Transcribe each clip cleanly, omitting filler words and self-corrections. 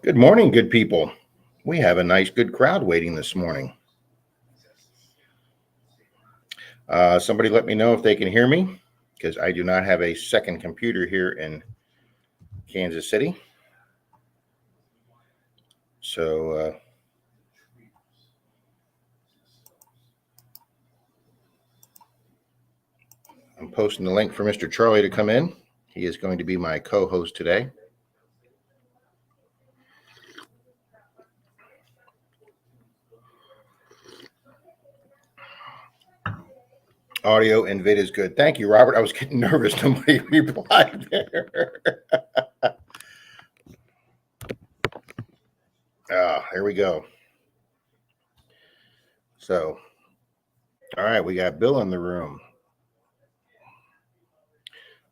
Good morning, good people. We have a nice, good crowd waiting this morning. Somebody let me know if they can hear me because I do not have a second computer here in Kansas City. So I'm posting the link for Mr. Charlie to come in. He is going to be my co-host today. Audio and vid is good. Thank you, Robert. I was getting nervous. Nobody replied there. Here we go. So, all right, we got Bill in the room.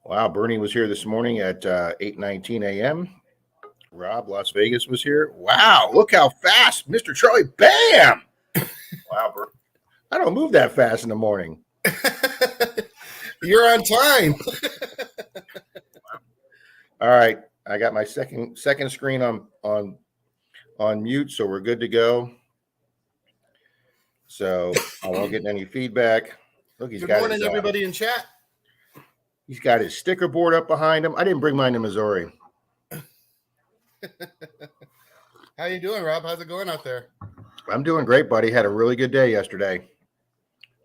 Wow, Bernie was here this morning at 8:19 a.m. Rob, Las Vegas was here. Wow, look how fast, Mr. Charlie. Bam! Wow, bro. I don't move that fast in the morning. You're on time. All right, I got my second screen on mute, so we're good to go. So I won't get any feedback. Look, Good morning, everybody in chat. He's got his sticker board up behind him. I didn't bring mine to Missouri. How you doing, Rob? How's it going out there? I'm doing great, buddy. Had a really good day yesterday.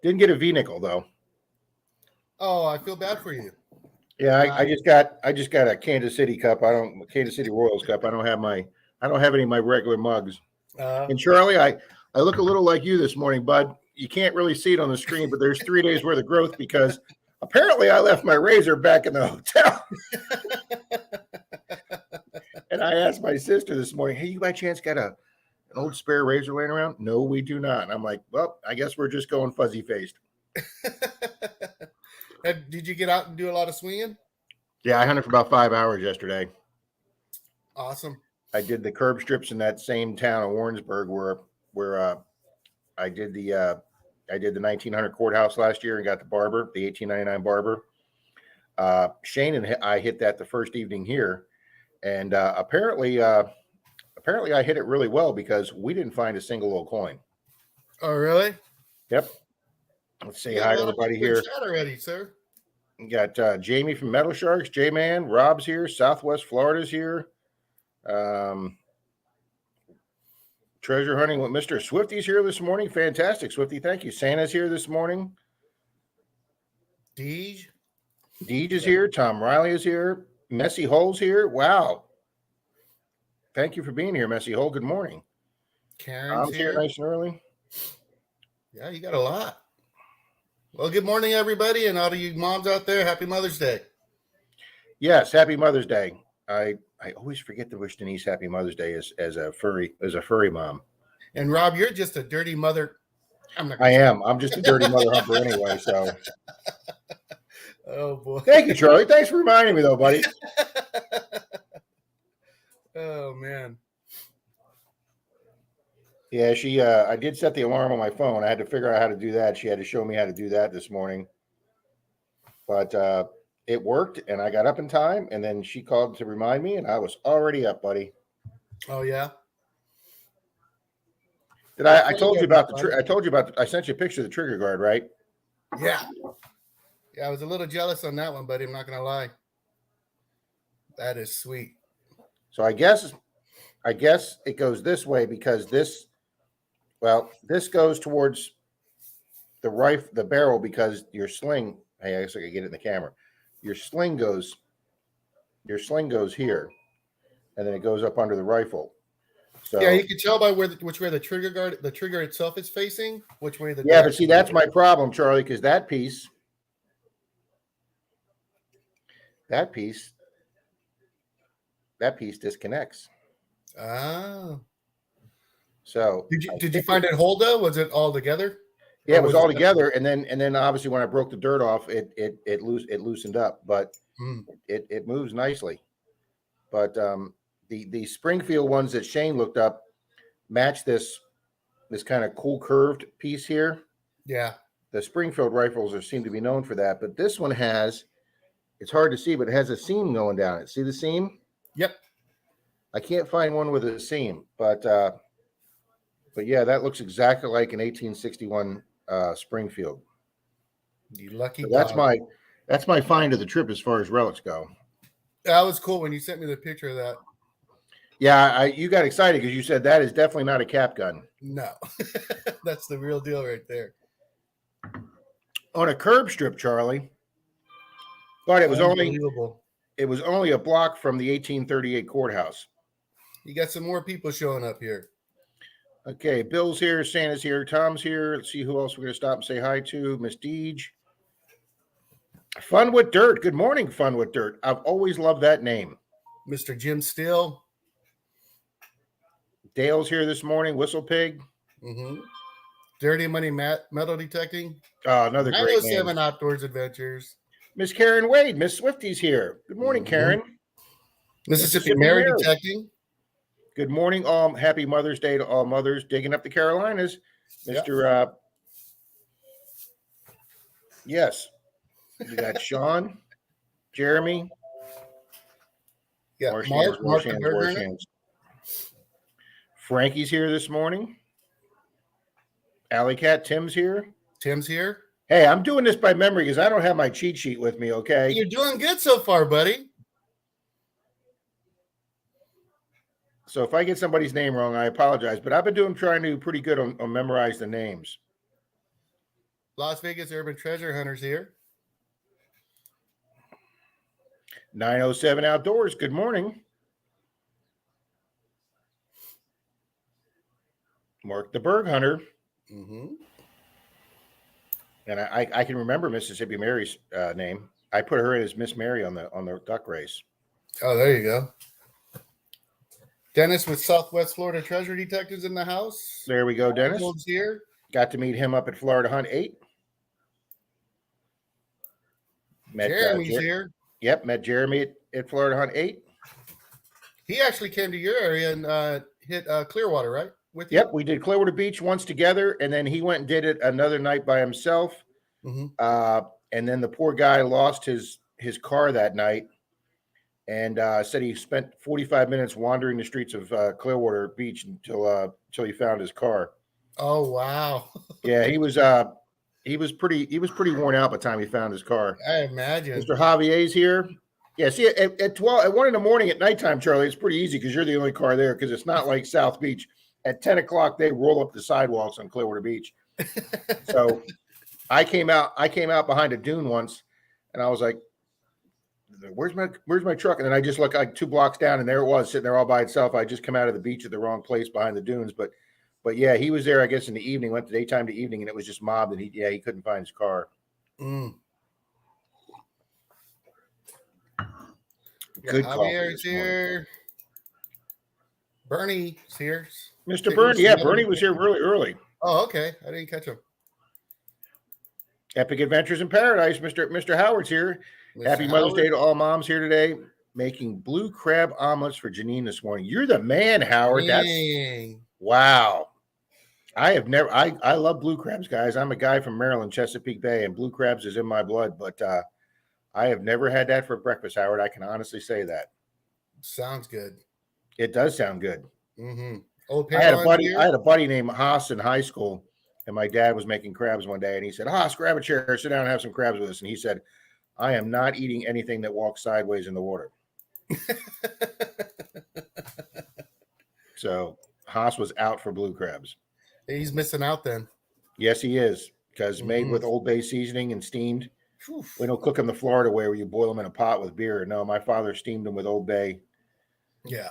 Didn't get a V-nickel though. Oh, I feel bad for you. Yeah, I just got a Kansas City cup. Kansas City Royals cup. I don't have any of my regular mugs. And Charlie, I look a little like you this morning, bud. You can't really see it on the screen, but there's 3 days worth of growth because apparently I left my razor back in the hotel. And I asked my sister this morning, hey, you by chance got an old spare razor laying around? No, we do not. And I'm like, well, I guess we're just going fuzzy faced. Did you get out and do a lot of swinging? Yeah, I hunted for about 5 hours yesterday. Awesome. I did the curb strips in that same town of Warrensburg where I did the 1900 courthouse last year and got the barber, the 1899 barber. Shane and I hit that the first evening here, and apparently I hit it really well because we didn't find a single old coin. Oh, really? Yep. Let's say hi to everybody here. Chat already, sir. We got Jamie from Metal Sharks, J-Man, Rob's here, Southwest Florida's here. Treasure hunting with Mr. Swifty's here this morning. Fantastic, Swifty. Thank you. Santa's here this morning. Deej is here. Tom Riley is here. Messy Hole's here. Wow. Thank you for being here, Messy Hole. Good morning. Karen's here nice and early. Yeah, you got a lot. Well, good morning, everybody, and all of you moms out there. Happy Mother's Day. Yes, happy Mother's Day. I always forget to wish Denise happy Mother's Day as a furry mom. And Rob, you're just a dirty mother. I am. I'm just a dirty mother humper anyway. So. Oh boy. Thank you, Charlie. Thanks for reminding me, though, buddy. Oh man. Yeah, I did set the alarm on my phone. I had to figure out how to do that. She had to show me how to do that this morning. But it worked, and I got up in time, and then she called to remind me, and I was already up, buddy. Oh, yeah? I told you about I sent you a picture of the trigger guard, right? Yeah. Yeah, I was a little jealous on that one, buddy. I'm not going to lie. That is sweet. So I guess it goes this way because this goes towards the barrel because your sling. Hey, I guess I could get it in the camera. Your sling goes here, and then it goes up under the rifle. So yeah, you can tell by which way the trigger itself is facing, which way the but see, that's my problem, Charlie, because that piece disconnects. Oh. So did you find it Holda? Was it all together? Yeah, it was all together, and then obviously when I broke the dirt off, it loosened up, but it moves nicely. But the Springfield ones that Shane looked up match this kind of cool curved piece here. Yeah, the Springfield rifles seem to be known for that, but this one it's hard to see, but it has a seam going down it. See the seam? Yep. I can't find one with a seam, but yeah, that looks exactly like an 1861 Springfield. You lucky So dog. that's my find of the trip as far as relics go. That was cool when you sent me the picture of that. Yeah, you got excited because you said that is definitely not a cap gun. No, that's the real deal right there. On a curb strip, Charlie. But it was only a block from the 1838 courthouse. You got some more people showing up here. Okay, Bill's here, Santa's here, Tom's here. Let's see who else we're going to stop and say hi to. Miss Deej. Fun with Dirt. Good morning, Fun with Dirt. I've always loved that name. Mr. Jim Steele. Dale's here this morning. Whistle Pig. Mm-hmm. Dirty Money Metal Detecting. Another great name. 907 Outdoors Adventures. Miss Karen Wade. Miss Swifty's here. Good morning, Karen. Mississippi Mary Detecting. Good morning, all. Happy Mother's Day to all mothers digging up the Carolinas. Mr. Yes. We got Sean, Jeremy. Yeah, wash hands. Frankie's here this morning. Alley Cat, Tim's here. Hey, I'm doing this by memory because I don't have my cheat sheet with me, okay? You're doing good so far, buddy. So if I get somebody's name wrong, I apologize. But I've been trying to do pretty good on memorize the names. Las Vegas Urban Treasure Hunters here. 907 Outdoors. Good morning. Mark the Berg Hunter. Mm-hmm. And I can remember Mississippi Mary's name. I put her in as Miss Mary on the duck race. Oh, there you go. Dennis with Southwest Florida Treasure Detectives in the house. There we go, Dennis. Here. Got to meet him up at Florida Hunt 8. Jeremy's here. Yep, met Jeremy at Florida Hunt 8. He actually came to your area and hit Clearwater, right? With you? Yep, we did Clearwater Beach once together, and then he went and did it another night by himself. Mm-hmm. And then the poor guy lost his car that night. And said he spent 45 minutes wandering the streets of Clearwater Beach until he found his car. Oh wow! Yeah, he was pretty worn out by the time he found his car. I imagine. Mr. Javier's here. Yeah, see at 1 in the morning at nighttime, Charlie, it's pretty easy because you're the only car there because it's not like South Beach. At 10 o'clock, they roll up the sidewalks on Clearwater Beach. So I came out behind a dune once, and I was like, where's my truck? And then I just looked like 2 blocks down, and there it was sitting there all by itself. I just come out of the beach at the wrong place behind the dunes. But yeah, he was there, I guess, in the evening, went to daytime to evening, and it was just mobbed, and he couldn't find his car. Mm. Good call. Javier's here. Bernie's here. Mr. Bernie, yeah, Bernie was here really early. Oh, okay. I didn't catch him. Epic Adventures in Paradise, Mr. Howard's here. Happy Mother's Day to all moms here today. Making blue crab omelets for Janine this morning. You're the man, Howard. Dang. That's wow. I love blue crabs, guys. I'm a guy from Maryland, Chesapeake Bay, and blue crabs is in my blood, but I have never had that for breakfast, Howard. I can honestly say that. Sounds good. It does sound good. Mm-hmm. I had a buddy named Haas in high school, and my dad was making crabs one day, and he said, Haas, grab a chair, sit down and have some crabs with us. And he said, I am not eating anything that walks sideways in the water. So Haas was out for blue crabs. He's missing out then. Yes, he is, because made with Old Bay seasoning and steamed. We don't cook them the Florida way where you boil them in a pot with beer. No, my father steamed them with Old Bay. Yeah.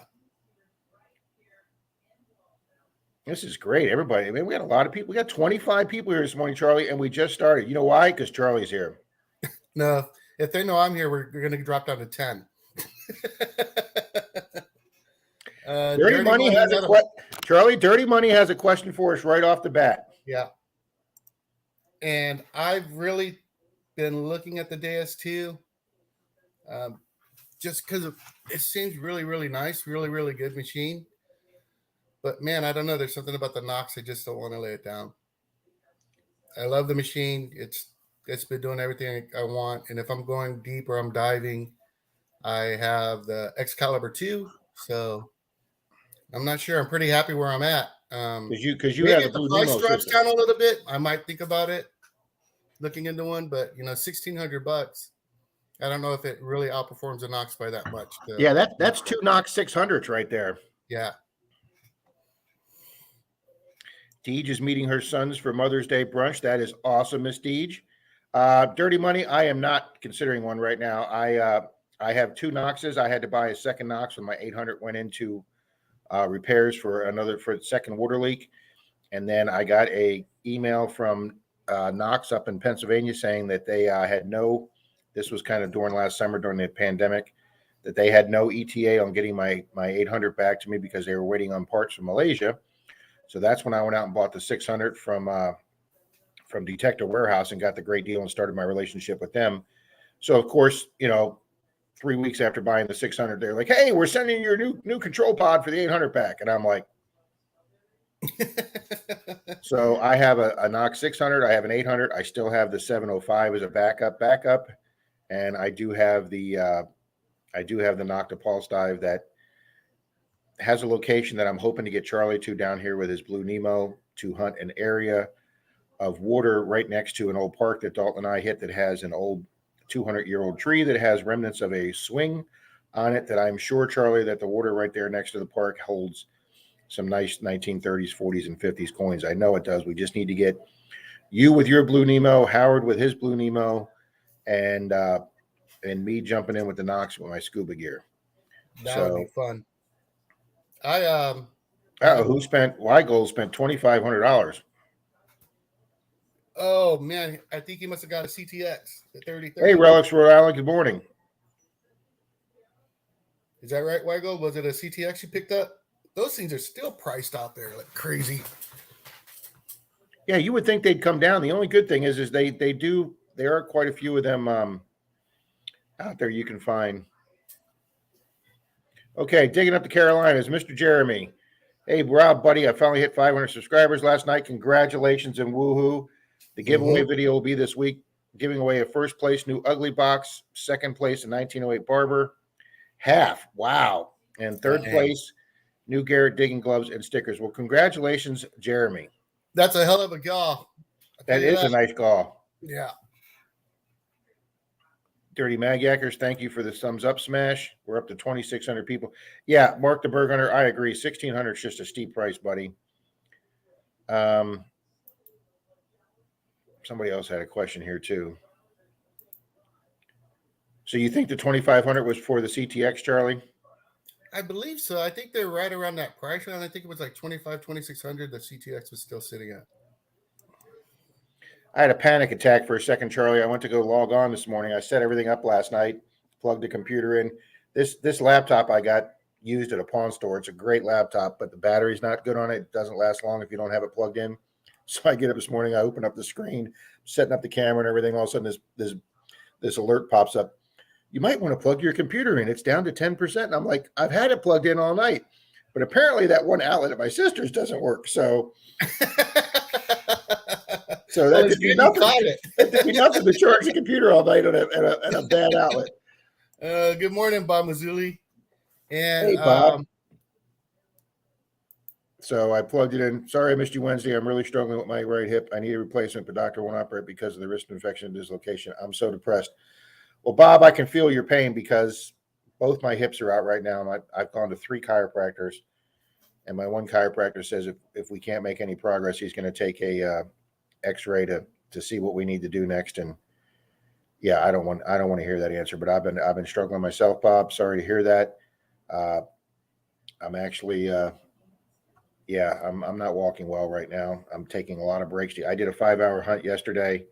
This is great. Everybody, I mean, we got a lot of people. We got 25 people here this morning, Charlie, and we just started. You know why? Because Charlie's here. No, if they know I'm here, we're going to drop down to 10. Dirty Money has a question. Charlie, Dirty Money has a question for us right off the bat. Yeah. And I've really been looking at the Deus too, just because it seems really, really nice, really, really good machine. But man, I don't know. There's something about the Nox. I just don't want to lay it down. I love the machine. It's been doing everything I want. And if I'm going deep or I'm diving, I have the Excalibur 2. So I'm not sure. I'm pretty happy where I'm at. Because you Maybe have the if the Blue price Nemo drops system. down a little bit, I might think about it, looking into one. But $1,600. I don't know if it really outperforms the Knox by that much. Yeah, that's two Knox 600s right there. Yeah. Deej is meeting her sons for Mother's Day brunch. That is awesome, Miss Deej. Dirty Money, I am not considering one right now. I have two Knoxes. I had to buy a second Knox when my 800 went into repairs for the second water leak. And then I got a email from Knox up in Pennsylvania saying that they had this was kind of during last summer during the pandemic, that they had no ETA on getting my 800 back to me because they were waiting on parts from Malaysia. So that's when I went out and bought the 600 from Detective Warehouse and got the great deal and started my relationship with them. So of course, 3 weeks after buying the 600, they're like, "Hey, we're sending you your new control pod for the 800 pack," and I'm like, so I have a Knox 600, I have an 800, I still have the 705 as a backup, and I do have the Nocta Pulse Dive that has a location that I'm hoping to get Charlie to down here with his Blue Nemo to hunt an area of water right next to an old park that Dalton and I hit that has an old 200-year-old tree that has remnants of a swing on it, that I'm sure, Charlie, that the water right there next to the park holds some nice 1930s, 40s, and 50s coins. I know it does. We just need to get you with your Blue Nemo, Howard with his Blue Nemo, and me jumping in with the Knox with my scuba gear. That would be fun. Who spent Weigold spent $2,500. Oh man, I think he must have got a CTX, the 3030. Hey, Relics, Rhode Island. Good morning. Is that right, Weigel? Was it a CTX you picked up? Those things are still priced out there like crazy. Yeah, you would think they'd come down. The only good thing is they do. There are quite a few of them out there you can find. Okay, digging up the Carolinas, Mr. Jeremy. Hey, Rob, buddy, I finally hit 500 subscribers last night. Congratulations and woohoo. The giveaway video will be this week, giving away a first place new Ugly Box, second place a 1908 Barber, half. Wow. And third place, new Garrett digging gloves and stickers. Well, congratulations, Jeremy. That's a hell of a gaw. That is a nice gaw. Yeah. Dirty Magyakers, thank you for the thumbs up smash. We're up to 2,600 people. Yeah, Mark the Berg Hunter, I agree. 1,600 is just a steep price, buddy. Somebody else had a question here too. So you think the 2,500 was for the CTX, Charlie? I believe so. I think they're right around that price round. I think it was like 2,600. The CTX was still sitting at. I had a panic attack for a second, Charlie. I went to go log on this morning. I set everything up last night, plugged the computer in. This laptop I got used at a pawn store. It's a great laptop, but the battery's not good on it. It doesn't last long if you don't have it plugged in. So I get up this morning, I open up the screen, setting up the camera and everything. All of a sudden, this alert pops up. You might want to plug your computer in. It's down to 10%. And I'm like, I've had it plugged in all night. But apparently that one outlet at my sister's doesn't work. So that could be nothing. It could be nothing to charge the computer all night on a bad outlet. Good morning, Bob Mazzulli. And hey, Bob. So I plugged it in. Sorry I missed you Wednesday. I'm really struggling with my right hip. I need a replacement, but doctor won't operate because of the risk of infection and dislocation. I'm so depressed. Well, Bob, I can feel your pain because both my hips are out right now. I've gone to 3 chiropractors, and my one chiropractor says if we can't make any progress, he's going to take a X-ray to see what we need to do next. And yeah, I don't want to hear that answer, but I've been struggling myself, Bob. Sorry to hear that. I'm actually, I'm not walking well right now. I'm taking a lot of breaks. I did a 5-hour hunt yesterday.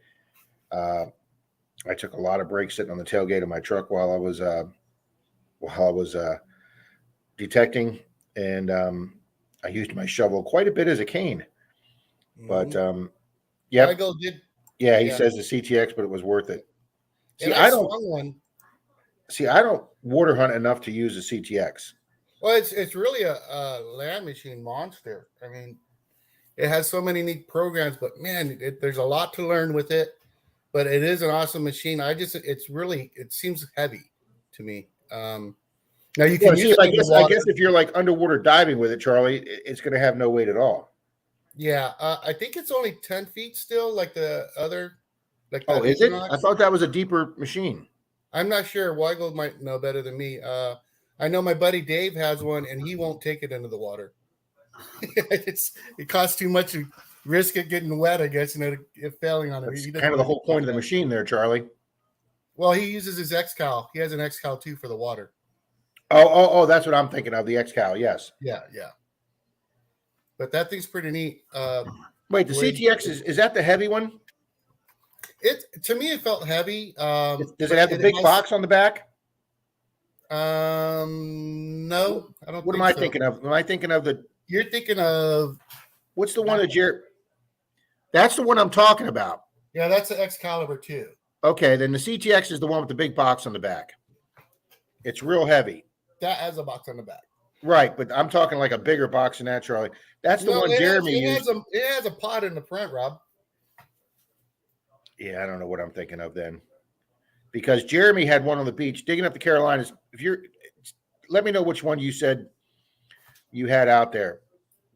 I took a lot of breaks sitting on the tailgate of my truck while I was detecting, and I used my shovel quite a bit as a cane. But yeah, he says the CTX, but it was worth it. See, I don't water hunt enough to use a CTX. Well, it's really a land machine monster. I mean, it has so many neat programs, but man, there's a lot to learn with it. But it is an awesome machine. It seems heavy to me. Now you Well, can use see, it in the I water. guess if you're like underwater diving with it, Charlie, it's going to have no weight at all. Yeah, I think it's only 10 feet still, like the other, like Oh, the is it? I Equinox. thought that was a deeper machine. I'm not sure. Weigel might know better than me. I know my buddy Dave has one, and he won't take it into the water. It costs too much to risk it getting wet, I guess, it failing on it. That's He doesn't kind of the want to whole point of the that. machine there, Charlie. Well, he uses his X-Cal. He has an X-Cal too for the water. Oh, that's what I'm thinking of, the X-Cal, yes. Yeah. But that thing's pretty neat. Wait, the CTX, is that the heavy one? It to me it felt heavy. Does it But have the big box on the back? No, I don't What am think I so. thinking of? Am I thinking of You're thinking of what's the one that that's the one I'm talking about. Yeah, that's the Excalibur too. Okay, then the CTX is the one with the big box on the back. It's real heavy. That has a box on the back. Right, but I'm talking like a bigger box than that, Charlie. That's the one Jeremy used. It has a pod in the front, Rob. Yeah, I don't know what I'm thinking of then. Because Jeremy had one on the beach digging up the Carolinas. Let me know which one you said you had out there.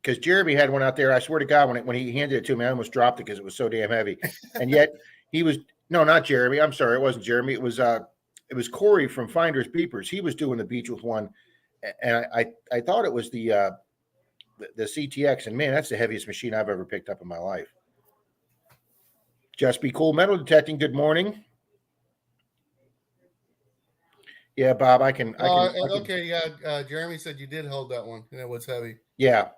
Because Jeremy had one out there. I swear to God, when he handed it to me, I almost dropped it because it was so damn heavy. And yet he was not Jeremy. I'm sorry, it wasn't Jeremy. It was Corey from Finders Beepers. He was doing the beach with one, and I thought it was the CTX. And man, that's the heaviest machine I've ever picked up in my life. Just Be Cool Metal Detecting. Good morning. Yeah, Bob, I can. Okay, yeah. Jeremy said you did hold that one, and it was heavy. Yeah.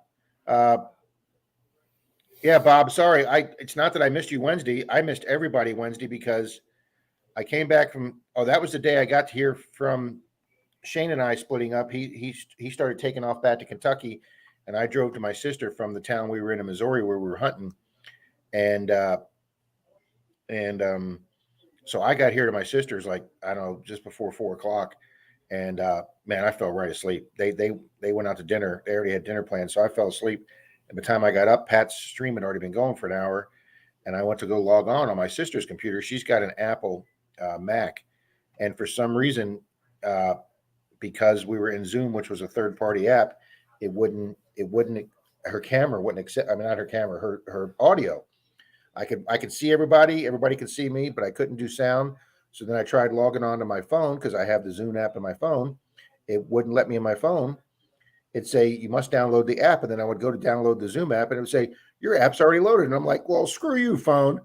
Yeah, Bob, sorry. It's not that I missed you Wednesday. I missed everybody Wednesday because I came back from that was the day I got to hear from Shane and I splitting up. He started taking off back to Kentucky, and I drove to my sister from the town we were in Missouri where we were hunting. And so I got here to my sister's like, I don't know, just before 4:00. And man, I fell right asleep. They went out to dinner. They already had dinner planned, so I fell asleep. And by the time I got up, Pat's stream had already been going for an hour, and I went to go log on my sister's computer. She's got an Apple Mac, and for some reason, because we were in Zoom, which was a third-party app, it wouldn't. Her camera wouldn't accept. I mean, not her camera. Her audio. I could see everybody. Everybody could see me, but I couldn't do sound. So then I tried logging on to my phone because I have the Zoom app in my phone. It wouldn't let me in my phone. It'd say, you must download the app. And then I would go to download the Zoom app and it would say, your app's already loaded. And I'm like, well, screw you, phone.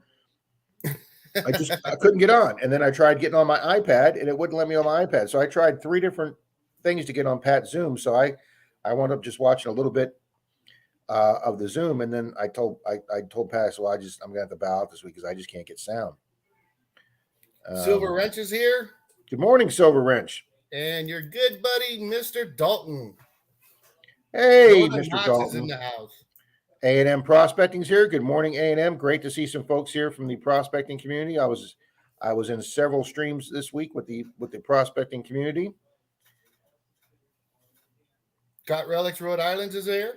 I couldn't get on. And then I tried getting on my iPad and it wouldn't let me on my iPad. So I tried 3 different things to get on Pat's Zoom. So I wound up just watching a little bit of the Zoom. And then I told Pat, well, I'm going to have to bow out this week because I just can't get sound. Silver Wrench is here. Good morning, Silver Wrench. And your good buddy, Mr. Dalton. Hey, Mr. Knox Dalton is in the house. A&M Prospecting's here. Good morning, A&M. Great to see some folks here from the prospecting community. I was in several streams this week with the prospecting community. Got Relics Rhode Island is there.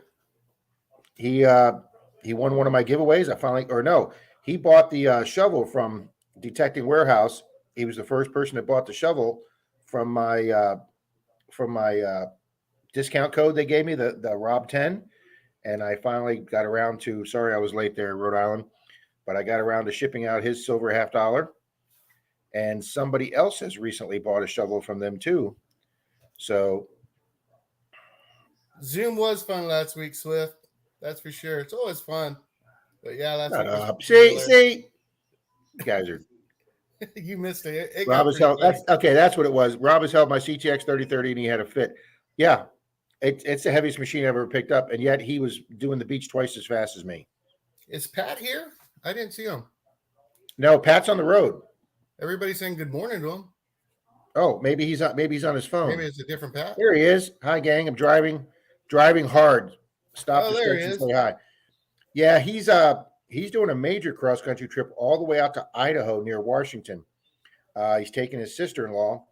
He won one of my giveaways. He bought the shovel from Detecting Warehouse. He was the first person that bought the shovel from my discount code they gave me, the Rob 10. And I finally got around to, sorry I was late there in Rhode Island, but I got around to shipping out his silver $50. And somebody else has recently bought a shovel from them too. So Zoom was fun last week, Swift. That's for sure. It's always fun. But yeah, last week was see, you guys are you missed it. Rob has held that's what it was. Rob has held my CTX 3030 and he had a fit. Yeah. It's the heaviest machine I ever picked up, and yet he was doing the beach twice as fast as me. Is Pat here? I didn't see him. No, Pat's on the road. Everybody's saying good morning to him. Oh, maybe he's on his phone. Maybe it's a different Pat. There he is. Hi, gang. I'm driving hard. Stop the there and say hi. Yeah, he's doing a major cross country trip all the way out to Idaho near Washington. He's taking his sister-in-law.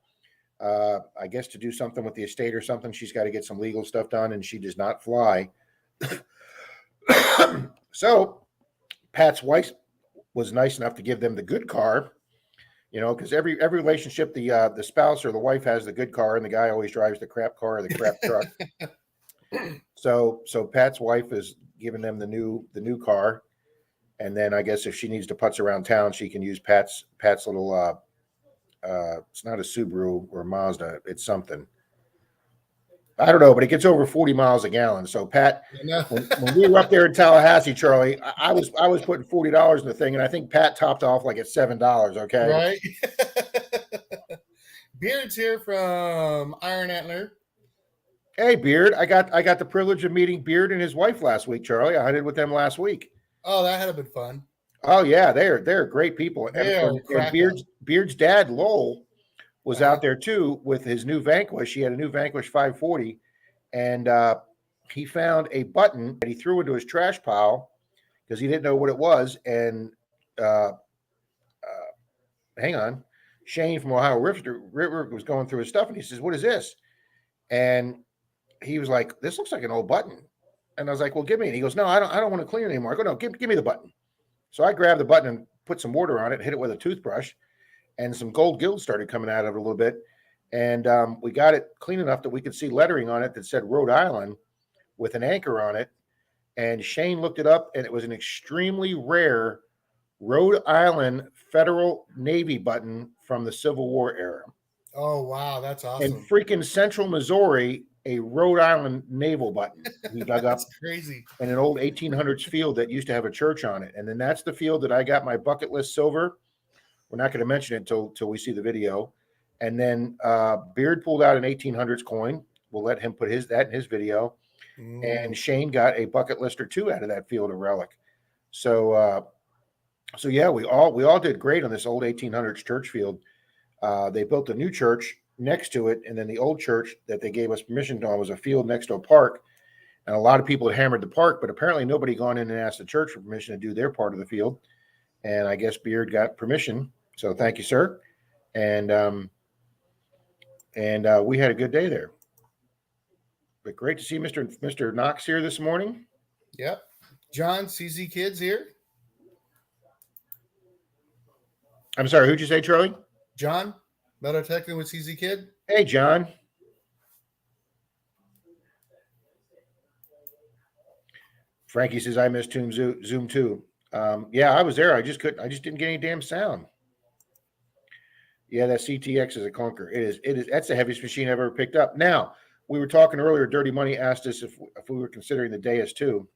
I guess to do something with the estate or something. She's got to get some legal stuff done, and she does not fly. So Pat's wife was nice enough to give them the good car. Because every relationship, the spouse or the wife has the good car, and the guy always drives the crap car or the crap truck. So Pat's wife is giving them the new car, and then I guess if she needs to putz around town, she can use Pat's little. It's not a Subaru or Mazda. It's something. I don't know, but it gets over 40 miles a gallon. So Pat, when we were up there in Tallahassee, Charlie, I was putting $40 in the thing, and I think Pat topped off like at $7. Okay, right. Beard's here from Iron Antler. Hey Beard, I got the privilege of meeting Beard and his wife last week, Charlie. I hunted with them last week. Oh, that had been fun. Oh yeah, they're great people. And Beard's dad, Lowell, was out there too with his new Vanquish. He had a new Vanquish 540, and he found a button that he threw into his trash pile because he didn't know what it was. And hang on, Shane from Ohio River was going through his stuff, and he says, "What is this?" And he was like, "This looks like an old button." And I was like, "Well, give me it." He goes, "No, I don't want to clean it anymore." I go, "No, give me the button." So I grabbed the button and put some water on it, hit it with a toothbrush, and some gold gills started coming out of it a little bit. And we got it clean enough that we could see lettering on it that said Rhode Island with an anchor on it. And Shane looked it up, and it was an extremely rare Rhode Island Federal Navy button from the Civil War era. Oh, wow. That's awesome. In freaking central Missouri, a Rhode Island naval button we dug up. That's crazy. In an old 1800s field that used to have a church on it. And then that's the field that I got my bucket list silver. We're not going to mention it until we see the video. And then Beard pulled out an 1800s coin. We'll let him put that in his video. And Shane got a bucket list or two out of that field of relic. So yeah, we all did great on this old 1800s church field. They built a new church next to it, and then the old church that they gave us permission to was a field next to a park. And a lot of people had hammered the park, but apparently nobody gone in and asked the church for permission to do their part of the field. And I guess Beard got permission. So thank you, sir. And we had a good day there. But great to see Mr. Knox here this morning. Yep. John, CZ Kids here. I'm sorry, who'd you say, Charlie? John, Metal Detecting with CZ Kid. Hey, John. Frankie says I missed Zoom too. Yeah, I was there. I just didn't get any damn sound. Yeah, that CTX is a clunker. It is. That's the heaviest machine I've ever picked up. Now, we were talking earlier. Dirty Money asked us if we were considering the Deus too.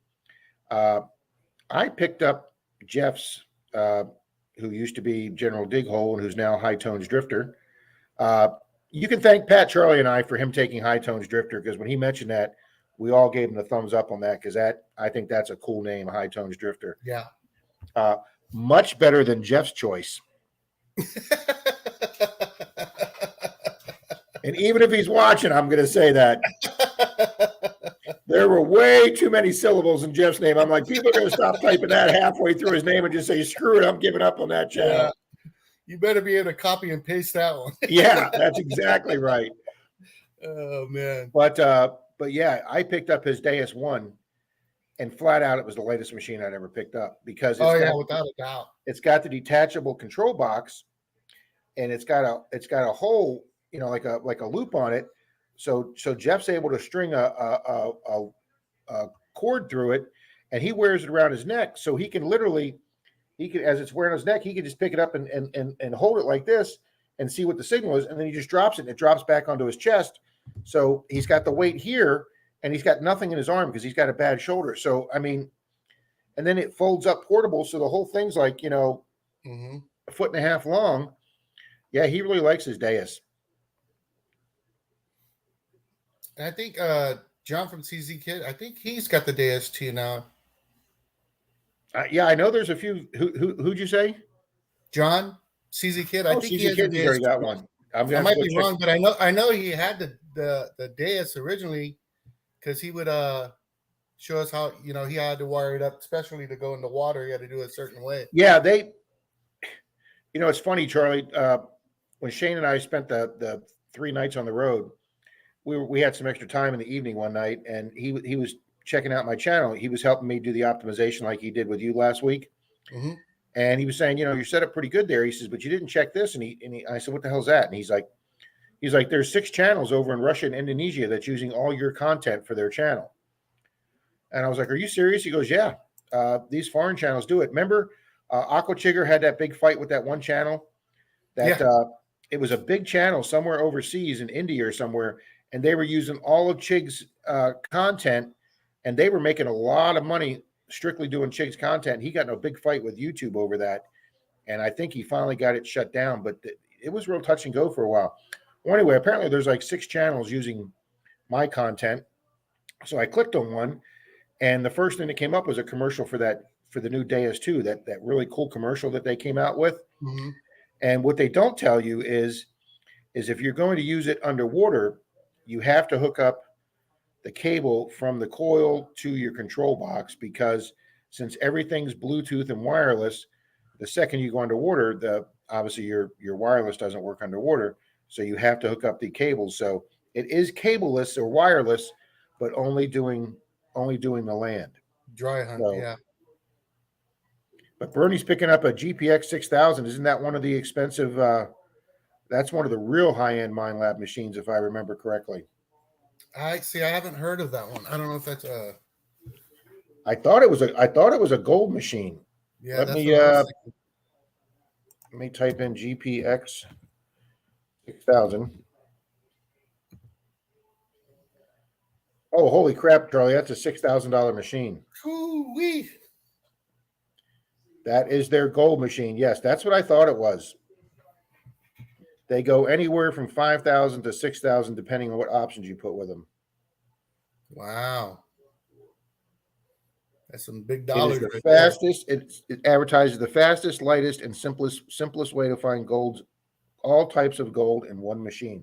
I picked up Jeff's, who used to be General Dighole and who's now High Tones Drifter. You can thank Pat, Charlie, and I for him taking High Tones Drifter, because when he mentioned that, we all gave him the thumbs up on that, because I think that's a cool name, High Tones Drifter. Yeah. Much better than Jeff's choice. And even if he's watching, I'm going to say that. There were way too many syllables in Jeff's name. I'm like, people are going to stop typing that halfway through his name and just say, screw it, I'm giving up on that channel. Yeah. You better be able to copy and paste that one. Yeah, that's exactly right. Oh, man. But yeah, I picked up his Deus 1, and flat out, it was the latest machine I'd ever picked up, because without a doubt. It's got the detachable control box, and it's got a hole, like a loop on it. So Jeff's able to string a cord through it, and he wears it around his neck. So he can as it's wearing his neck, he can just pick it up and hold it like this and see what the signal is. And then he just drops it, and it drops back onto his chest. So he's got the weight here, and he's got nothing in his arm because he's got a bad shoulder. So, I mean, and then it folds up portable. So the whole thing's like, a foot and a half long. Yeah, he really likes his Deus. And I think John from CZ Kid, I think he's got the Deus too now. Yeah, I know there's a few. Who'd you say? John, CZ Kid. I think CZ Kid's already got one. I might be wrong, but I know he had the Deus originally, because he would show us how he had to wire it up, especially to go in the water. He had to do it a certain way. Yeah, it's funny, Charlie. When Shane and I spent the 3 nights on the road, we had some extra time in the evening one night, and he was checking out my channel. He was helping me do the optimization like he did with you last week. And he was saying, you're set up pretty good there. He says, but you didn't check this. I said, what the hell's that? And he's like, there's 6 channels over in Russia and Indonesia that's using all your content for their channel. And I was like, are you serious? He goes, yeah, these foreign channels do it. Remember, Aqua Chigger had that big fight with that one channel that it was a big channel somewhere overseas in India or somewhere, and they were using all of Chig's content, and they were making a lot of money strictly doing Chig's content. He got in a big fight with YouTube over that, and I think he finally got it shut down, but it was real touch and go for a while. Well, anyway, apparently there's like 6 channels using my content. So I clicked on one, and the first thing that came up was a commercial for the new Deus 2, that really cool commercial that they came out with. Mm-hmm. And what they don't tell you is if you're going to use it underwater, you have to hook up the cable from the coil to your control box, because since everything's Bluetooth and wireless, the second you go underwater, obviously your wireless doesn't work underwater, so you have to hook up the cables. So it is cableless or wireless, but only doing the land. Dry hunt, So, yeah. But Bernie's picking up a GPX 6000. Isn't that one of the expensive? That's one of the real high-end Minelab machines, if I remember correctly. I haven't heard of that one. I don't know if that's I thought it was a gold machine. Yeah, Let that's me what I was thinking. let me type in GPX 6000. Oh, holy crap, Charlie! That's a $6,000 machine. Ooh-wee. That is their gold machine. Yes, that's what I thought it was. They go anywhere from 5,000 to 6,000, depending on what options you put with them. Wow. That's some big It is dollars the right fastest. It advertises the fastest, lightest, and simplest way to find gold, all types of gold in one machine.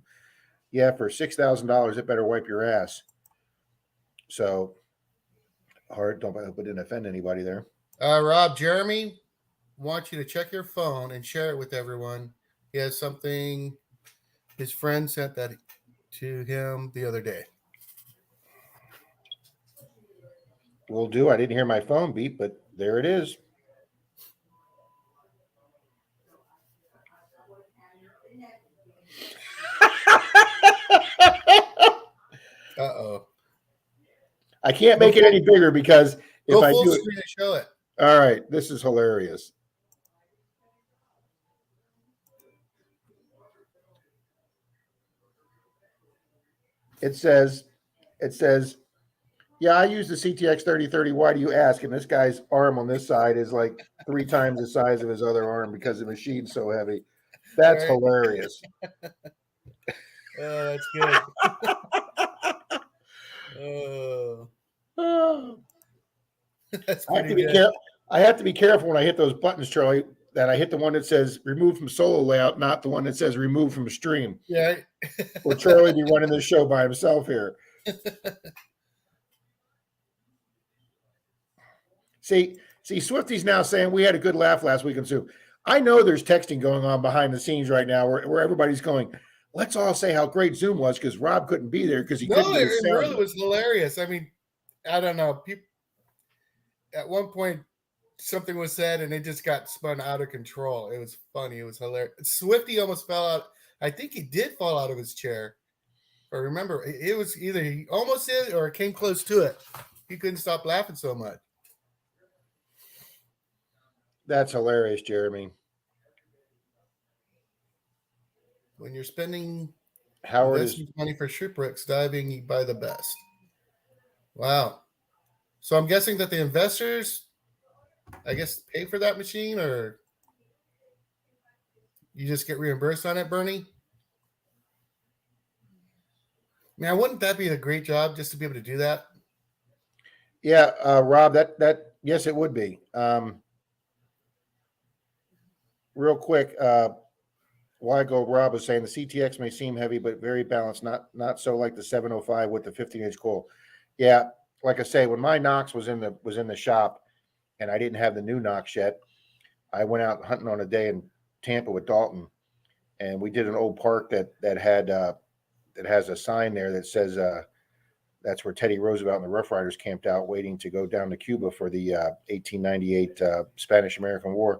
Yeah, for $6,000, it better wipe your ass. So, hard. I hope I didn't offend anybody there. Rob, Jeremy wants you to check your phone and share it with everyone. He has something his friend sent that to him the other day. Will do. I didn't hear my phone beep, but there it is. Uh-oh. I can't make it any bigger because if I full do screen and show it. All right, this is hilarious. It says, yeah, I use the CTX 3030. Why do you ask? And this guy's arm on this side is like 3 times the size of his other arm because the machine's so heavy. That's Right. hilarious. Oh, that's good. Oh, that's pretty good. I have to be careful when I hit those buttons, Charlie, that I hit the one that says remove from solo layout, not the one that says remove from stream. Yeah. Or Charlie be running this show by himself here. See, Swifty's now saying we had a good laugh last week on Zoom. I know there's texting going on behind the scenes right now where everybody's going, let's all say how great Zoom was because Rob couldn't be there because he couldn't get his it sound. really was hilarious. I mean, I don't know. People, at one point, something was said and it just got spun out of control. It was funny. It was hilarious. Swifty almost fell out. I think he did fall out of his chair. I remember it was either he almost did or it came close to it. He couldn't stop laughing so much. That's hilarious, Jeremy. When you're spending Howard is money for shipwrecks diving, you buy the best. Wow. So I'm guessing that the investors, I guess, pay for that machine, or you just get reimbursed on it, Bernie? Man, wouldn't that be a great job just to be able to do that? Yeah, Rob, that yes, it would be. Real quick, a while ago, Rob was saying the CTX may seem heavy, but very balanced, not so like the 705 with the 15-inch coil. Yeah, like I say, when my Knox was in the shop and I didn't have the new Knox yet, I went out hunting on a day in Tampa with Dalton, and we did an old park that has a sign there that says that's where Teddy Roosevelt and the Rough Riders camped out waiting to go down to Cuba for the 1898 Spanish-American War.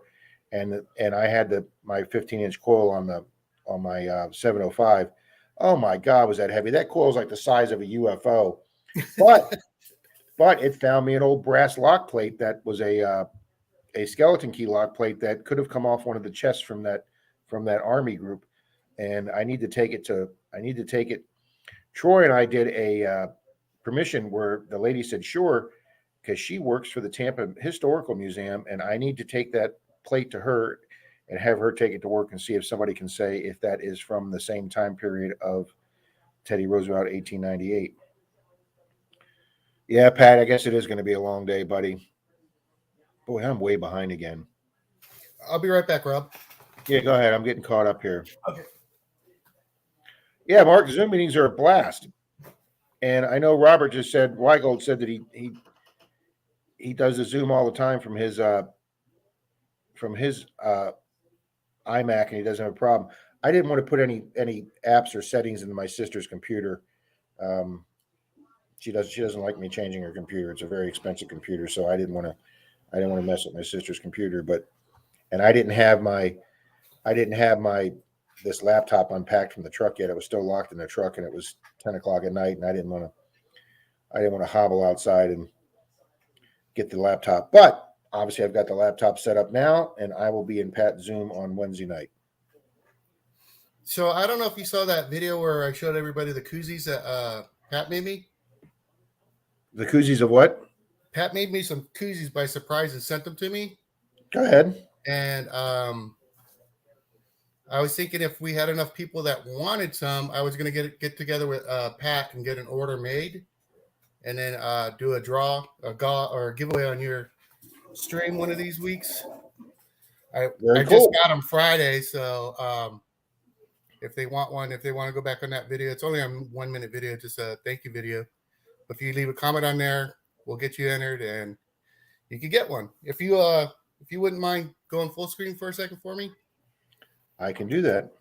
and I had my 15-inch coil on my 705. Oh my God, was that heavy? That coil is like the size of a UFO, but it found me an old brass lock plate that was a skeleton key lock plate that could have come off one of the chests from that army group, and I need to take it. Troy and I did a permission where the lady said sure, because she works for the Tampa Historical Museum, and I need to take that plate to her and have her take it to work and see if somebody can say if that is from the same time period of Teddy Roosevelt, 1898. Yeah, Pat, I guess it is going to be a long day, buddy. Boy, I'm way behind again. I'll be right back, Rob. Yeah, go ahead. I'm getting caught up here. Okay. Yeah, Mark, Zoom meetings are a blast. And I know Robert just said, Weigold said that he does the Zoom all the time from his iMac, and he doesn't have a problem. I didn't want to put any apps or settings into my sister's computer. She doesn't like me changing her computer. It's a very expensive computer, so I didn't want to mess with my sister's computer. And I didn't have my this laptop unpacked from the truck yet. It was still locked in the truck, and it was 10 o'clock at night, and I didn't want to hobble outside and get the laptop. But obviously, I've got the laptop set up now, and I will be in Pat Zoom on Wednesday night. So I don't know if you saw that video where I showed everybody the koozies that Pat made me. The koozies of what? Pat made me some koozies by surprise and sent them to me. Go ahead. And I was thinking if we had enough people that wanted some, I was going to get together with Pat and get an order made, and then do a draw, or a giveaway on your stream one of these weeks. I just got them Friday, so if they want one, if they want to go back on that video, it's only a 1 minute video, just a thank you video. But if you leave a comment on there, we'll get you entered, and you can get one. If you wouldn't mind going full screen for a second for me. I can do that.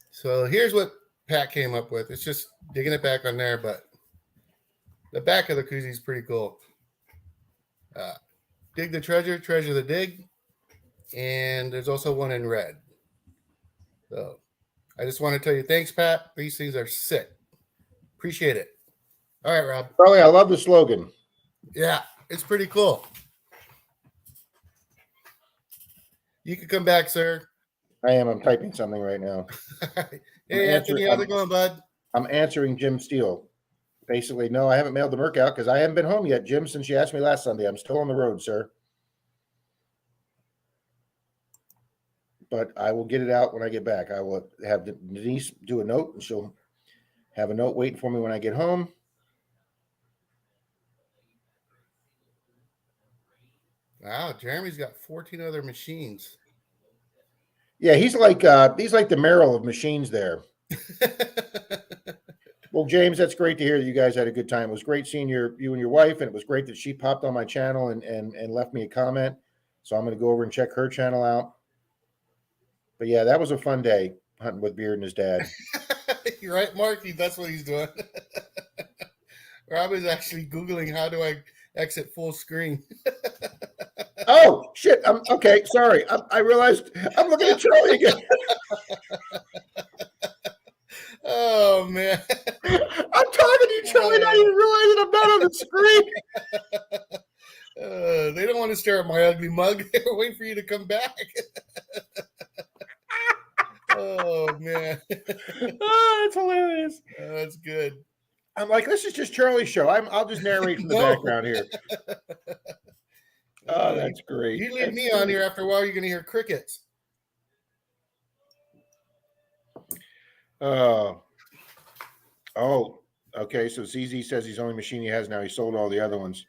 So here's what Pat came up with. It's just digging it back on there, but the back of the koozie is pretty cool. Dig the treasure, treasure the dig. And there's also one in red. So I just want to tell you, thanks, Pat. These things are sick. Appreciate it. All right, Rob. Charlie, I love the slogan. Yeah, it's pretty cool. You can come back, sir. I am. I'm typing something right now. Hey, Anthony, how's it going, bud? I'm answering Jim Steele. Basically, no, I haven't mailed the Merc out because I haven't been home yet, Jim, since you asked me last Sunday. I'm still on the road, sir. But I will get it out when I get back. I will have Denise do a note, and she'll have a note waiting for me when I get home. Wow, Jeremy's got 14 other machines. Yeah, he's like the Merrill of machines there. Well, James, that's great to hear that you guys had a good time. It was great seeing you and your wife, and it was great that she popped on my channel and left me a comment. So I'm going to go over and check her channel out. But yeah, that was a fun day hunting with Beard and his dad. You're right, Marky. That's what he's doing. Rob is actually Googling how do I exit full screen. Oh, shit. Okay. Sorry. I realized I'm looking at Charlie again. Oh, man. I'm talking to you, Charlie, and I didn't realize that I'm not on the screen. They don't want to stare at my ugly mug. They're waiting for you to come back. Oh, man. Oh, that's hilarious. That's good. I'm like, this is just Charlie's show. I'll just narrate from the background here. Oh, that's great. You leave me on here, after a while, you're going to hear crickets. Oh, okay. So ZZ says he's the only machine he has now. He sold all the other ones.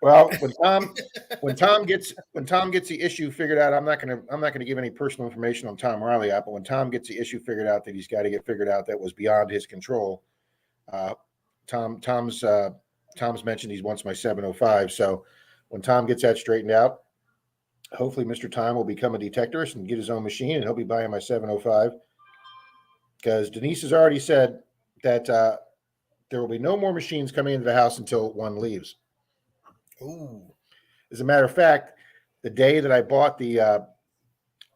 Well, when Tom gets the issue figured out, I'm not gonna give any personal information on Tom Riley yet. But when Tom gets the issue figured out that he's got to get figured out that was beyond his control, Tom's mentioned he wants my 705. So when Tom gets that straightened out, hopefully Mr. Tom will become a detectorist and get his own machine, and he'll be buying my 705. Because Denise has already said that there will be no more machines coming into the house until one leaves. Ooh. As a matter of fact, the day that I bought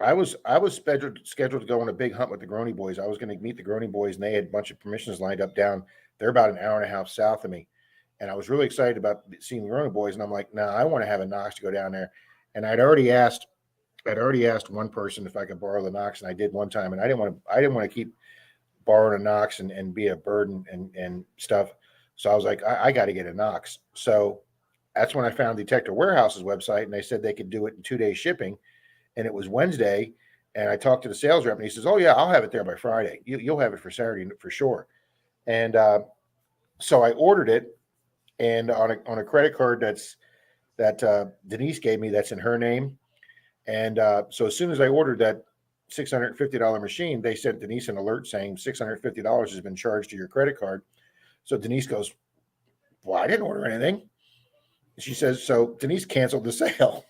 I was scheduled to go on a big hunt with the Grony Boys. I was going to meet the Grony Boys, and they had a bunch of permissions lined up down. They're about an hour and a half south of me, and I was really excited about seeing the Grony Boys. And I'm like, "No, I want to have a Knox to go down there." And I'd already asked one person if I could borrow the Knox, and I did one time, and I didn't want to keep borrowing a Knox and be a burden and stuff. So I was like, I got to get a Knox. So that's when I found Detector Warehouse's website, and they said they could do it in 2 day shipping. And it was Wednesday, and I talked to the sales rep, and he says, "Oh yeah, I'll have it there by Friday. You'll have it for Saturday for sure." And so I ordered it, and on a credit card that Denise gave me, that's in her name. And so as soon as I ordered that $650 machine, they sent Denise an alert saying $650 has been charged to your credit card. So Denise goes, "Well, I didn't order anything." She says, so Denise canceled the sale.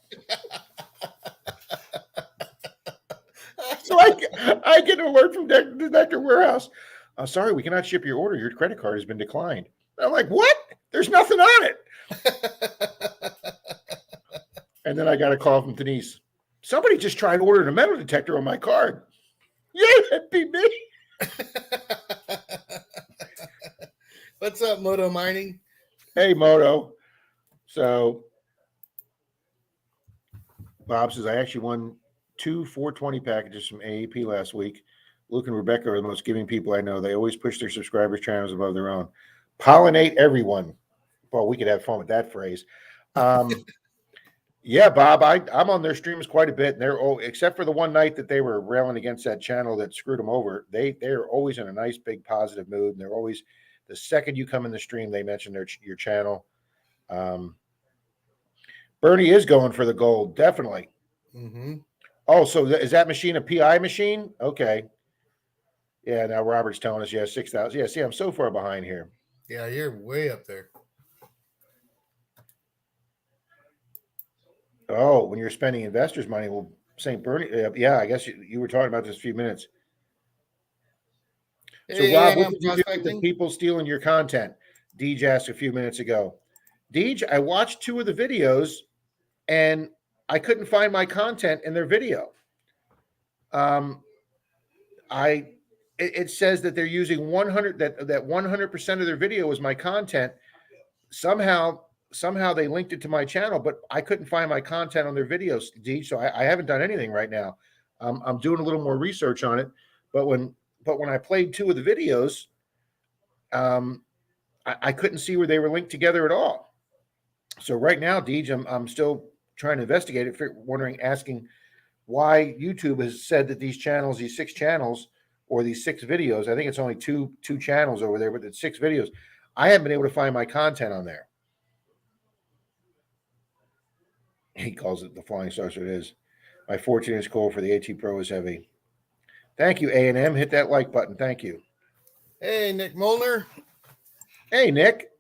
So I get an alert from Detector Warehouse. Sorry, we cannot ship your order. Your credit card has been declined. I'm like, what? There's nothing on it. And then I got a call from Denise. Somebody just tried ordering a metal detector on my card. Yeah, that'd be me. What's up, Moto Mining? Hey, Moto. So Bob says, I actually won 2 420 packages from AAP last week. Luke and Rebecca are the most giving people I know. They always push their subscribers' channels above their own. Pollinate everyone. Well, we could have fun with that phrase. Yeah, Bob, I'm on their streams quite a bit. And they're except for the one night that they were railing against that channel that screwed them over. They're always in a nice, big, positive mood. And they're always, the second you come in the stream, they mention your channel. Bernie is going for the gold, definitely. Mm-hmm. Oh, so is that machine a PI machine? Okay. Yeah, now Robert's telling us, yeah, 6,000. Yeah, see, I'm so far behind here. Yeah, you're way up there. Oh, when you're spending investors' money, well, St. Bernie, yeah, I guess you were talking about this a few minutes. So, Hey, Rob, yeah, what I'm did you do with the prospecting. people stealing your content? Deej asked a few minutes ago. Deej, I watched 2 of the videos, and I couldn't find my content in their video. It says that they're using 100 that 100% of their video was my content. Somehow they linked it to my channel, but I couldn't find my content on their videos, Deej. So I haven't done anything right now. I'm doing a little more research on it, but when I played 2 of the videos, I couldn't see where they were linked together at all. So right now, Deej, I'm still trying to investigate it, asking why YouTube has said that these 6 channels, or these 6 videos, I think it's only two channels over there, but it's 6 videos. I haven't been able to find my content on there. He calls it the Flying Saucer. It is. My 14-inch coil for the AT Pro is heavy. Thank you, A&M. Hit that like button. Thank you. Hey, Nick Molnar. Hey, Nick.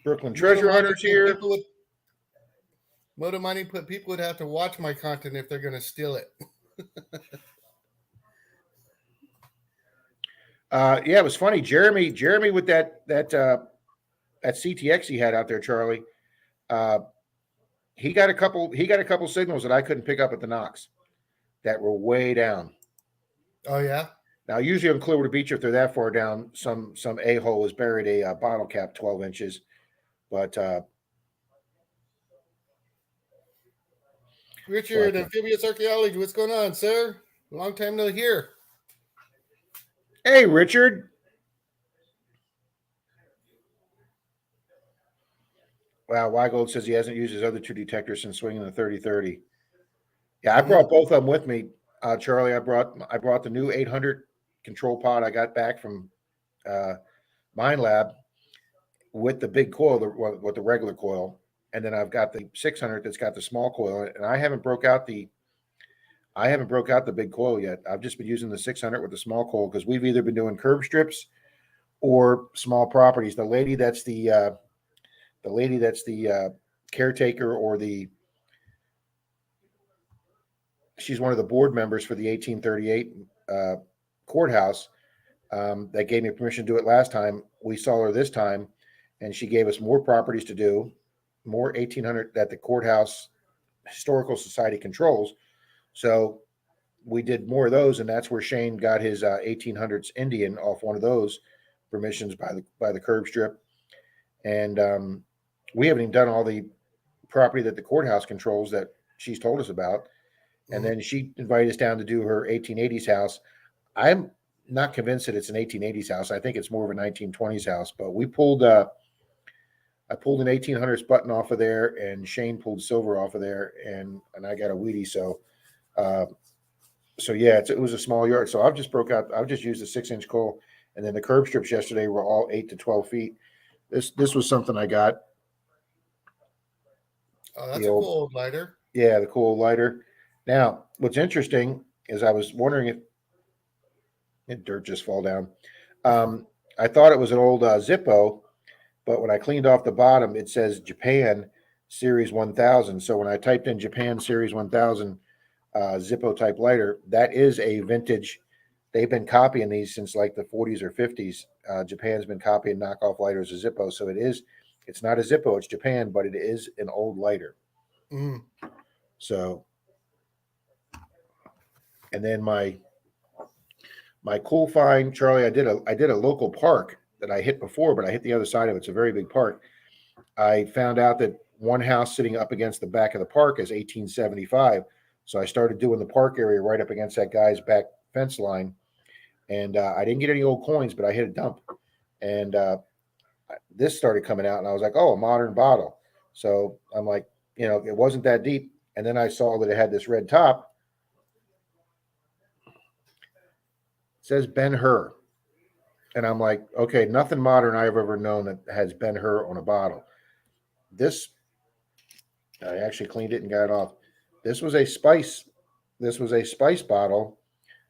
Brooklyn Treasure Hunters here. Moto Mining put people would have to watch my content if they're going to steal it. Yeah, it was funny. Jeremy with that CTX he had out there, Charlie. He got a couple signals that I couldn't pick up at the Knox that were way down. Oh yeah. Now, usually on Clearwater Beach, if they're that far down, some a-hole has buried a bottle cap 12 inches. But Richard, Amphibious Archaeology, what's going on, sir? Long time no hear. Hey, Richard. Wow, Weigold says he hasn't used his other 2 detectors since swinging the 30-30. Yeah, I brought both of them with me, Charlie. I brought the new 800 control pod I got back from Mine Lab with the big coil, with the regular coil, and then I've got the 600 that's got the small coil, and I haven't broke out the big coil yet. I've just been using the 600 with the small coil because we've either been doing curb strips or small properties. The lady that's the caretaker, or she's one of the board members for the 1838 courthouse that gave me permission to do it last time. We saw her this time, and she gave us more properties to do. more 1800 that the courthouse historical society controls. So we did more of those, and that's where Shane got his 1800s Indian off one of those permissions by the curb strip. And we haven't even done all the property that the courthouse controls that she's told us about. And Mhm. then she invited us down to do her 1880s house. I'm not convinced that it's an 1880s house. I think it's more of a 1920s house. But we pulled I pulled an 1800s button off of there, and Shane pulled silver off of there, and I got a Wheatie. Uh, so yeah, it was a small yard. So I've just broke out. I've just used a 6-inch coal, and then the curb strips yesterday were all 8 to 12 feet. This was something I got. Oh, The that's a cool old old lighter. Yeah, the cool lighter. Now, what's interesting is I was wondering if dirt just fall down. Um, I thought it was an old Zippo, but when I cleaned off the bottom, it says Japan Series 1000. So when I typed in Japan Series 1000 Zippo type lighter, that is a vintage. They've been copying these since like the 40s or 50s. Japan's been copying knockoff lighters of Zippo. So it's not a Zippo, it's Japan, but it is an old lighter. Mm. So, and then my cool find, Charlie, I did a local park that I hit before, but I hit the other side of it. It's a very big park. I found out that one house sitting up against the back of the park is 1875. So I started doing the park area right up against that guy's back fence line, and I didn't get any old coins, but I hit a dump, and this started coming out, and I was like, oh, a modern bottle. So I'm like, it wasn't that deep, and then I saw that it had this red top. It says Ben Hur. And I'm like, okay, nothing modern I've ever known that has Ben Hur on a bottle. This, I actually cleaned it and got it off. This was a spice. This was a spice bottle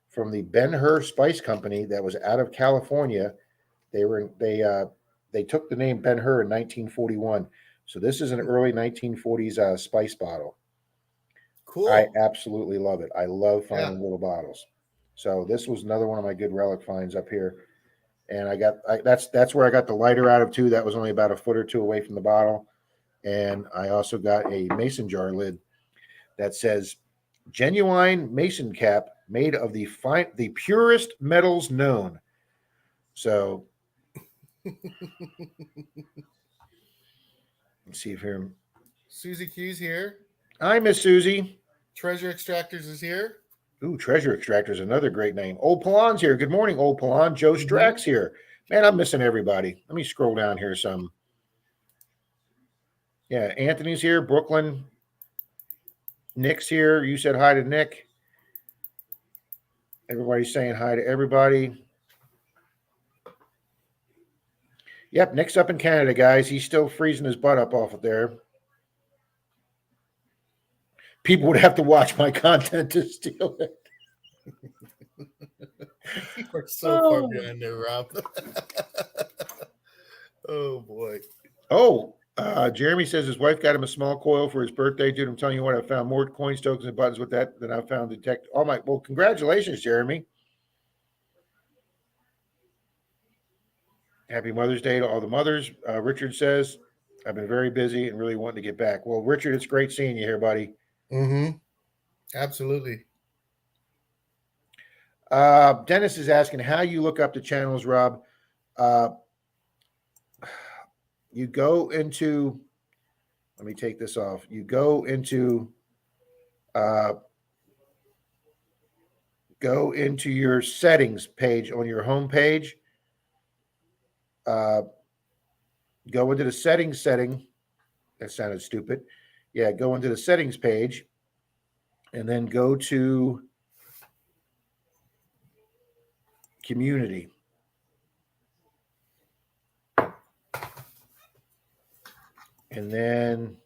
from the Ben Hur Spice Company that was out of California. They took the name Ben Hur in 1941. So this is an early 1940s spice bottle. I Cool. absolutely love it. I love Yeah. finding little bottles. So this was another one of my good relic finds up here. And that's where I got the lighter out of too. That was only about a foot or two away from the bottle. And I also got a mason jar lid that says genuine mason cap made of the purest metals known. So let's see if here. Susie Q's here. Hi, Miss Susie. Treasure Extractors is here. Ooh, Treasure Extractor is another great name. Old Palon's here. Good morning, Old Palon. Joe Mm-hmm. Strack's here. Man, I'm missing everybody. Let me scroll down here some. Yeah, Anthony's here. Brooklyn. Nick's here. You said hi to Nick. Everybody's saying hi to everybody. Yep, Nick's up in Canada, guys. He's still freezing his butt up off of there. People would have to watch my content to steal it. You are so far Oh, behind there, Rob. Oh boy. Jeremy says his wife got him a small coil for his birthday. Dude, I'm telling you what, I found more coins, tokens, and buttons with that than I found detect. Oh my! Well, congratulations, Jeremy. Happy Mother's Day to all the mothers. Richard says, I've been very busy and really wanting to get back. Well, Richard, it's great seeing you here, buddy. Mm-hmm. Absolutely. Dennis is asking how you look up the channels, Rob. Uh, you go into, let me take this off. You uh, go into your settings page on your home page. Uh, go into the settings setting. That sounded stupid. Yeah, go into the settings page and then go to community. And then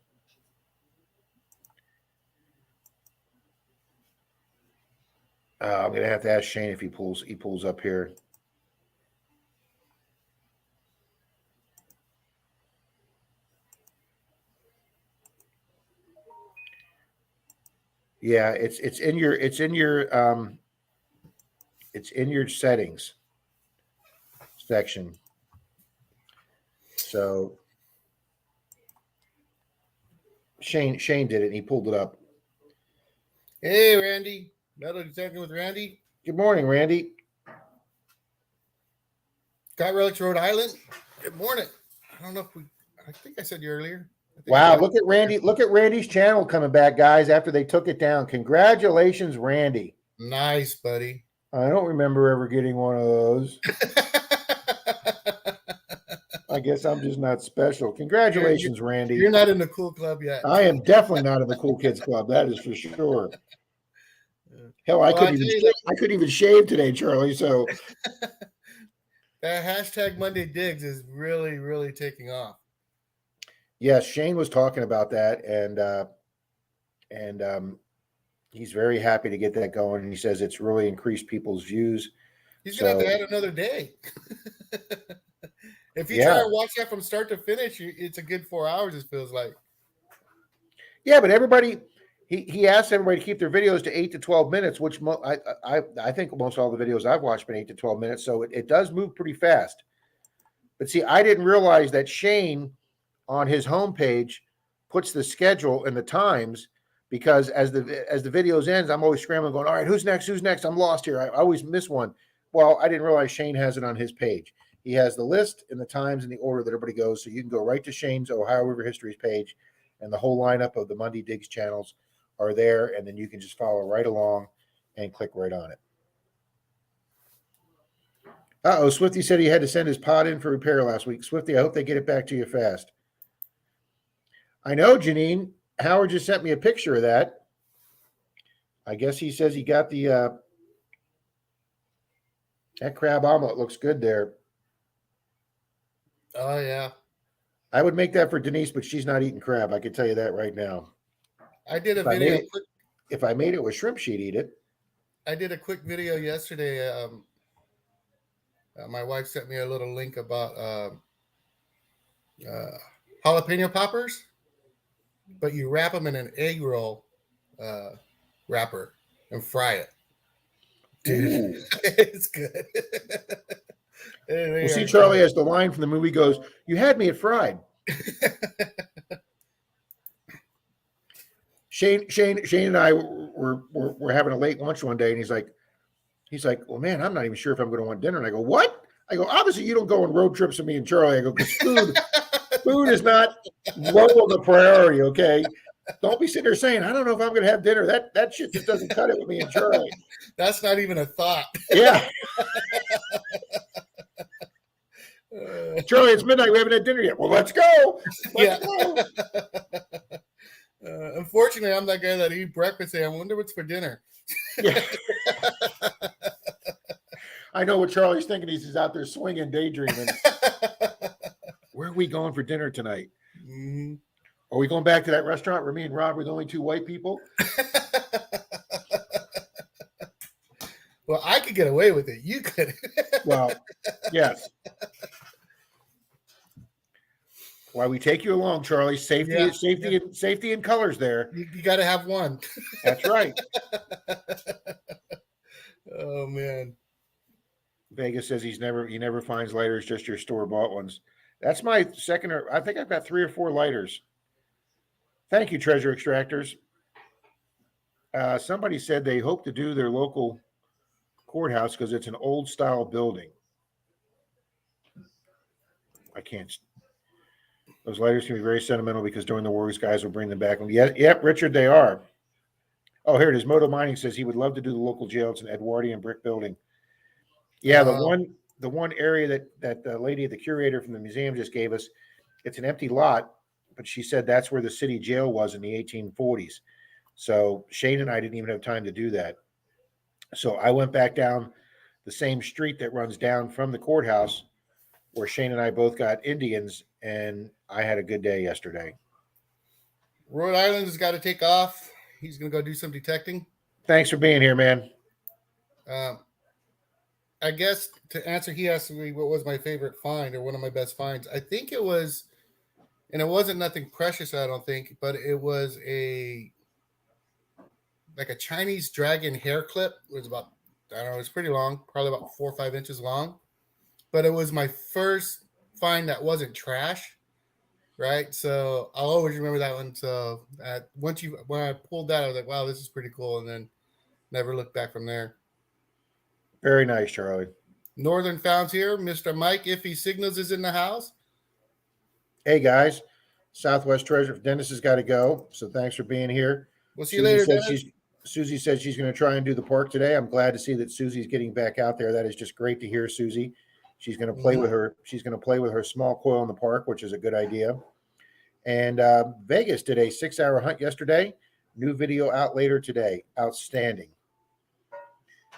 I'm gonna have to ask Shane if he pulls up here. Yeah, it's in your it's in your settings section. So Shane did it and he pulled it up. Hey, Randy. Metal detecting with Randy. Good morning, Randy. Scott Relics, Rhode Island. Good morning. I don't know if I think I said you earlier. Wow, look at Randy. Look at Randy's channel coming back, guys, after they took it down. Congratulations, Randy. Nice, buddy. I don't remember ever getting one of those. I guess I'm just not special. Congratulations, Randy. You're not in the cool club yet. I am definitely not in the cool kids club. That is for sure. Hell, I couldn't even shave today, Charlie. So that hashtag Monday Digs is really, really taking off. Yes, Shane was talking about that, and he's very happy to get that going. And he says it's really increased people's views. He's gonna have to add another day. If you try to watch that from start to finish, it's a good 4 hours. It feels like. Yeah, but everybody, he asked everybody to keep their videos to 8 to 12 minutes, which I think most all the videos I've watched been 8 to 12 minutes. So it does move pretty fast. But see, I didn't realize that Shane on his homepage puts the schedule and the times, because as the videos ends, I'm always scrambling going, all right, who's next? I'm lost here. I always miss one. Well, I didn't realize Shane has it on his page. He has the list and the times and the order that everybody goes. So you can go right to Shane's Ohio River Histories page, and the whole lineup of the Monday Digs channels are there. And then you can just follow right along and click right on it. Swifty said he had to send his pod in for repair last week. Swifty, I hope they get it back to you fast. I know, Janine. Howard just sent me a picture of that. I guess he says he got the that crab omelet looks good there. Oh, yeah. I would make that for Denise, but she's not eating crab. I can tell you that right now. I did a video. If I made it with shrimp, she'd eat it. I did a quick video yesterday. My wife sent me a little link about jalapeno poppers, but you wrap them in an egg roll wrapper and fry it. Dude, it's good. Well, see, Charlie, as the line from the movie goes, "You had me at fried." Shane and I were having a late lunch one day, and he's like, "Well, man, I'm not even sure if I'm going to want dinner." And I go, "What?" I go, "Obviously, you don't go on road trips with me and Charlie." I go, "Because food is not low on the priority. Okay, don't be sitting there saying, I don't know if I'm going to have dinner. That shit just doesn't cut it with me and Charlie." That's not even a thought. Yeah. Charlie, it's midnight. We haven't had dinner yet. Well, let's go. Let's go. Unfortunately, I'm that guy that eat breakfast and I wonder what's for dinner. Yeah. I know what Charlie's thinking. He's out there swinging, daydreaming. Where are we going for dinner tonight? Mm-hmm. Are we going back to that restaurant where me and Rob were the only two white people? Well, I could get away with it. You could. Well, yes. Why we take you along, Charlie? Safety and colors there. You got to have one. That's right. Oh man. Vegas says he never finds lighters, just your store bought ones. That's my second, or I think I've got 3 or 4 lighters. Thank you, Treasure Extractors. Somebody said they hope to do their local courthouse because it's an old style building. I can't. Those lighters can be very sentimental because during the war, these guys will bring them back. Yep, Richard, they are. Oh, here it is. Moto Mining says he would love to do the local jail. It's an Edwardian brick building. Yeah, the one area that the lady, the curator from the museum, just gave us, it's an empty lot, but she said that's where the city jail was in the 1840s. So Shane and I didn't even have time to do that. So I went back down the same street that runs down from the courthouse where Shane and I both got Indians, and I had a good day yesterday. Rhode Island has got to take off. He's going to go do some detecting. Thanks for being here, man. I guess to answer, he asked me what was my favorite find or one of my best finds. I think it was, and it wasn't nothing precious, I don't think, but it was like a Chinese dragon hair clip. It was about, I don't know, it was pretty long, probably about 4 or 5 inches long. But it was my first find that wasn't trash. right? So I'll always remember that one. So when I pulled that, I was like, wow, this is pretty cool, and then never looked back from there. Very nice, Charlie. Northern Founds here, Mr. Mike. If he signals is in the house. Hey guys, Southwest Treasure. Dennis has got to go, so thanks for being here. We'll see you Susie later, said Dennis. Susie said she's going to try and do the park today. I'm glad to see that Susie's getting back out there. That is just great to hear, Susie. She's going to play with her. She's going to play with her small coil in the park, which is a good idea. And Vegas did a 6-hour hunt yesterday. New video out later today. Outstanding.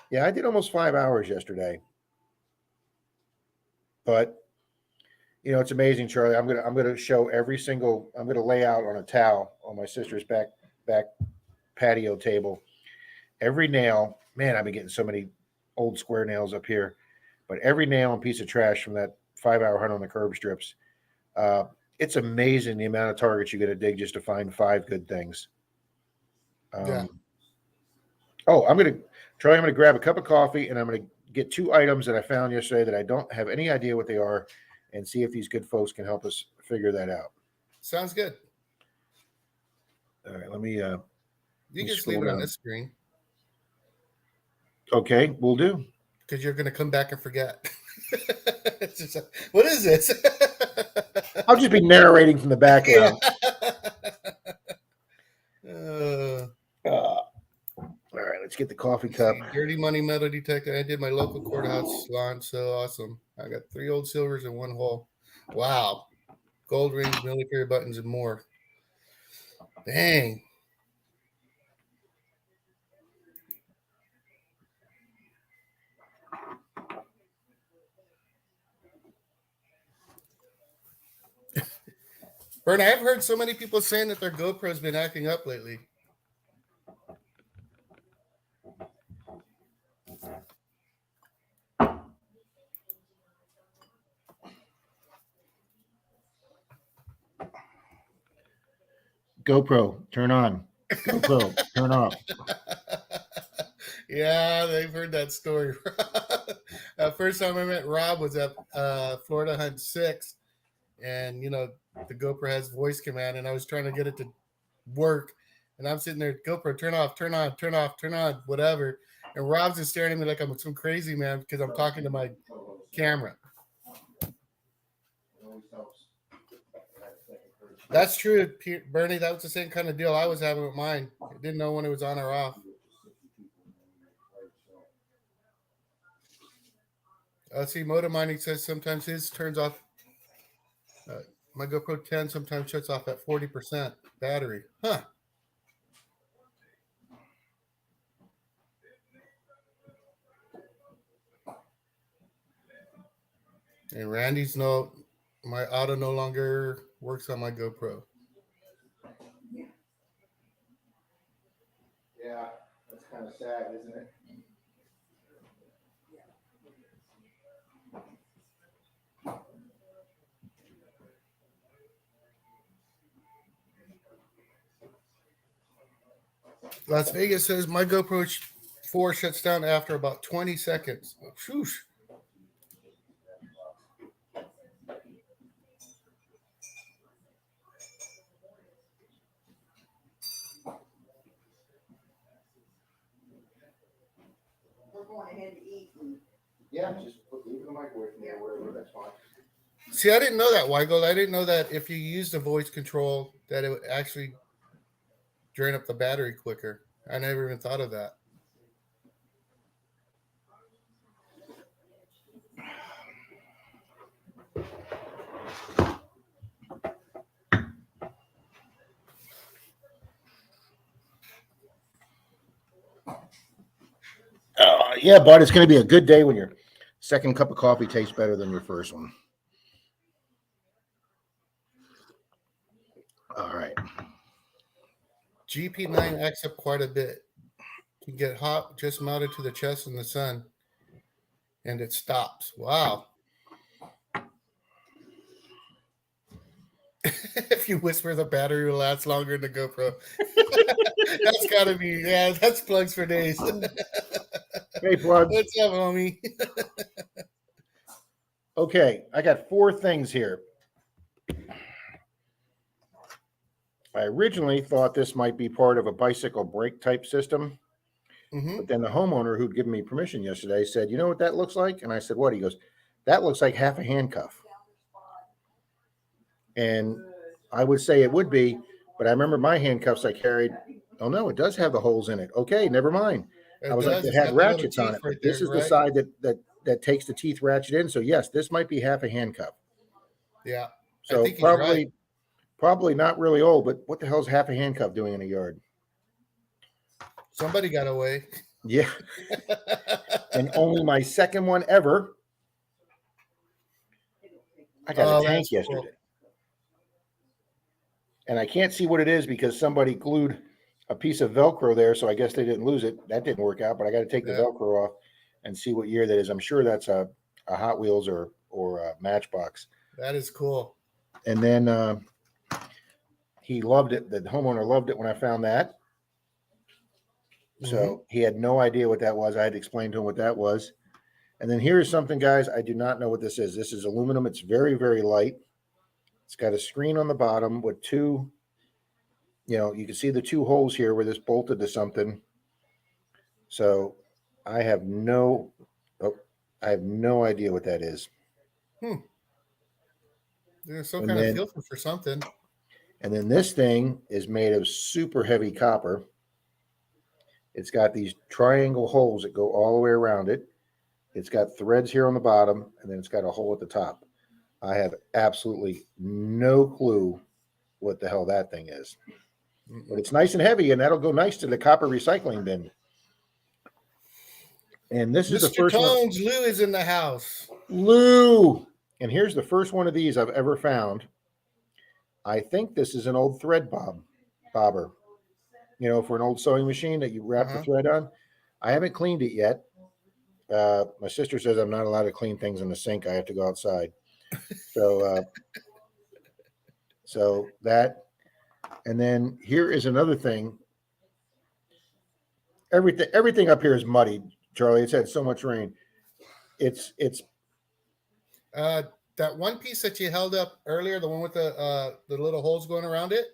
Yeah, I did almost 5 hours yesterday. But it's amazing, Charlie. I'm gonna show every single. I'm gonna lay out on a towel on my sister's back patio table every nail. Man, I've been getting so many old square nails up here, but every nail and piece of trash from that 5-hour hunt on the curb strips. Uh, it's amazing the amount of targets you got to dig just to find 5 good things. Yeah. Oh, Charlie. I'm gonna grab a cup of coffee and I'm gonna get 2 items that I found yesterday that I don't have any idea what they are, and see if these good folks can help us figure that out. Sounds good. All right, let me You can just leave scroll it on down. this screen Okay, we'll do. because you're going to come back and forget. It's just like, what is this? I'll just be narrating from the Yeah. background. All right, let's get the coffee cup. Dirty money metal detector. I did my local courthouse lawn. So awesome. I got 3 old silvers and 1 hole. Wow. Gold rings, military buttons, and more. Dang. Bern, I've heard so many people saying that their GoPro's been acting up lately. GoPro, turn on. GoPro, turn off. Yeah, they've heard that story. First time I met Rob was at Florida Hunt 6, and the GoPro has voice command, and I was trying to get it to work, and I'm sitting there, GoPro, turn off, turn on, turn off, turn on, whatever, and Rob's just staring at me like I'm some crazy man because I'm talking to my camera. That's true, Bernie. That was the same kind of deal I was having with mine. I didn't know when it was on or off. See, Motor Mining says sometimes his turns off. My GoPro 10 sometimes shuts off at 40% battery. Huh. And Randy's note, my auto no longer works on my GoPro. Yeah, that's kind of sad, isn't it? Las Vegas says my GoPro 4 shuts down after about 20 seconds. Shoosh. We're going ahead to eat. Yeah, just leave it in the microwave from there, whatever, that's fine. See, I didn't know that, Weigel. I didn't know that if you use the voice control, that it would actually drain up the battery quicker. I never even thought of that. Yeah, bud, it's going to be a good day when your second cup of coffee tastes better than your first one. All right. GP9 acts up quite a bit. Can get hot just mounted to the chest in the sun, and it stops. Wow. If you whisper, the battery will last longer than the GoPro. That's got to be, yeah, that's plugs for days. Hey, plugs. What's up, homie? Okay, I got 4 things here. I originally thought this might be part of a bicycle brake type system, Mm-hmm. but then the homeowner who'd given me permission yesterday said, "You know what that looks like?" And I said, "What?" He goes, "That looks like half a handcuff." And I would say it would be, but I remember my handcuffs I carried. Oh no, it does have the holes in it. Okay, never mind. I It was like, does. it It's had got the little ratchets on teeth it, right but this there, is the right? side that takes the teeth ratchet in. So yes, this might be half a handcuff. Yeah. I So think he's right. probably not really old, but what the hell's half a handcuff doing in a yard? Somebody got away. Yeah, and only my second one ever. I got a Oh, tank that's cool. yesterday, and I can't see what it is because somebody glued a piece of Velcro there, so I guess they didn't lose it. That didn't work out, but I got to take the Yeah, Velcro off and see what year that is. I'm sure that's a Hot Wheels or a Matchbox. that is cool. And then he loved it. The homeowner loved it when I found that. Mm-hmm. So he had no idea what that was. I had to explain to him what that was. And then here's something, guys. I do not know what this is. This is aluminum. It's very, very light. It's got a screen on the bottom with two, you can see the two holes here where this bolted to something. So I have no, oh, I have no idea what that is. There's some And kind of then, filter for something. and then this thing is made of super heavy copper. It's got these triangle holes that go all the way around it. It's got threads here on the bottom, and then it's got a hole at the top. I have absolutely no clue what the hell that thing is. But it's nice and heavy, and that'll go nice to the copper recycling bin. And this is the Mr. first one. Tones, Lou is in the house. Lou! And here's the first one of these I've ever found. I think this is an old thread bobber. For an old sewing machine that you wrap the Uh-huh. thread on. I haven't cleaned it yet. My sister says I'm not allowed to clean things in the sink. I have to go outside. So that, and then here is another thing. Everything up here is muddy, Charlie. It's had so much rain. It's That one piece that you held up earlier, the one with the little holes going around it.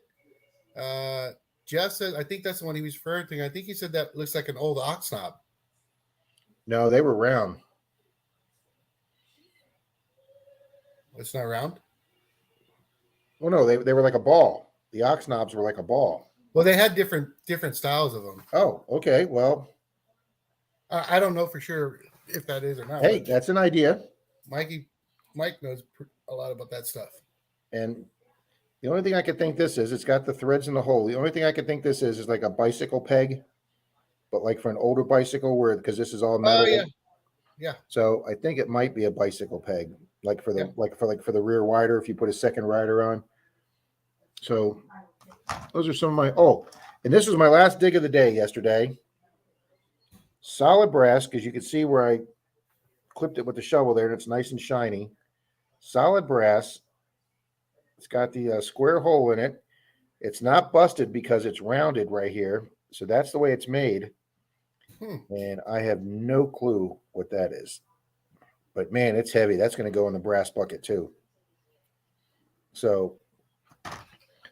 Jeff said, I think that's the one he was referring to. I think he said that looks like an old ox knob. No, they were round. It's not round. Well, no, they were like a ball. The ox knobs were like a ball. Well, they had different styles of them. Oh, okay. Well, I don't know for sure if that is or not. hey, that's an idea. Mike knows a lot about that stuff. And the only thing I could think this is, it's got the threads in the hole. The only thing I could think this is like a bicycle peg, but like for an older bicycle, because this is all metal. Oh yeah, yeah. So I think it might be a bicycle peg, like for the Yeah. for the rear rider if you put a second rider on. So those are some of my and this was my last dig of the day yesterday. Solid brass, because you can see where I clipped it with the shovel there, and it's nice and shiny. Solid brass. It's got the square hole in it. It's not busted because it's rounded right here. So that's the way it's made. And I have no clue what that is. But man, it's heavy. That's going to go in the brass bucket too. So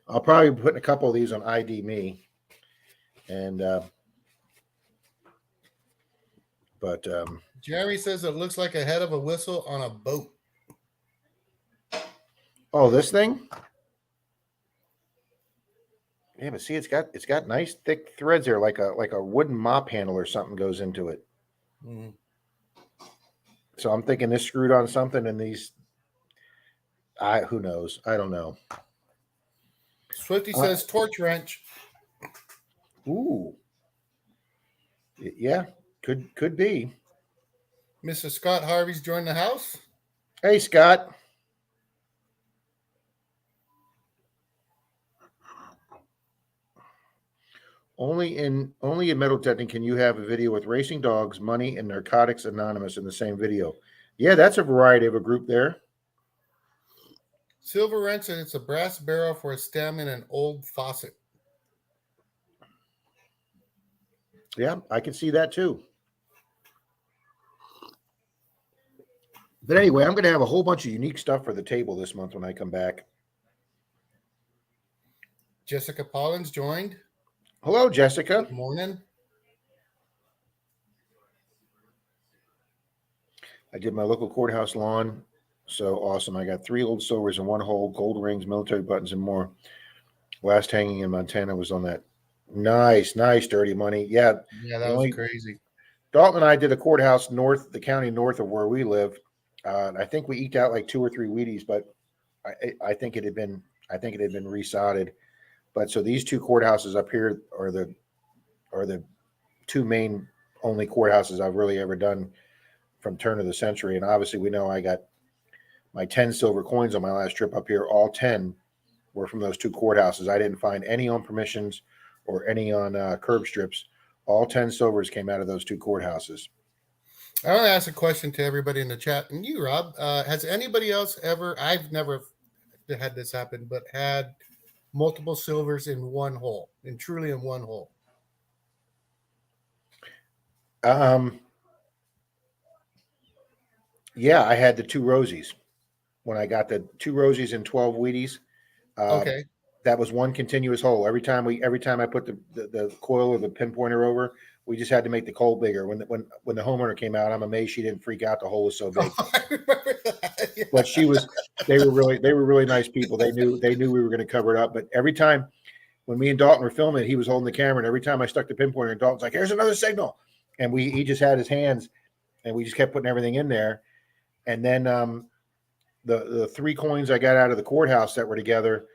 I'll probably be putting a couple of these on ID Me. And Jerry says it looks like a head of a whistle on a boat. oh, this thing? Yeah, but see, it's got nice thick threads there, like a wooden mop handle or something goes into it. Mm-hmm. So I'm thinking this screwed on something, and these, who knows? I don't know. Swifty says torch wrench. Ooh, yeah, could be. Mr. Scott Harvey's joined the house. Hey, Scott. Only in Metal Detecting can you have a video with racing dogs, money, and Narcotics Anonymous in the same video. Yeah, that's a variety of a group there. Silver wrench, and it's a brass barrel for a stem in an old faucet. Yeah, I can see that too. But anyway, I'm going to have a whole bunch of unique stuff for the table this month when I come back. Jessica Pollins joined. Hello, Jessica. Good morning. I did my local courthouse lawn. So awesome. I got 3 old silvers in one hole, gold rings, military buttons, and more. Last hanging in Montana was on that. Nice, dirty money. Yeah. Yeah, The that was only crazy. Dalton and I did a courthouse north, the county north of where we live. I think we eked out like 2 or 3 Wheaties, but I think it had been resodded. But so these 2 courthouses up here are the 2 main only courthouses I've really ever done from turn of the century. And obviously, we know I got my 10 silver coins on my last trip up here. All 10 were from those 2 courthouses. I didn't find any on permissions or any on curb strips. All 10 silvers came out of those 2 courthouses. I want to ask a question to everybody in the chat, and you, Rob. Has anybody else ever? I've never had this happen, but had multiple silvers in one hole, and truly in one hole. Yeah, I had the 2 Rosies when I got the 2 Rosies and 12 Wheaties. Okay. That was one continuous hole. Every time I put the coil or the pinpointer over, we just had to make the hole bigger. When the homeowner came out, I'm amazed she didn't freak out. The hole was so big. I remember that. Yeah. But they were really nice people. They knew we were going to cover it up. But every time when me and Dalton were filming, he was holding the camera, and every time I stuck the pinpointer, and Dalton's like, "Here's another signal," and he just had his hands, and we just kept putting everything in there. And then the 3 coins I got out of the courthouse that were together,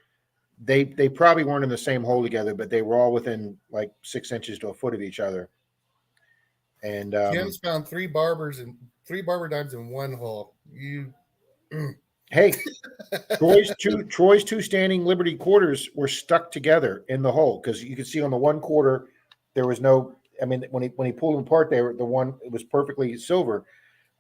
they probably weren't in the same hole together, but they were all within like 6 inches to a foot of each other. And Jim's found 3 barber dimes in one hole. You. Hey, Troy's 2 standing Liberty quarters were stuck together in the hole because you could see on the one quarter there was no. I mean, when he pulled them apart, it was perfectly silver.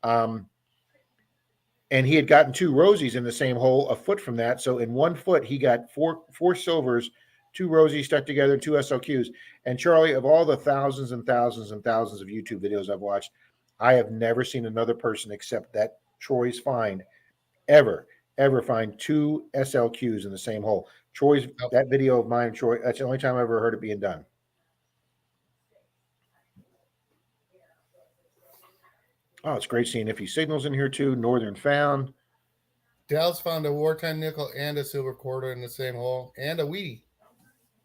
And he had gotten 2 Rosies in the same hole, a foot from that. So in 1 foot, he got four silvers, 2 Rosies stuck together, 2 SLQs. And Charlie, of all the thousands and thousands and thousands of YouTube videos I've watched, I have never seen another person except that Troy's find ever find 2 SLQs in the same hole. That video of mine, Troy, that's the only time I've ever heard it being done. Oh, it's great seeing Iffy Signals in here too. Northern Found. Dell's found a wartime nickel and a silver quarter in the same hole, and a Wheatie.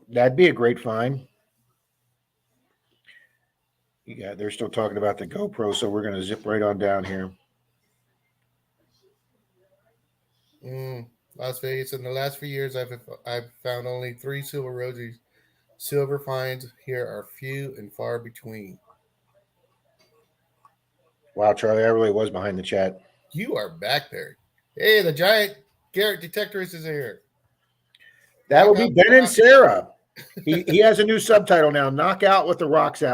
That'd be a great find. They're still talking about the GoPro, so we're going to zip right on down here. Las Vegas. In the last few years, I've found only 3 silver Rosies. Silver finds here are few and far between. Wow, Charlie, I really was behind the chat. You are back there. Hey, the giant Garrett Detectorist is here. That would be Ben and Sarah. He has a new subtitle now. Knock out what the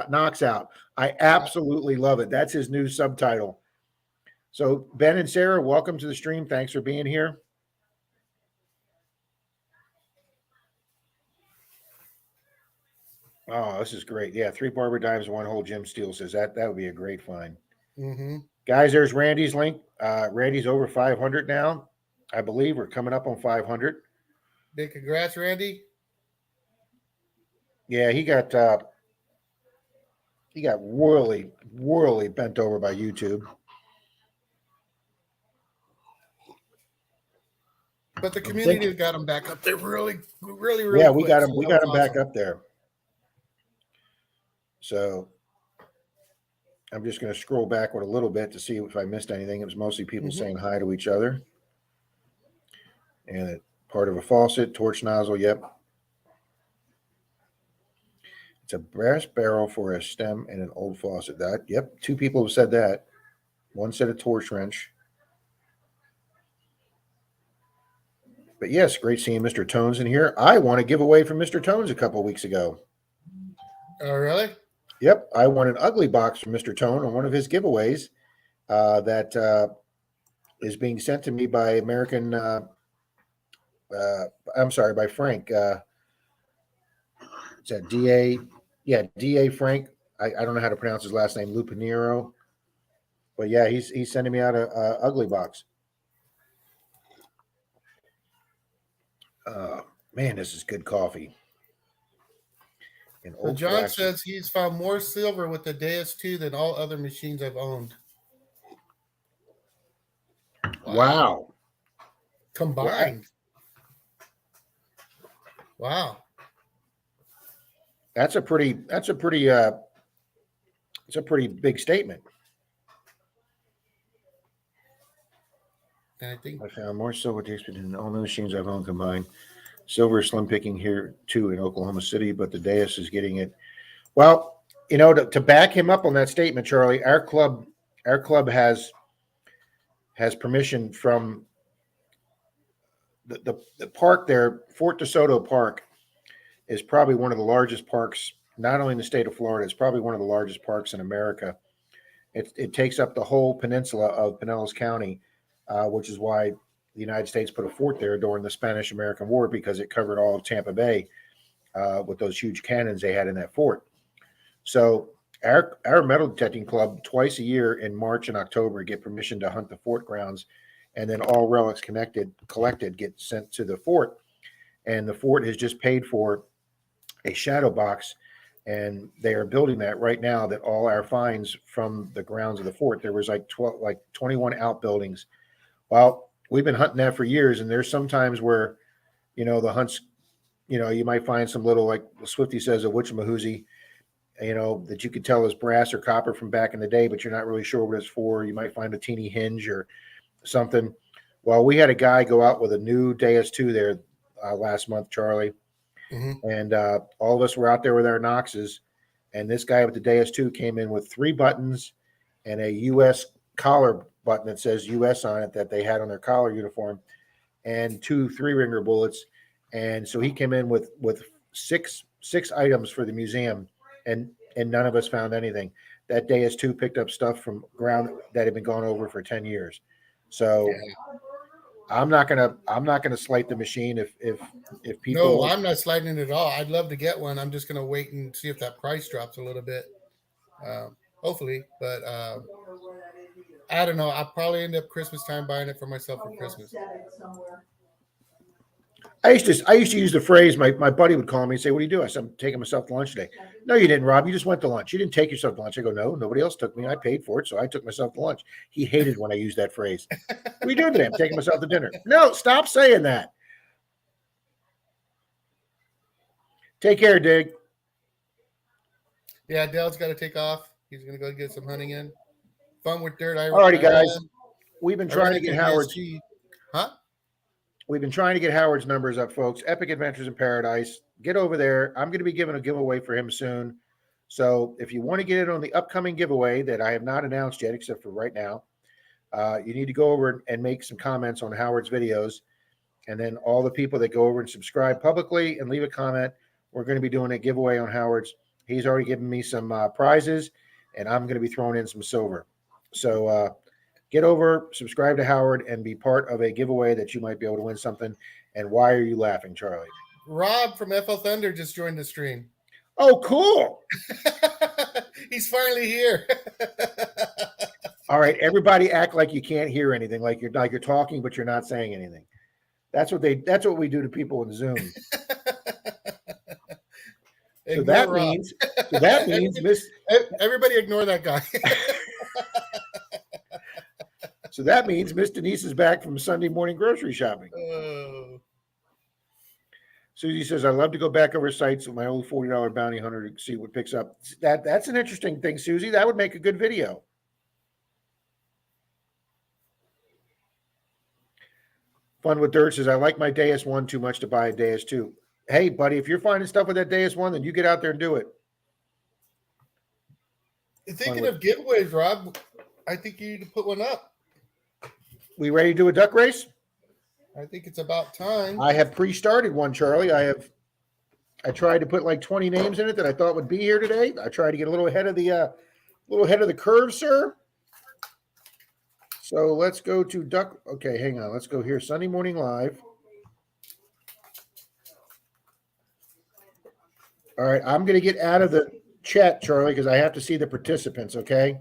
knocks out. I absolutely love it. That's his new subtitle. So Ben and Sarah, welcome to the stream. Thanks for being here. Oh, this is great. Yeah, 3 barber dimes, 1 hole. Jim Steele says that would be a great find. Mm-hmm. Guys, there's Randy's link. Randy's over 500 now. I believe we're coming up on 500. Big congrats, Randy. Yeah, he got royally bent over by YouTube. But the community got him back up there really Yeah, we quick. got him. So We got him awesome. back up there. So I'm just going to scroll backward a little bit to see if I missed anything. It was mostly people saying hi to each other. And part of a faucet, torch nozzle. Yep. It's a brass barrel for a stem and an old faucet. Yep. 2 people have said that. One said a torch wrench. But yes, great seeing Mr. Tones in here. I won a giveaway from Mr. Tones a couple of weeks ago. Oh, really? Yep. I won an ugly box from Mr. Tone on one of his giveaways that is being sent to me by American. I'm sorry, by Frank. It's a DA. Yeah, DA Frank. I don't know how to pronounce his last name, Lupinero. But yeah, he's sending me out a ugly box. Man, this is good coffee. An So old John collection. says he's found more silver with the Deus 2 than all other machines I've owned. Wow. Combined. Wow. That's a pretty it's a pretty big statement. And I think I found more silver tapes than all the machines I've owned combined. Silver is slim picking here too in Oklahoma City, but the Deus is getting it. Well, you know, to back him up on that statement, Charlie, our club has permission from the park there, Fort DeSoto Park, is probably one of the largest parks, not only in the state of Florida, it's probably one of the largest parks in America. It takes up the whole peninsula of Pinellas County, which is why the United States put a fort there during the Spanish-American War, because it covered all of Tampa Bay with those huge cannons they had in that fort. So our metal detecting club twice a year in March and October get permission to hunt the fort grounds, and then all relics collected get sent to the fort. And the fort has just paid for a shadow box, and they are building that right now. That all our finds from the grounds of the fort, there was like 21 outbuildings. Well, we've been hunting that for years, and there's sometimes where, you know, the hunts, you know, you might find some little, like Swifty says, a witchamahoozy, you know, that you could tell is brass or copper from back in the day, but you're not really sure what it's for. You might find a teeny hinge or something. Well, we had a guy go out with a new Deus 2 there last month, Charlie, and all of us were out there with our Knoxes, and this guy with the Deus 2 came in with 3 buttons and a U.S. collar button that says U.S. on it that they had on their collar uniform, and 2 3-ringer bullets. And so he came in with six items for the museum, and none of us found anything. That Deus 2 picked up stuff from ground that had been gone over for 10 years. So I'm not gonna slight the machine if no, people. I'm not sliding it at all. I'd love to get one. I'm just going to wait and see if that price drops a little bit. Hopefully, but I don't know. I'll probably end up Christmas time buying it for myself for Christmas. I used to use the phrase, my buddy would call me and say, "What do you do?" I said, "I'm taking myself to lunch today." "No, you didn't, Rob. You just went to lunch. You didn't take yourself to lunch." I go, "No, nobody else took me. I paid for it, so I took myself to lunch." He hated when I used that phrase. "What are you doing today?" "I'm taking myself to dinner." No, stop saying that. Take care, Dig. Yeah, Dale's got to take off. He's going to go get some hunting in. Fun with dirt. All righty, guys. We've been trying to get Howard's. DSG. Huh? We've been trying to get Howard's numbers up, folks. Epic Adventures in Paradise. Get over there. I'm going to be giving a giveaway for him soon. So if you want to get in on the upcoming giveaway that I have not announced yet, except for right now, you need to go over and make some comments on Howard's videos. And then all the people that go over and subscribe publicly and leave a comment, we're going to be doing a giveaway on Howard's. He's already given me some prizes, and I'm going to be throwing in some silver. So get over, subscribe to Howard, and be part of a giveaway that you might be able to win something. And why are you laughing, Charlie? Rob from FL Thunder just joined the stream. Oh, cool. He's finally here. All right, everybody act like you can't hear anything, like you're talking, but you're not saying anything. That's what we do to people in Zoom. So that means Miss. Everybody ignore that guy. So that means Miss Denise is back from Sunday morning grocery shopping. Oh. Susie says, "I love to go back over sites with my old $40 bounty hunter to see what picks up." That's an interesting thing, Susie. That would make a good video. Fun with Dirt says, "I like my Deus 1 too much to buy a Deus 2. Hey, buddy, if you're finding stuff with that Deus 1, then you get out there and do it. Thinking of giveaways, Rob, I think you need to put one up. We ready to do a duck race? I think it's about time. I have pre-started one, Charlie. I tried to put like 20 names in it that I thought would be here today. I tried to get a little ahead of the curve, sir. So let's go to duck. Okay, hang on. Let's go here. Sunday Morning Live. All right, I'm going to get out of the chat, Charlie, because I have to see the participants, okay?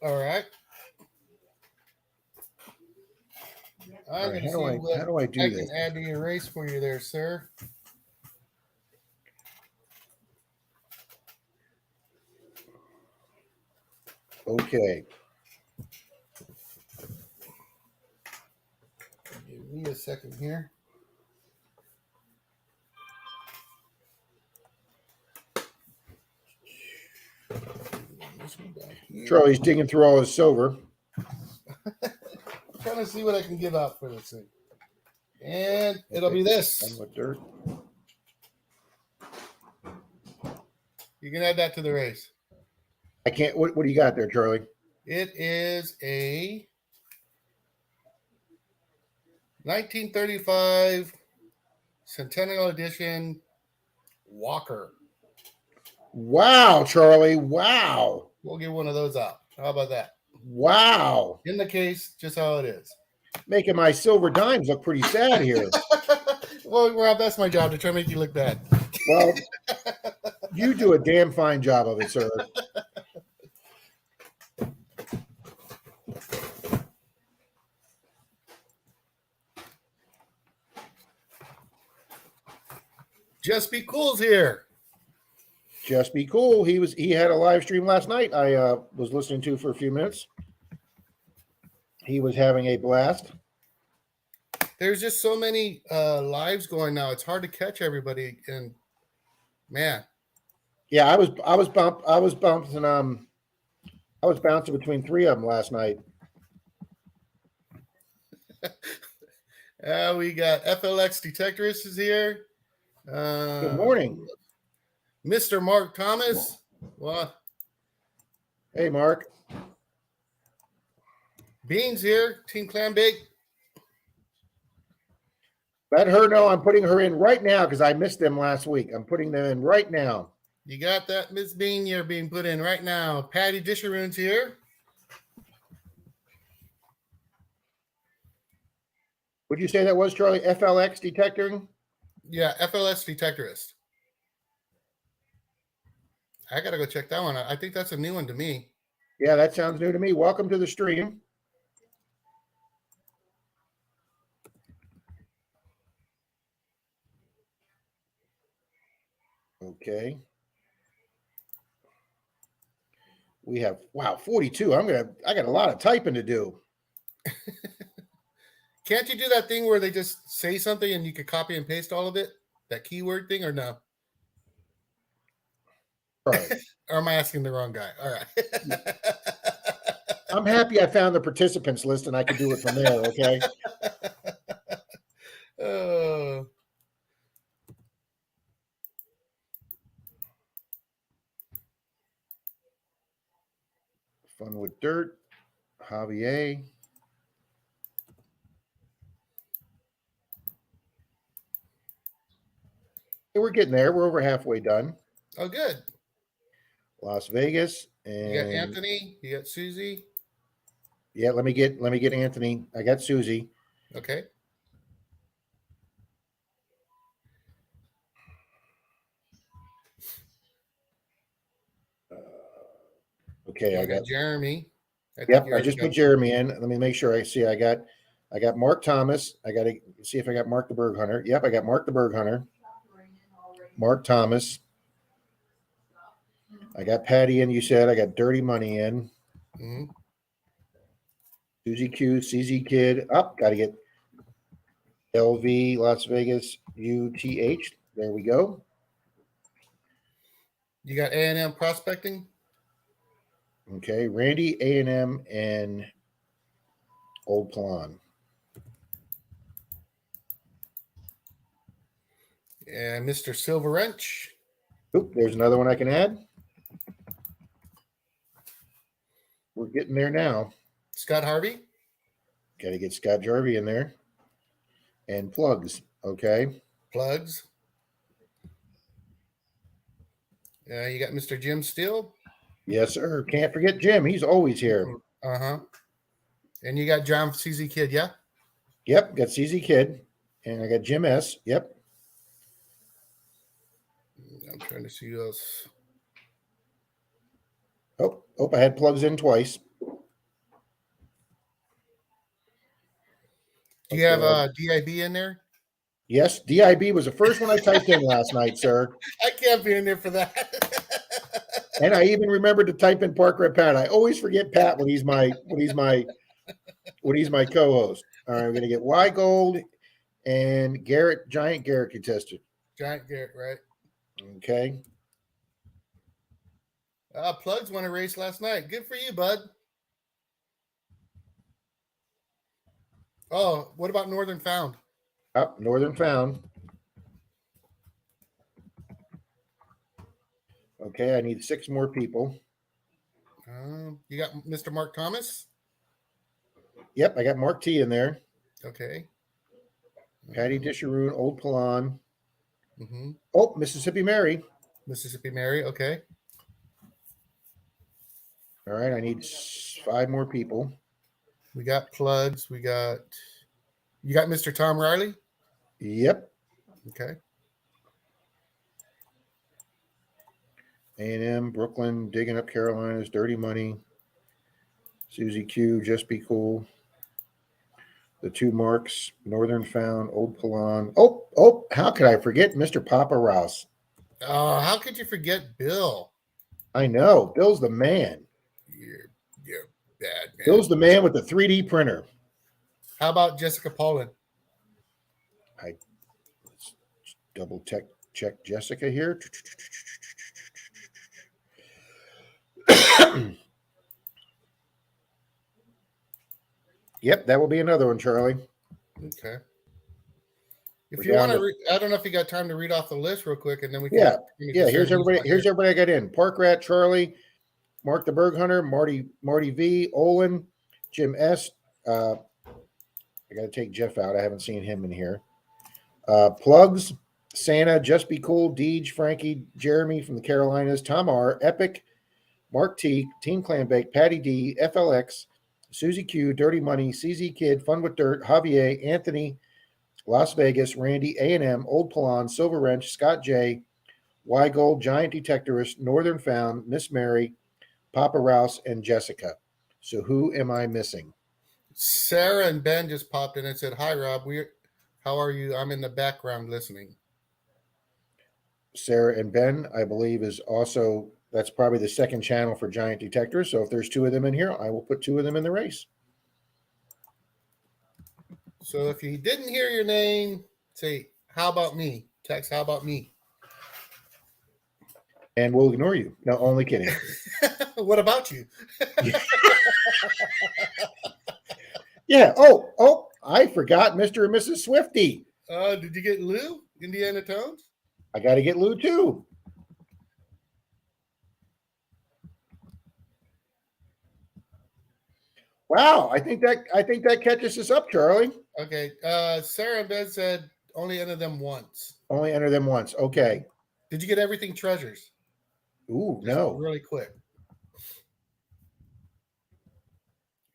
All right. I'm going to see how do I do this? can add to your race for you there, sir. Okay. Give me a second here. This one down here. Charlie's digging through all his silver. I'm trying to see what I can give out for this thing. And it'll be this. Done with dirt. You can add that to the race. I can't. What do you got there, Charlie? It is a 1935 Centennial Edition Walker. Wow, Charlie. Wow. We'll get one of those out. How about that? Wow. In the case, just how it is. Making my silver dimes look pretty sad here. Well, Rob, that's my job to try to make you look bad. Well, you do a damn fine job of it, sir. Just Be Cool's here. Just be cool. He had a live stream last night. I was listening to for a few minutes. He was having a blast. There's just so many lives going now. It's hard to catch everybody. And man, Yeah, I was bouncing between three of them last night. we got FLX Detectorist is here. Good morning. Mr. Mark Thomas. Well, Hey, Mark. Beans here. Team Clam Bake. Let her know I'm putting her in right now because I missed them last week. I'm putting them in right now. You got that, Miss Bean? You're being put in right now. Patty Disharoon's here. Would you say that was, Charlie? FLX detecting? Yeah, FLS Detectorist. I got to go check that one out. I think that's a new one to me. Yeah, that sounds new to me. Welcome to the stream. Okay. We have, wow, 42. I got a lot of typing to do. Can't you do that thing where they just say something and you can copy and paste all of it? That keyword thing or no? All right. Or am I asking the wrong guy? All right. I'm happy I found the participants list and I can do it from there, okay? Fun with Dirt, Javier. Hey, we're getting there. We're over halfway done. Oh, good. Las Vegas and You got Anthony. You got Susie. Yeah, let me get Anthony. I got Susie. Okay. Okay, I I got got Jeremy. Yep, I just put Jeremy in. Let me make sure I see. I got Mark Thomas. I got to see if I got Mark the Berg Hunter. Yep, I got Mark the Berg Hunter. Mark Thomas. I got Patty in. You said I got Dirty Money in. Mm-hmm. Susie Q, CZ Kid. Up, got to get LV Las Vegas UTH. There we go. You got A&M Prospecting. Okay, Randy A&M and Old Plan. And Mr. Silver Wrench. Oop, there's another one I can add. We're getting there now. Scott Harvey. Got to get Scott Jarvie in there. And Plugs. Okay. Plugs. You got Mr. Jim Steele. Yes, sir. Can't forget Jim. He's always here. Uh-huh. And you got John CZ Kid, yeah? Yep. Got CZ Kid. And I got Jim S. Yep. I'm trying to see who else. Oh, I had Plugs in twice. Do you have DIB in there? Yes, DIB was the first one I typed in last night, sir. I can't be in there for that. And I even remembered to type in Park Red Pat. I always forget Pat when he's my co-host. All right, we're gonna get Y Gold and Giant Garrett contested. Giant Garrett, right? Okay. Plugs won a race last night. Good for you, bud. Oh, what about Northern Found? Up Northern Found. Okay, I need 6 more people. You got Mr. Mark Thomas? Yep, I got Mark T in there. Okay. Patty Disharoon, Old Palon. Mm-hmm. Oh, Mississippi Mary. Mississippi Mary, okay. All right, I need 5 more people. We got plugs. You got Mr. Tom Riley? Yep. Okay. A&M, Brooklyn, Digging Up Carolinas, Dirty Money, Susie Q, Just Be Cool. The 2 Marks, Northern Found, Old Palon. Oh, how could I forget Mr. Papa Rouse? Oh, how could you forget Bill? I know. Bill's the man. You're bad, man. Bill's the man with the 3D printer. How about Jessica Paulin? Let's double check Jessica here. Yep, that will be another one, Charlie. Okay. If We're you want down to, I don't know if you got time to read off the list real quick, and then we can. Yeah. we can Yeah, decide here's who's everybody. not Here's here. everybody I got in. Park Rat, Charlie, Mark the Berg Hunter, Marty V, Olin, Jim S. I got to take Jeff out. I haven't seen him in here. Plugs, Santa, Just Be Cool, Deej, Frankie, Jeremy from the Carolinas, Tom R, Epic, Mark T, Team Clambake, Patty D, FLX, Susie Q, Dirty Money, CZ Kid, Fun with Dirt, Javier, Anthony, Las Vegas, Randy, A&M, Old Palon, Silver Wrench, Scott J, Y Gold, Giant Detectorist, Northern Found, Miss Mary, Papa Rouse, and Jessica. So who am I missing? Sarah and Ben just popped in and said, "Hi, Rob. How are you? I'm in the background listening." Sarah and Ben, I believe, is also, that's probably the second channel for Giant Detectors. So if there's 2 of them in here, I will put 2 of them in the race. So if you didn't hear your name, say, "How about me?" Text, "How about me?" And we'll ignore you. No, only kidding. What about you? Yeah. Oh, I forgot Mr. and Mrs. Swifty. Did you get Lou, Indiana Tones? I got to get Lou too. Wow, I think that catches us up, Charlie. Okay. Sarah and Ben said only enter them once. Only enter them once. Okay. Did you get everything treasures? Ooh, Just no. really quick.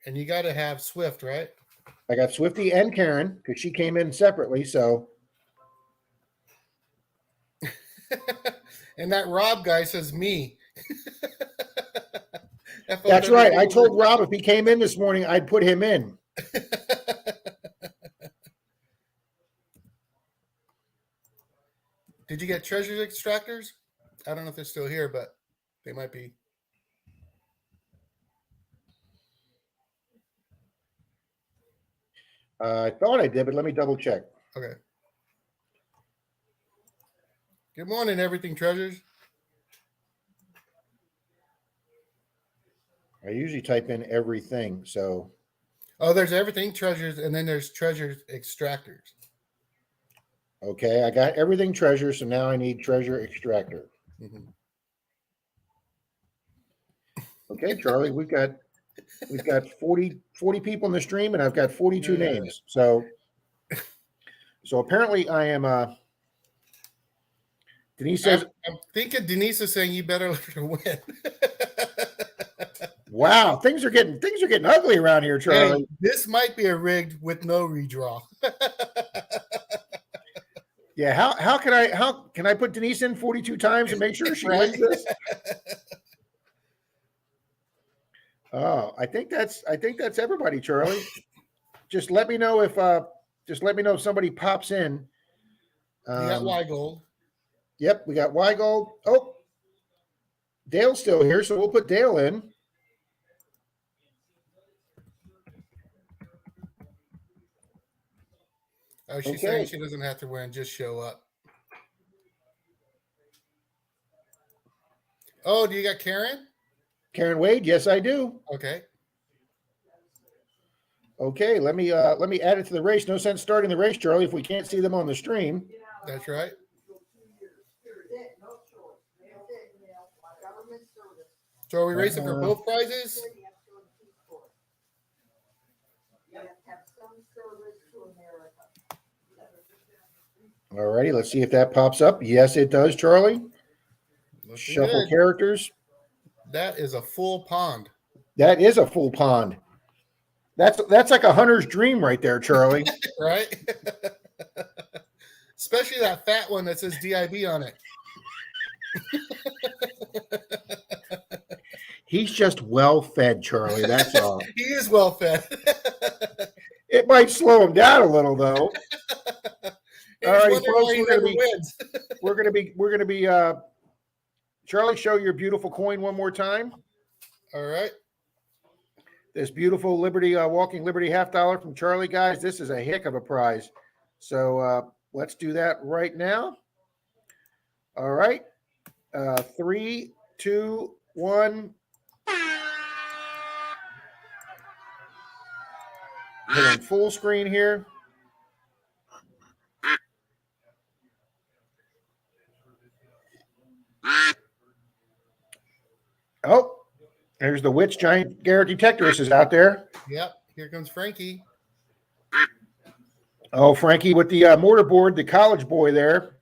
And you got to have Swift, right? I got Swifty and Karen because she came in separately. So And that Rob guy says me. that's right. I told Rob if he came in this morning, I'd put him in. Did you get treasure extractors? I don't know if they're still here, but they might be. I thought I did, but let me double check. Okay. Good morning, everything treasures. I usually type in everything. So Oh, there's everything treasures, and then there's treasure extractors. okay, I got everything treasure. So now I need treasure extractor. Mm-hmm. Okay, Charlie, we've got 40 people in the stream, and I've got 42 names. So apparently I am. Denise says, I'm thinking Denise is saying you better let her win. "Wow, things are getting ugly around here, Charlie." Hey, this might be a rigged with no redraw. Yeah, how can I put Denise in 42 times and make sure she wins this? Oh, I think that's everybody, Charlie. Just let me know if somebody pops in. You got Y Gold. Yep, we got Y Gold. Oh, Dale's still here, so we'll put Dale in. Oh, she's Okay. saying she doesn't have to win, just show up. Oh, do you got Karen? Karen Wade, yes, I do. Okay. Okay, let me add it to the race. No sense starting the race, Charlie, if we can't see them on the stream. That's right. So are we racing for both prizes? All righty, let's see if that pops up. Yes, it does, Charlie. Looking Shuffle good. characters. That is a full pond. That is a full pond. That's like a hunter's dream right there, Charlie. Right? Especially that fat one that says DIB on it. He's just well fed, Charlie. That's all. He is well fed. It might slow him down a little, though. He's All right, wondering folks, why he never wins. we're gonna be. Charlie, show your beautiful coin one more time. All right. This beautiful Liberty Walking Liberty $50 from Charlie, guys. This is a heck of a prize. So let's do that right now. All right, 3, 2, 1. Hitting full screen here. Oh, there's the Witch Giant Garrett Detectorist is out there. Yep. Here comes Frankie. Oh, Frankie with the mortarboard, the college boy there.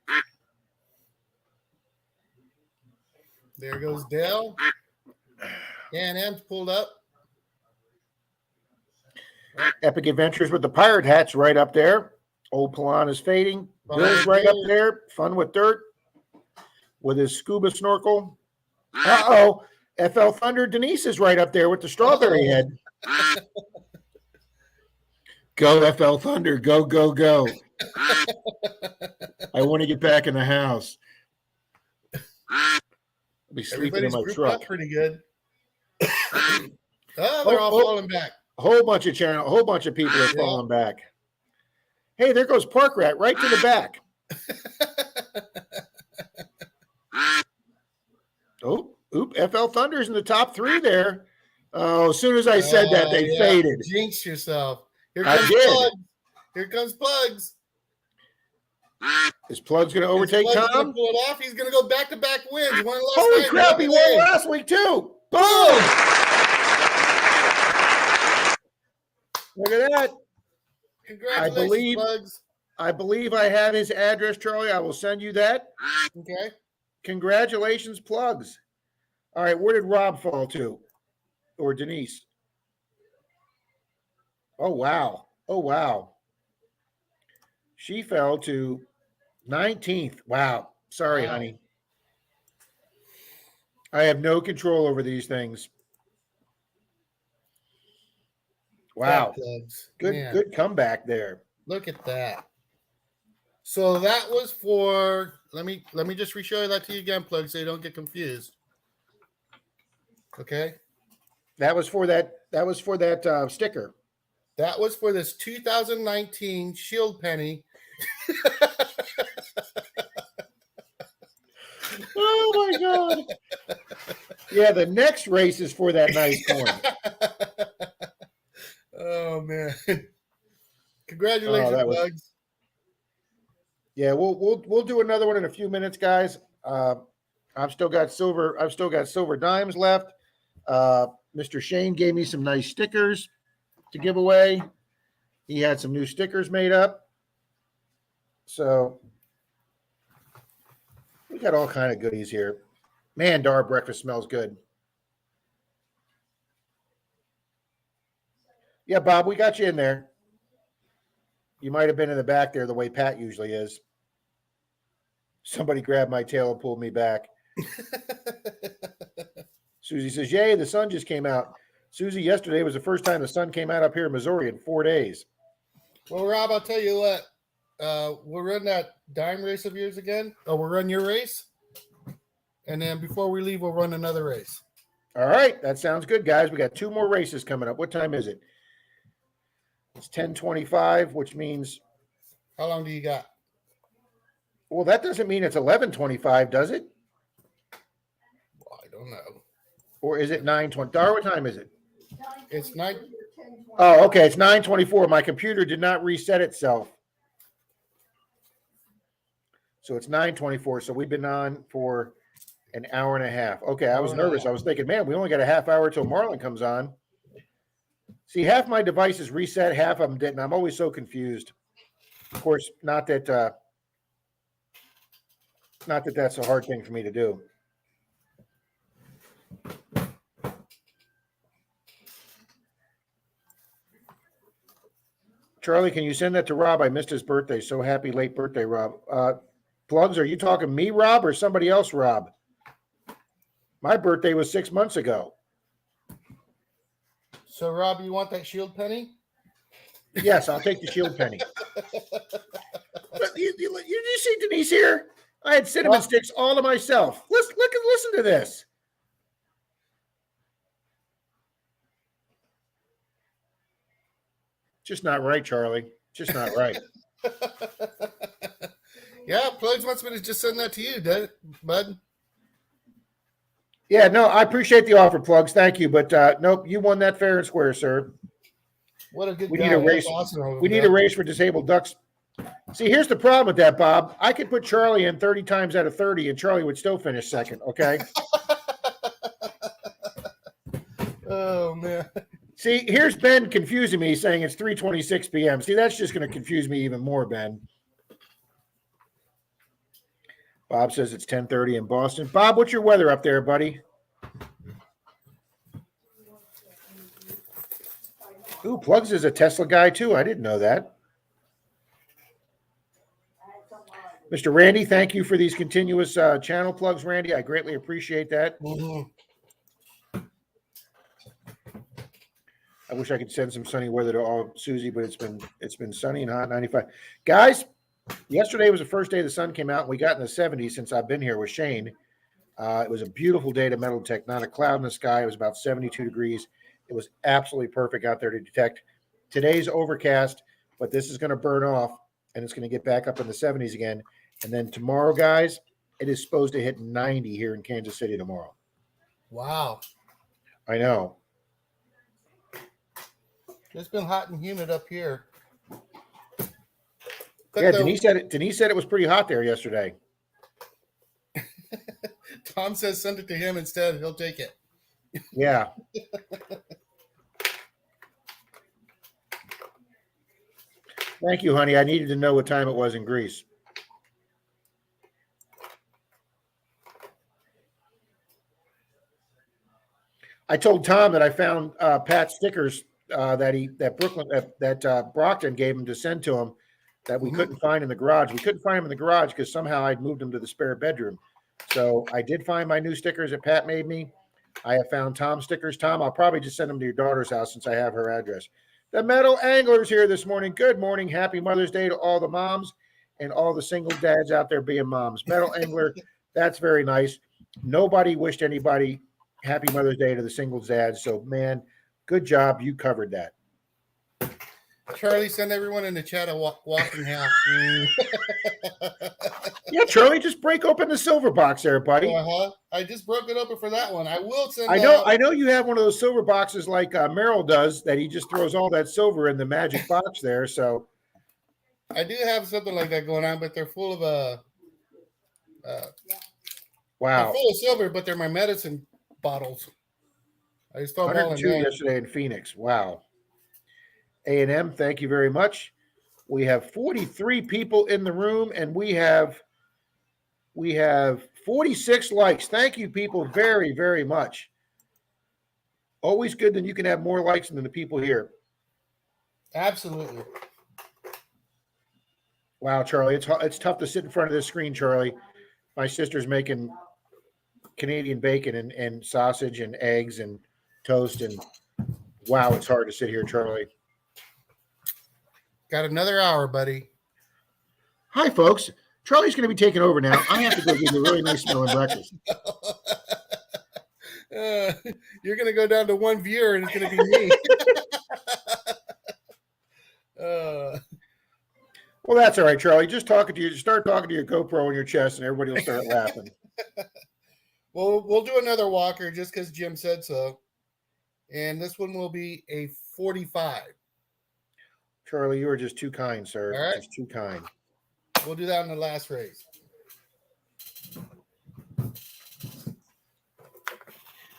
There goes Dale. Dan M's pulled up. Epic Adventures with the pirate hats right up there. Old Pilon is fading. Bill's right up there. Fun with Dirt with his scuba snorkel. Uh-oh. FL Thunder Denise is right up there with the strawberry head. Go, FL Thunder. Go, go, go. I want to get back in the house. I'll be sleeping in my grouped truck. up pretty good. Oh, they're all falling back. A whole bunch of people are falling back. Hey, there goes Park Rat right to the back. FL Thunder's in the top 3 there. Oh, as soon as I said that, they faded. Jinx yourself. Here I comes did. Plugs. Here comes Plugs. Is Plugs going to overtake Plugs Tom? gonna pull it off. He's going to go back-to-back wins. One last Holy night, crap, he won last week too. Boom! Look at that. Congratulations, Plugs. I believe I have his address, Charlie. I will send you that. Okay. Congratulations, Plugs. All right, where did Rob fall to? Or Denise? Oh, wow. Oh, wow. She fell to 19th. Wow. Sorry, honey. I have no control over these things. Wow. Good comeback there. Look at that. So that was for let me just re-show that to you again, Plug, so you don't get confused. Okay. That was for that sticker. That was for this 2019 Shield Penny. Oh my God. Yeah, the next race is for that nice coin. Oh man. Congratulations, Bugs. Yeah, we'll do another one in a few minutes, guys. I've still got silver dimes left. Mr. Shane gave me some nice stickers to give away. He had some new stickers made up. So we got all kind of goodies here. Man, Dar breakfast smells good. Yeah, Bob, we got you in there. You might have been in the back there the way Pat usually is. Somebody grabbed my tail and pulled me back. Susie says, yay, the sun just came out. Susie, yesterday was the first time the sun came out up here in Missouri in 4 days. Well, Rob, I'll tell you what. We'll run that dime race of yours again. Oh, we'll run your race? And then before we leave, we'll run another race. All right, that sounds good, guys. We got 2 more races coming up. What time is it? It's 10:25, which means, How long do you got? well, that doesn't mean it's 11:25, does it? Well, I don't know. Or is it 9:20? Dar, what time is it? It's 9. Oh, okay, it's 9:24. My computer did not reset itself. So it's 9:24. So we've been on for an hour and a half. Okay, I was nervous. I was thinking, man, we only got a half hour till Marlon comes on. See, half my devices reset, half of them didn't. I'm always so confused. Of course, not that that's a hard thing for me to do. Charlie, can you send that to Rob? I missed his birthday. So happy late birthday, Rob. Plugs, are you talking me, Rob, or somebody else, Rob? My birthday was 6 months ago. So, Rob, you want that shield penny? Yes, I'll take the shield penny. But you see Denise here? I had cinnamon sticks all to myself. Listen to this. Just not right, Charlie. Just not right. Yeah, Plugs wants me to just send that to you, bud. Yeah, no, I appreciate the offer, Plugs. Thank you. But nope, you won that fair and square, sir. What a good We guy. need a race. Awesome. We need a race for disabled ducks. See, here's the problem with that, Bob. I could put Charlie in 30 times out of 30, and Charlie would still finish second, okay? Oh, man. See, here's Ben confusing me, saying it's 3:26 p.m. See, that's just going to confuse me even more, Ben. Bob says it's 10:30 in Boston. Bob, what's your weather up there, buddy? Ooh, Plugs is a Tesla guy, too. I didn't know that. Mr. Randy, thank you for these continuous channel plugs, Randy. I greatly appreciate that. Mm-hmm. I wish I could send some sunny weather to all Susie, but it's been sunny and hot, 95. Guys, yesterday was the first day the sun came out, and we got in the 70s since I've been here with Shane. It was a beautiful day to Metal Tech, not a cloud in the sky. It was about 72 degrees. It was absolutely perfect out there to detect. Today's overcast, but this is going to burn off, and it's going to get back up in the 70s again. And then tomorrow, guys, it is supposed to hit 90 here in Kansas City tomorrow. Wow. I know. It's been hot and humid up here. Yeah, Denise said it was pretty hot there yesterday. Tom says send it to him instead. He'll take it. Yeah. Thank you, honey. I needed to know what time it was in Greece. I told Tom that I found Pat's stickers that Brockton gave him to send to him that we couldn't find in the garage. We couldn't find them in the garage because somehow I'd moved them to the spare bedroom. So I did find my new stickers that Pat made me. I have found Tom's stickers. Tom, I'll probably just send them to your daughter's house since I have her address. The Metal Angler's here this morning. Good morning. Happy Mother's Day to all the moms and all the single dads out there being moms. Metal Angler, that's very nice. Nobody wished anybody Happy Mother's Day to the single dads. So, man, good job. You covered that. Charlie, send everyone in the chat a walking half. Yeah, Charlie, just break open the silver box there, buddy. I just broke it open for that one. I will send. I know you have one of those silver boxes like Merrill does that he just throws all that silver in the magic box there. So I do have something like that going on, but they're full of wow, they're full of silver, but they're my medicine bottles. I just throw them all in 102 there. yesterday in Phoenix. Wow. A&M, thank you very much. We have 43 people in the room, and we have 46 likes. Thank you, people, very, very much. Always good that you can have more likes than the people here. Absolutely. Wow, Charlie, it's tough to sit in front of this screen, Charlie. My sister's making Canadian bacon and sausage and eggs and toast, and wow, it's hard to sit here, Charlie. Got another hour, buddy. Hi, folks. Charlie's going to be taking over now. I have to go give you a really nice smelling breakfast. You're going to go down to one viewer and it's going to be me. Well, that's all right, Charlie. Just talking to you. Start talking to your GoPro on your chest, and everybody will start laughing. Well, we'll do another walker just because Jim said so. And this one will be a 45. Charlie, you are just too kind, sir. All right. Just too kind. We'll do that in the last race.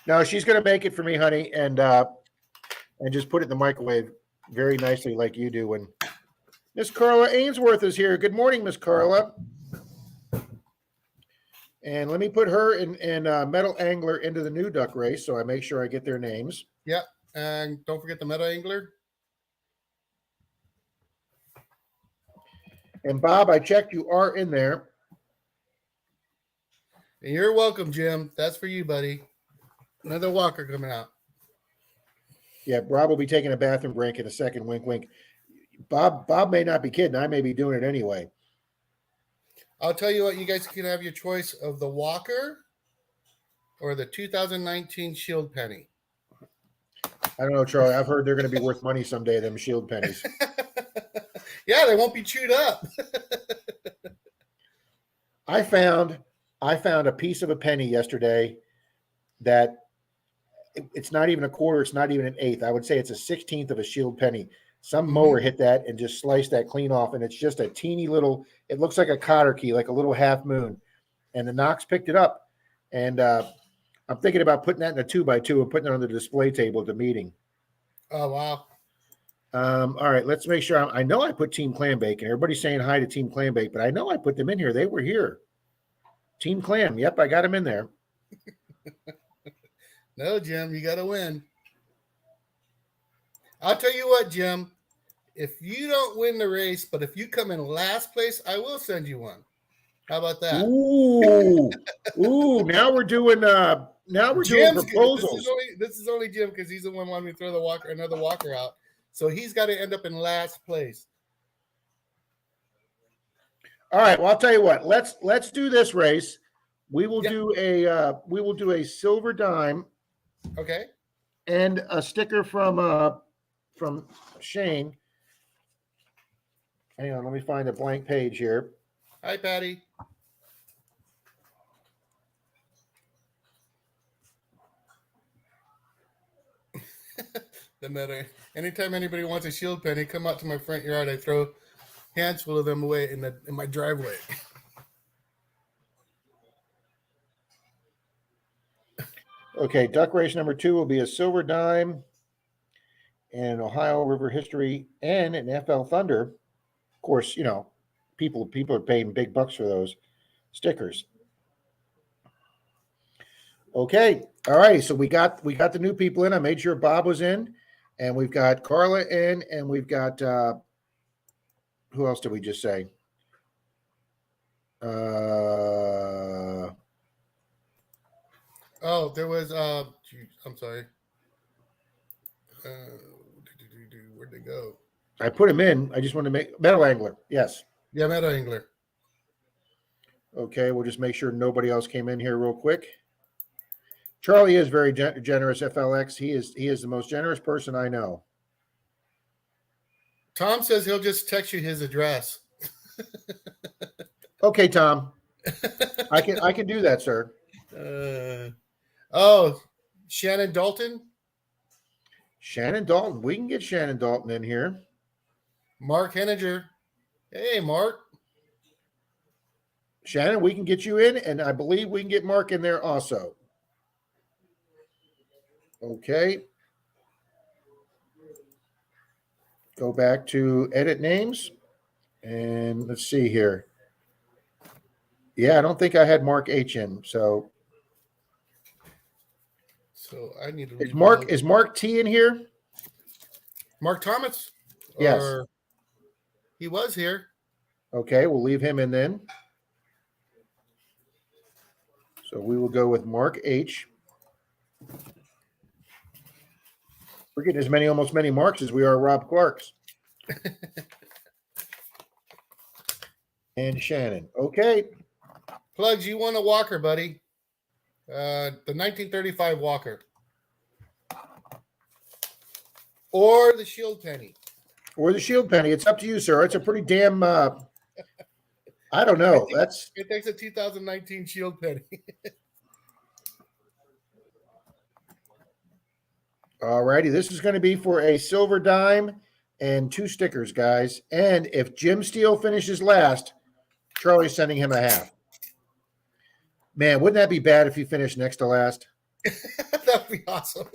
No, she's going to make it for me, honey, and just put it in the microwave very nicely like you do. When Miss Carla Ainsworth is here. Good morning, Miss Carla. And let me put her and Metal Angler into the new duck race, so I make sure I get their names. Yep. And don't forget the Meadow Angler. And Bob, I checked, you are in there. And you're welcome, Jim. That's for you, buddy. Another walker coming out. Yeah, Bob will be taking a bathroom break in a second. Wink, wink. Bob may not be kidding. I may be doing it anyway. I'll tell you what, you guys can have your choice of the walker or the 2019 Shield Penny. I don't know, Charlie. I've heard they're going to be worth money someday, them shield pennies. Yeah, they won't be chewed up. I found a piece of a penny yesterday that it's not even a quarter, it's not even an eighth. I would say it's a 16th of a shield penny. Some mower hit that and just sliced that clean off, and it's just a teeny little, it looks like a cotter key, like a little half moon. And the Knox picked it up. And I'm thinking about putting that in a 2x2 and putting it on the display table at the meeting. Oh, wow. All right, let's make sure. I know I put Team Clam Bake, and everybody's saying hi to Team Clam Bake, but I know I put them in here. They were here. Team Clam. Yep, I got them in there. No, Jim, you got to win. I'll tell you what, Jim. If you don't win the race, but if you come in last place, I will send you one. How about that? Ooh! Now we're doing doing proposals. This is only Jim because he's the one wanting me to throw another walker out. So he's got to end up in last place. All right. Well, I'll tell you what. Let's do this race. We will do a silver dime. Okay. And a sticker from Shane. Hang on, let me find a blank page here. Hi, Patty. The matter. Anytime anybody wants a shield penny, come out to my front yard. I throw hands full of them away in my driveway. Okay, duck race number 2 will be a silver dime and Ohio River history and an FL Thunder. Of course, you know, people are paying big bucks for those stickers. Okay, all right. So we got the new people in. I made sure Bob was in, and we've got Carla in, and we've got who else did we just say? Oh, there was I'm sorry. Where'd they go? I put him in. I just want to make Metal Angler. Yes. Yeah, Meadow Angler. Okay, we'll just make sure nobody else came in here real quick. Charlie is very generous, FLX. He is the most generous person I know. Tom says he'll just text you his address. Okay, Tom. I can do that, sir. Shannon Dalton. Shannon Dalton. We can get Shannon Dalton in here. Mark Henninger. Hey, Mark. Shannon, we can get you in, and I believe we can get Mark in there also. Okay. Go back to edit names, and let's see here. Yeah, I don't think I had Mark H in, so I need to. Is Mark T in here? Mark Thomas? Yes. He was here. Okay, we'll leave him in then. So we will go with Mark H. We're getting almost many Marks as we are Rob Clarks. and Shannon. Okay. Plugs, you won a Walker, buddy. The 1935 Walker. Or the Shield Penny. Or the Shield Penny. It's up to you, sir. It's a pretty damn I don't know. That's It takes a 2019 Shield Penny. all righty. This is going to be for a silver dime and 2 stickers, guys. And if Jim Steele finishes last, Charlie's sending him a half. Man, wouldn't that be bad if he finished next to last? That'd be awesome.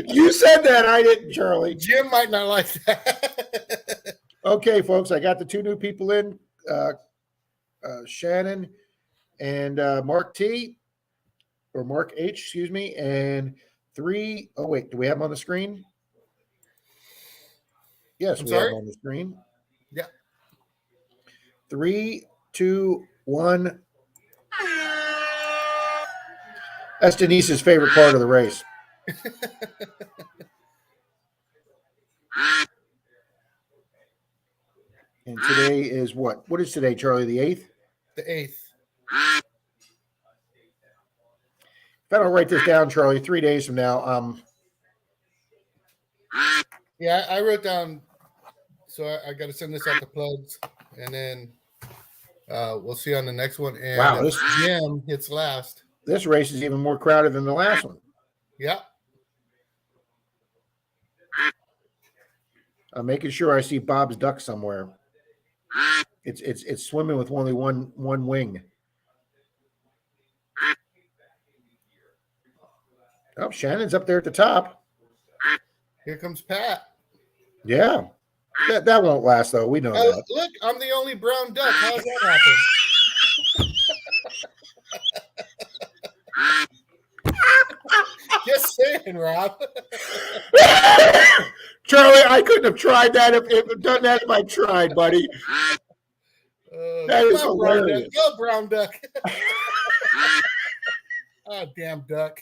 You said that, I didn't, Charlie. Jim might not like that. Okay, folks, I got the 2 new people in, Shannon and Mark T, or Mark H, excuse me, and 3. Oh, wait, do we have them on the screen? Yes, we have them on the screen. Yeah. 3, 2, 1. That's Denise's favorite part of the race. And today is what? What is today, Charlie? The 8th? The 8th. If I don't write this down, Charlie, 3 days from now, yeah, I wrote down. So I got to send this out to plugs, and then we'll see on the next one. And wow, this Jim hits last. This race is even more crowded than the last one. Yeah. I'm making sure I see Bob's duck somewhere. It's swimming with only one wing. Oh, Shannon's up there at the top. Here comes Pat. Yeah. That won't last, though. We know that. Look, I'm the only brown duck. How does that happen? Just saying, Rob. Charlie, I couldn't have tried that if done that if I tried, buddy. That is hilarious. Go, brown duck. Oh, damn duck.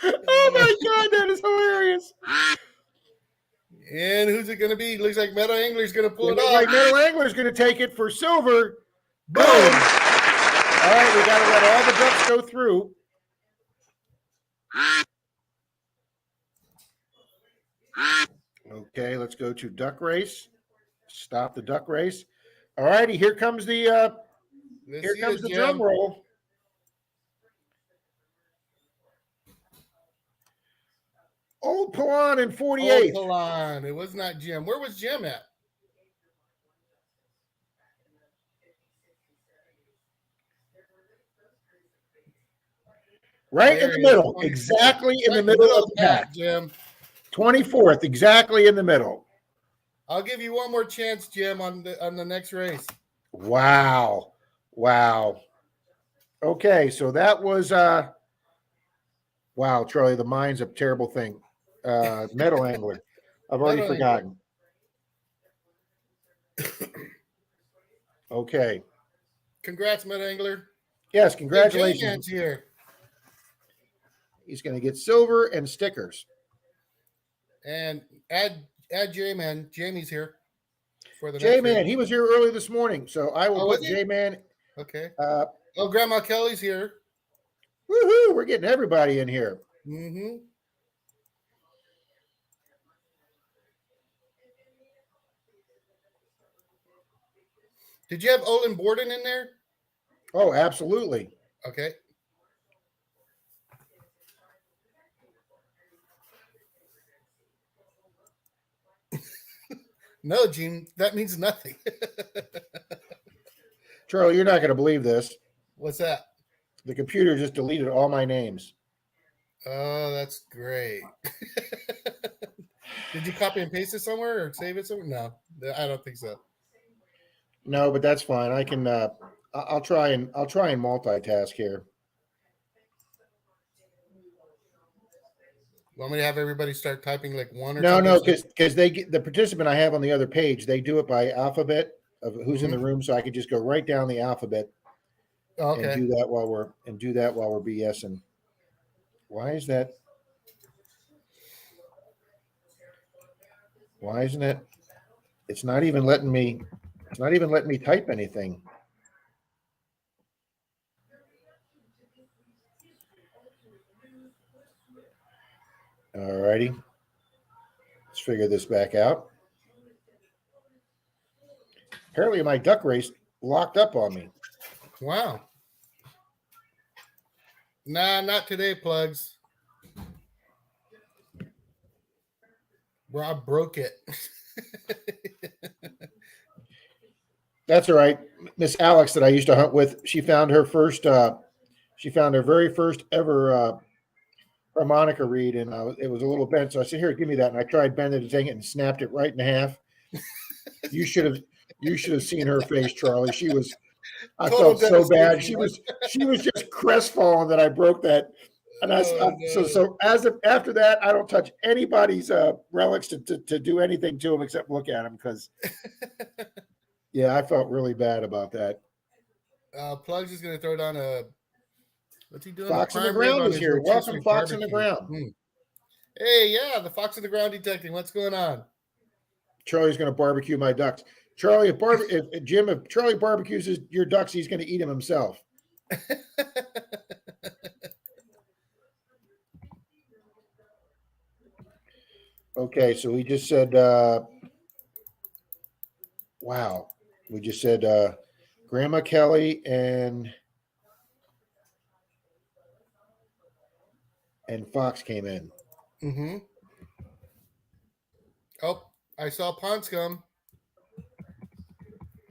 Oh my God, that is hilarious. And who's it going to be? Looks like Meadow Angler's going to pull it off. Like Meadow Angler's going to take it for silver. Boom. All right, we got to let all the ducks go through. Okay, let's go to duck race. Stop the duck race. All righty, here comes the drum roll. Old Pilon in 48. Old Pilon. It was not Jim. Where was Jim at? Right in the middle. Exactly in the middle of the pack. Jim. 24th, exactly in the middle. I'll give you one more chance, Jim, on the next race. Wow. Okay, so that was wow, Charlie, the mind's a terrible thing. Meadow Angler. I've already forgotten. Okay. Congrats, Meadow Angler. Yes, congratulations. Hey, here. He's going to get silver and stickers. And add J-Man. Jamie's here for the J-Man. He was here early this morning, so I will put J-Man. Okay. Grandma Kelly's here. Woohoo! We're getting everybody in here. Mm-hmm. Did you have Olin Borden in there? Oh, absolutely. Okay. No, Gene, that means nothing. Charlie, you're not going to believe this. What's that? The computer just deleted all my names. Oh, that's great. Did you copy and paste it somewhere or save it somewhere? No, I don't think so. No, but that's fine. I can. I'll try and multitask here. Want me to have everybody start typing like one or no, because they get the participant I have on the other page. They do it by alphabet of who's in the room, so I could just go right down the alphabet and do that while we're BSing. Why is that? Why isn't it? It's not even letting me. It's not even letting me type anything. All righty. Let's figure this back out. Apparently, my duck race locked up on me. Wow. Nah, not today, plugs. Rob broke it. That's all right. Miss Alex that I used to hunt with, she found her first. She found her very first ever harmonica reed, and it was a little bent. So I said, "Here, give me that." And I tried bending the thing and snapped it right in half. You should have. You should have seen her face, Charlie. She was. I Total felt so bad. devastation, right? She was just crestfallen that I broke that. And Oh, so as of after that, I don't touch anybody's relics to do anything to them except look at them because yeah, I felt really bad about that. Plugs is going to throw down a. What's he doing? Fox A in the prime rib ground on is his here. Welcome, rotisserie Fox in the barbecue. ground. Hey, yeah, the fox in the ground detecting. What's going on? Charlie's going to barbecue my ducks. Charlie, if Jim, if Charlie barbecues your ducks, he's going to eat them himself. Okay, so we just said, wow, we just said Grandma Kelly and Fox came in. Mm-hmm. Oh, I saw Pond Scum.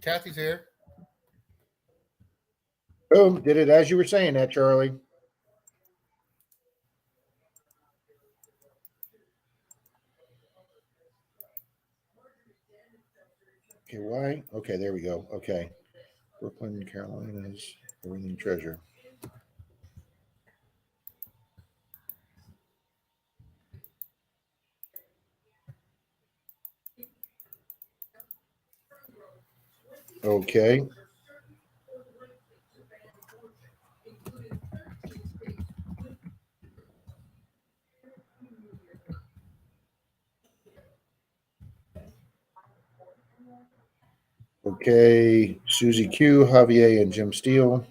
Kathy's here. Boom, did it as you were saying that, Charlie. Okay, why? Okay, there we go. Okay. Brooklyn, Carolinas, everything treasure. Okay. Okay, Susie Q, Javier, and Jim Steele.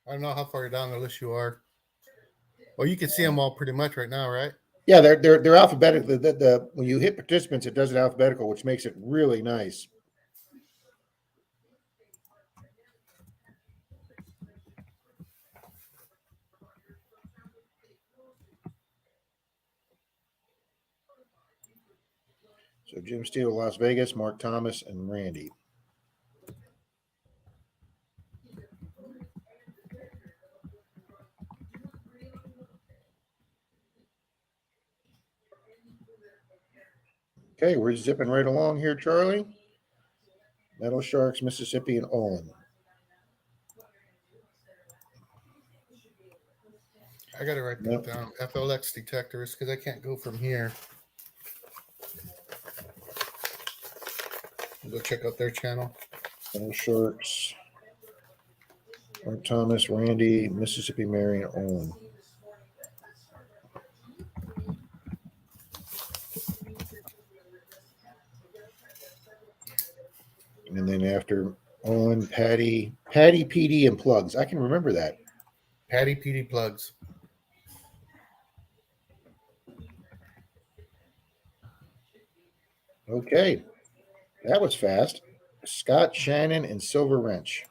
I don't know how far down the list you are. Well, you can see them all pretty much right now, right? Yeah, they're alphabetical. The when you hit participants, it does it alphabetical, which makes it really nice. So Jim Steele, Las Vegas, Mark Thomas, and Randy. Okay, we're zipping right along here, Charlie. Metal Sharks, Mississippi, and Olin. I got to write that down. FLX detectors because I can't go from here. Go check out their channel. Metal Sharks, Mark Thomas, Randy, Mississippi, Mary, and Olin. And then after Olin, Patty, PD, and Plugs. I can remember that. Patty PD Plugs. Okay, that was fast. Scott, Shannon, and Silver Wrench.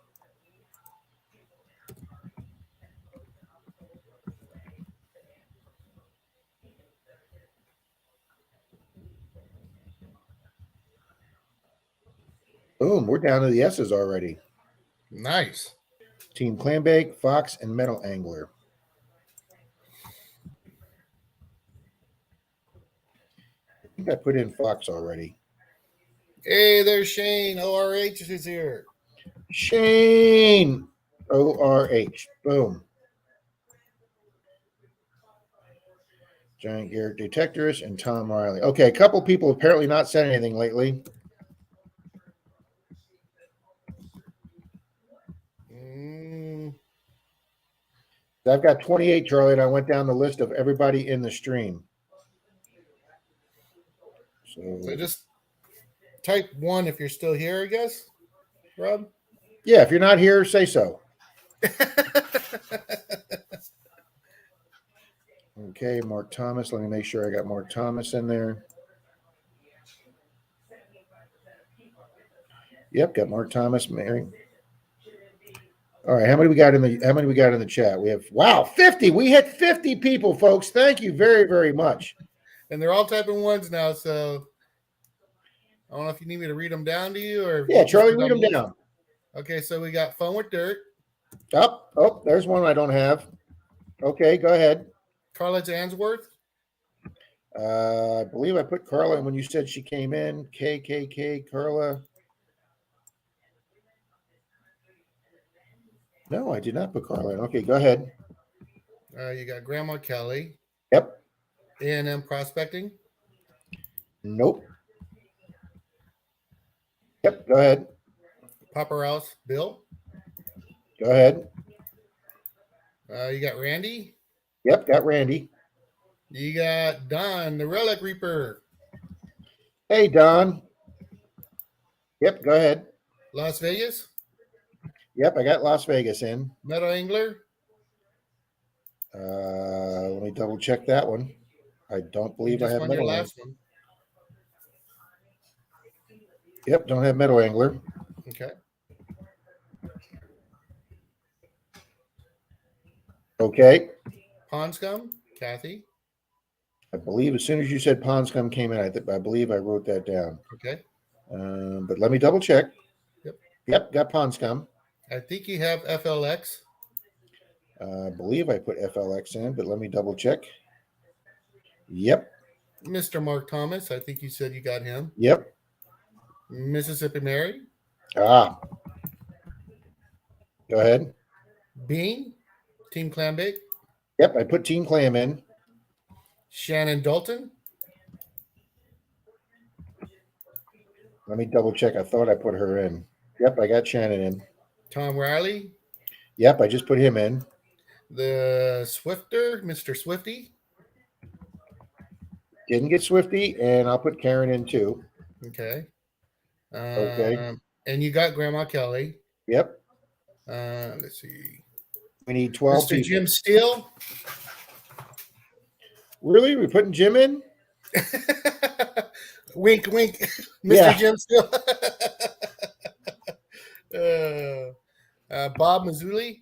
Boom, we're down to the S's already. Nice. Team Clambake, Fox, and Metal Angler. I think I put in Fox already. Hey, there's Shane. ORH is here. Shane, ORH. Boom. Giant Garrett Detectorist and Tom Riley. Okay, a couple people apparently not said anything lately. I've got 28, Charlie, and I went down the list of everybody in the stream. So just type 1 if you're still here, I guess, Rob. Yeah, if you're not here, say so. Okay, Mark Thomas. Let me make sure I got Mark Thomas in there. Yep, got Mark Thomas, Mary. All right, how many we got in the chat? We have 50. We hit 50 people, folks. Thank you very, very much. And they're all typing 1s now, so I don't know if you need me to read them down to you or Yeah, you just Charlie, put read on them the list. down. Okay, so we got Fun with Dirt, Oh, there's one I don't have. Okay, go ahead. Carla Jansworth, I believe I put Carla when you said she came in. KKK, Carla. No, I did not put Carla in. Okay, go ahead. you got Grandma Kelly, Yep. A&M Prospecting, Nope. Yep, go ahead. Papa Rouse Bill. Go ahead. You got Randy. Yep, got Randy. You got Don, the Relic Reaper. Hey, Don. Yep, go ahead. Las Vegas, Yep, I got Las Vegas in. Meadow Angler. Let me double check that one. I don't believe I Just have won your Meadow Angler. last one. Yep, don't have Meadow Angler. Okay. Okay. Pond Scum, Kathy. I believe as soon as you said Pond Scum came in, I believe I wrote that down. Okay. But let me double check. Yep. Yep, got Pond Scum. I think you have FLX. I believe I put FLX in, but let me double check. Yep. Mr. Mark Thomas, I think you said you got him. Yep. Mississippi Mary. Go ahead. Bean, Team Clambake. Yep, I put Team Clam in. Shannon Dalton. Let me double check. I thought I put her in. Yep, I got Shannon in. Tom Riley. Yep, I just put him in. The Swifter, Mr. Swifty. Didn't get Swifty, and I'll put Karen in too. Okay. Okay. And you got Grandma Kelly. Yep. Let's see. We need 12 Mr. people. Jim Steele. Really? We're putting Jim in? Wink, wink. Mr. Yeah. Jim Steele. Bob Mazzulli.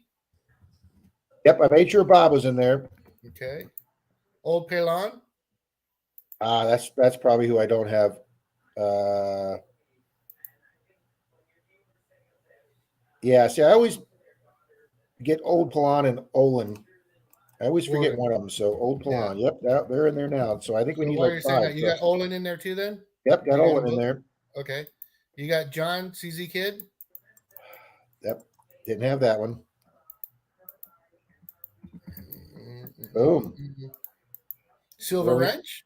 Yep, I made sure Bob was in there. Okay. Old Pelon. That's probably who I don't have. Yeah, see, I always get Old Pelon and Olin. I always forget one of them. So Old Pelon. Yeah. Yep, they're in there now. So I think we So need while like you're saying 5. that, you got Olin in there too then? Yep, got You got Olin them in both? there. Okay. You got John CZ Kid. Yep, didn't have that one. Boom. Silver Really? Wrench.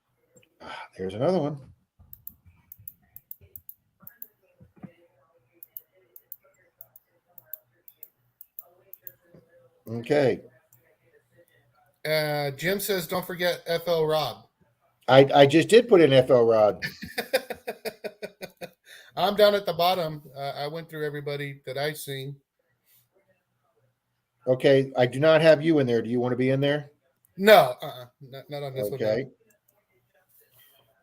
There's another one. Okay. Jim says, don't forget FL Rob. I just did put in FL Rod. I'm down at the bottom. I went through everybody that I've seen. Okay, I do not have you in there. Do you want to be in there? No, not on this one. Okay.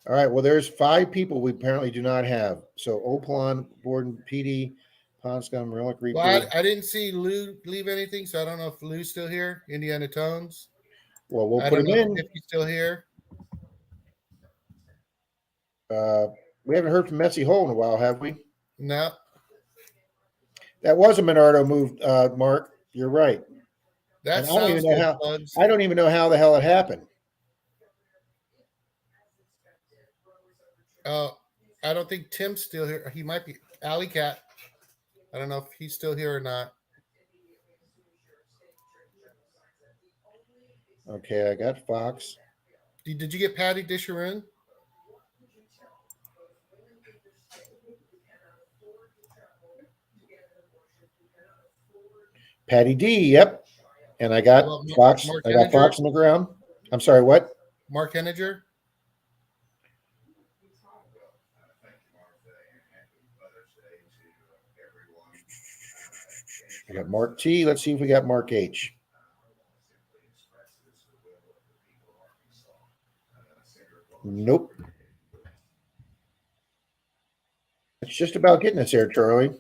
All right. Well, there's 5 people we apparently do not have. So Opalon, Borden, PD, Ponscom, Relic Reaper. Well, I didn't see Lou leave anything, so I don't know if Lou's still here. Indiana Tones. Well, we'll I put don't him know in. if he's still here. We haven't heard from Messy Hole in a while, have we? No. That was a Menardo move, Mark. You're right. That And I don't even sounds know good, how. Bugs. I don't even know how the hell it happened. I don't think Tim's still here. He might be Alley Cat. I don't know if he's still here or not. Okay, I got Fox. Did you get Patty Disharoon? Patty D, yep. And I got How about Fox. Mark I got Henninger? Fox on the ground. I'm sorry, what? Mark Henninger. I got Mark T. Let's see if we got Mark H. Nope. It's just about getting us there, Charlie.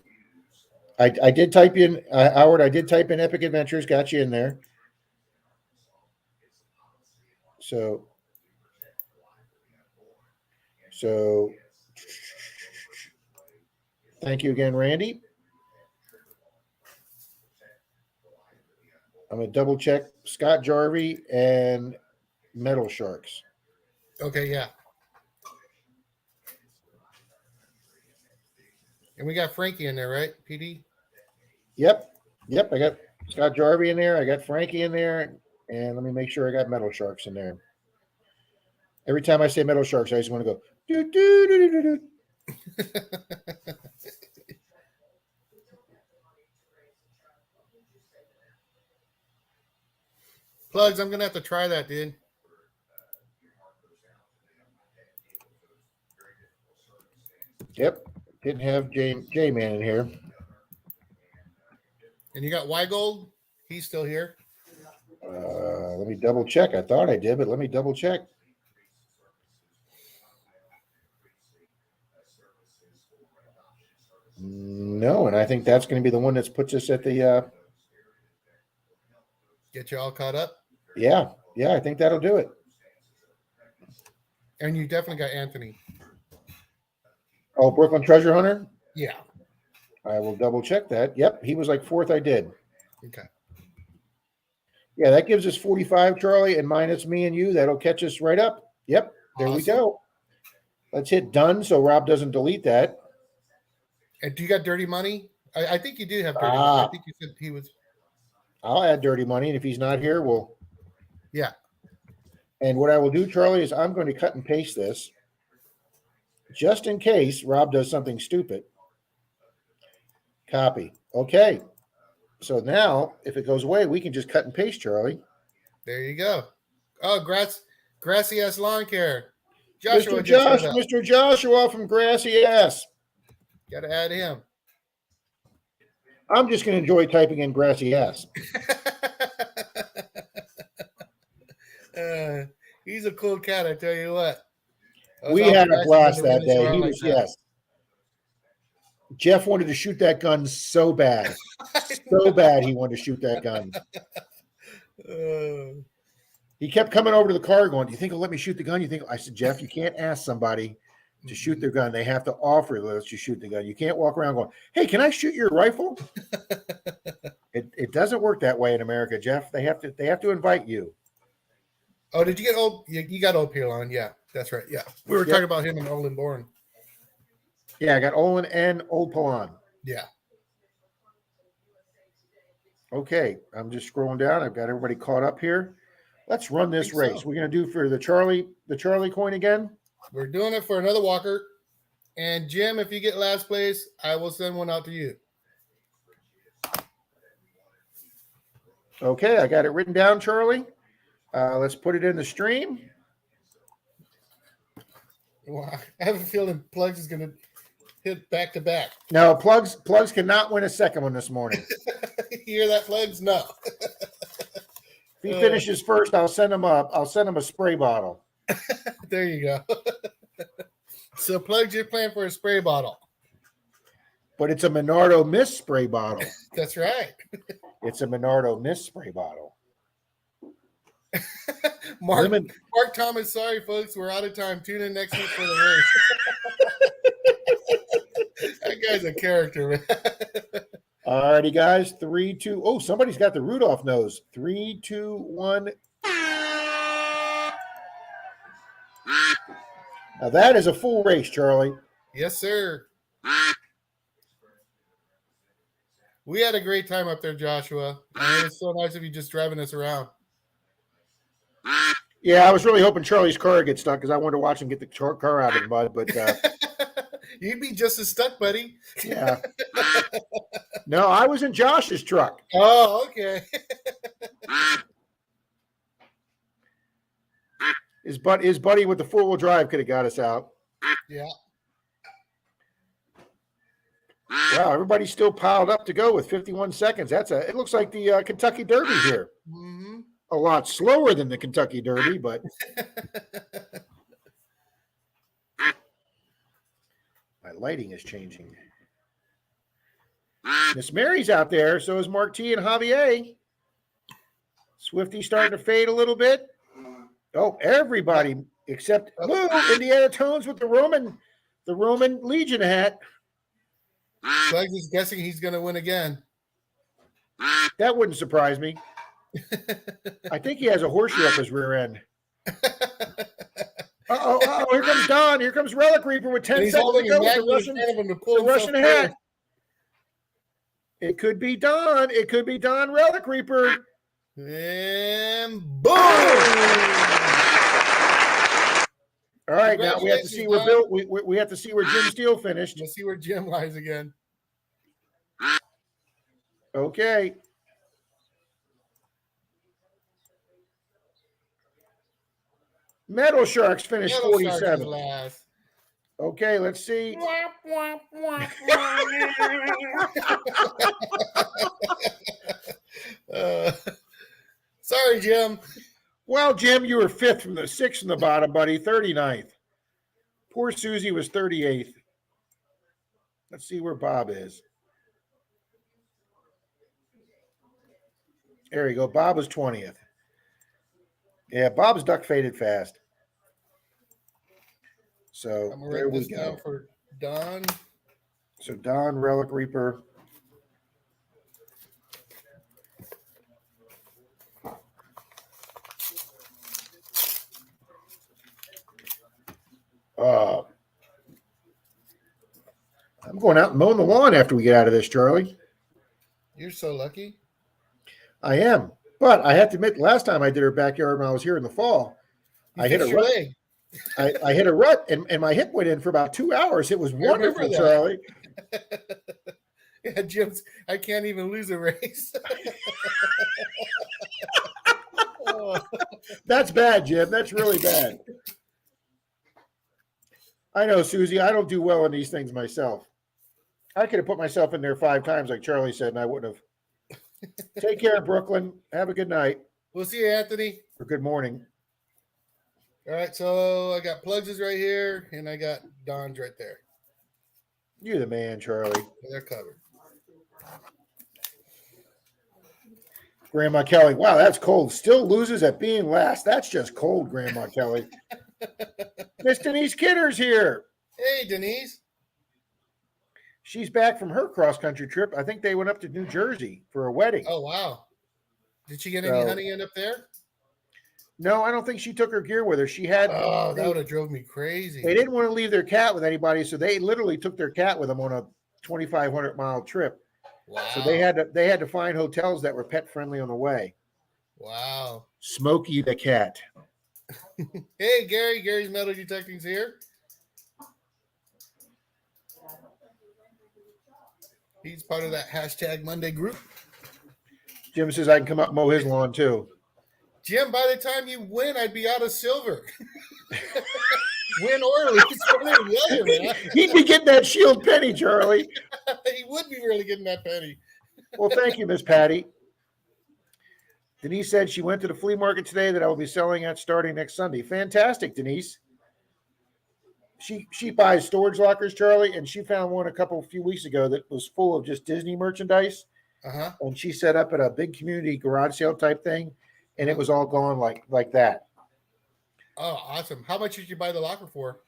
I did type in Howard. I did type in Epic Adventures. Got you in there. So thank you again, Randy. I'm gonna double check Scott Jarvie and Metal Sharks. Okay, yeah. And we got Frankie in there, right, PD? Yep. I got Scott Jarvie in there. I got Frankie in there, and let me make sure I got Metal Sharks in there. Every time I say Metal Sharks, I just want to go do do do do do. Plugs, I'm gonna have to try that, dude. Yep. Didn't have J Man in here. And you got Weigold. He's still here. Let me double check. I thought I did, but let me double check. No, and I think that's going to be the one that puts us at the. Get you all caught up. Yeah, I think that'll do it. And you definitely got Anthony. Oh, Brooklyn Treasure Hunter? Yeah. I will double check that. Yep, he was like fourth. I did. Okay. Yeah, that gives us 45, Charlie, and minus me and you. That'll catch us right up. Yep, there we Awesome. go. Let's hit done so Rob doesn't delete that. And do you got Dirty Money? I think you do have Dirty Money. I think you said he was. I'll add Dirty Money, and if he's not here, we'll. Yeah. And what I will do, Charlie, is I'm going to cut and paste this just in case Rob does something stupid. Copy. Okay. So now, if it goes away, we can just cut and paste, Charlie. There you go. Oh, Grassy Ass Lawn Care. Joshua Mr. Joshua from Grassy Ass. Got to add him. I'm just going to enjoy typing in Grassy Ass. He's a cool cat, I tell you what. We had a blast that day. He was, yes. Jeff wanted to shoot that gun so bad. So bad he wanted to shoot that gun. He kept coming over to the car going, do you think he'll let me shoot the gun? I said, Jeff, you can't ask somebody to shoot their gun. They have to offer to let you shoot the gun. You can't walk around going, hey, can I shoot your rifle? It doesn't work that way in America, Jeff. They have to invite you. Oh, did you get old? You got old Peel on. Yeah, that's right. Yeah. We were talking about him and Olin Bourne. Yeah, I got Olin and Old Pilon. Yeah. Okay, I'm just scrolling down. I've got everybody caught up here. Let's run this race. So. We're going to do for the Charlie coin again. We're doing it for another walker. And Jim, if you get last place, I will send one out to you. Okay, I got it written down, Charlie. Let's put it in the stream. Well, I have a feeling Plugs is going to hit back to back. No, Plugs cannot win a second one this morning. You hear that, Plugs? No. If he finishes first, I'll send him a spray bottle. There you go. So Plugs, you're playing for a spray bottle. But it's a Menardo Mist spray bottle. That's right. It's a Menardo Mist spray bottle. Mark Thomas, sorry folks, we're out of time. Tune in next week for the race. That guy's a character, man. All righty, guys. 3, 2. Oh, somebody's got the Rudolph nose. 3, 2, 1. Now that is a full race, Charlie. Yes, sir. We had a great time up there, Joshua. It was so nice of you just driving us around. Yeah, I was really hoping Charlie's car gets stuck because I wanted to watch him get the car out of the mud, but you'd be just as stuck, buddy. Yeah. No, I was in Josh's truck. Oh, okay. His buddy with the 4-wheel drive could have got us out. Yeah. Wow, everybody's still piled up to go with 51 seconds. It looks like the Kentucky Derby here. Mm-hmm. A lot slower than the Kentucky Derby, but my lighting is changing. Miss Mary's out there, so is Mark T and Javier. Swifty starting to fade a little bit. Oh, everybody except Indiana Tones with the Roman Legion hat. Slugs is guessing he's going to win again. That wouldn't surprise me. I think he has a horseshoe up his rear end. Uh-oh, here comes Don. Here comes Relic Reaper with 10 seconds to go with the Russian hat. It could be Don. It could be Don Relic Reaper. And boom! All right, now we have to see where Bill. We have to see where Jim Steele finished. Let's see where Jim lies again. Okay. Metal Sharks finished 47. Okay, let's see. Sorry, Jim. Well, Jim, you were 5th from the 6th from the bottom, buddy. 39th. Poor Susie was 38th. Let's see where Bob is. There you go. Bob was 20th. Yeah, Bob's duck faded fast. So I'm gonna there write we this go. down for Don. So Don Relic Reaper. I'm going out and mowing the lawn after we get out of this, Charlie. You're so lucky. I am. But I have to admit, last time I did her backyard when I was here in the fall, I hit a rut. Leg. I hit a rut and my hip went in for about 2 hours. It was wonderful, Charlie. Yeah, Jim's. I can't even lose a race. That's bad, Jim. That's really bad. I know, Susie. I don't do well in these things myself. I could have put myself in there 5 times, like Charlie said, and I wouldn't have. Take care, Brooklyn. Have a good night. We'll see you, Anthony. Or good morning. All right, so I got Plugs right here, and I got Don's right there. You're the man, Charlie. They're covered. Grandma Kelly. Wow, that's cold. Still loses at being last. That's just cold, Grandma Kelly. Miss Denise Kidder's here. Hey, Denise. She's back from her cross-country trip. I think they went up to New Jersey for a wedding. Oh, wow. Did she get any honey in up there? No, I don't think she took her gear with her. She had. Oh, that would have drove me crazy. They didn't want to leave their cat with anybody, so they literally took their cat with them on a 2,500-mile trip. Wow. So they had to find hotels that were pet-friendly on the way. Wow. Smokey the cat. Hey, Gary. Gary's Metal Detecting's here. He's part of that hashtag Monday group. Jim says I can come up and mow his lawn too. Jim, by the time you win, I'd be out of silver. Win or lose, one or the other, man. He'd be getting that shield penny, Charlie. He would be really getting that penny. Well, thank you, Miss Patty. Denise said she went to the flea market today that I will be selling at starting next Sunday. Fantastic, Denise. She buys storage lockers, Charlie, and she found one a few weeks ago that was full of just Disney merchandise. Uh-huh. And she set up at a big community garage sale type thing, and it was all gone like that. Oh, awesome. How much did you buy the locker for?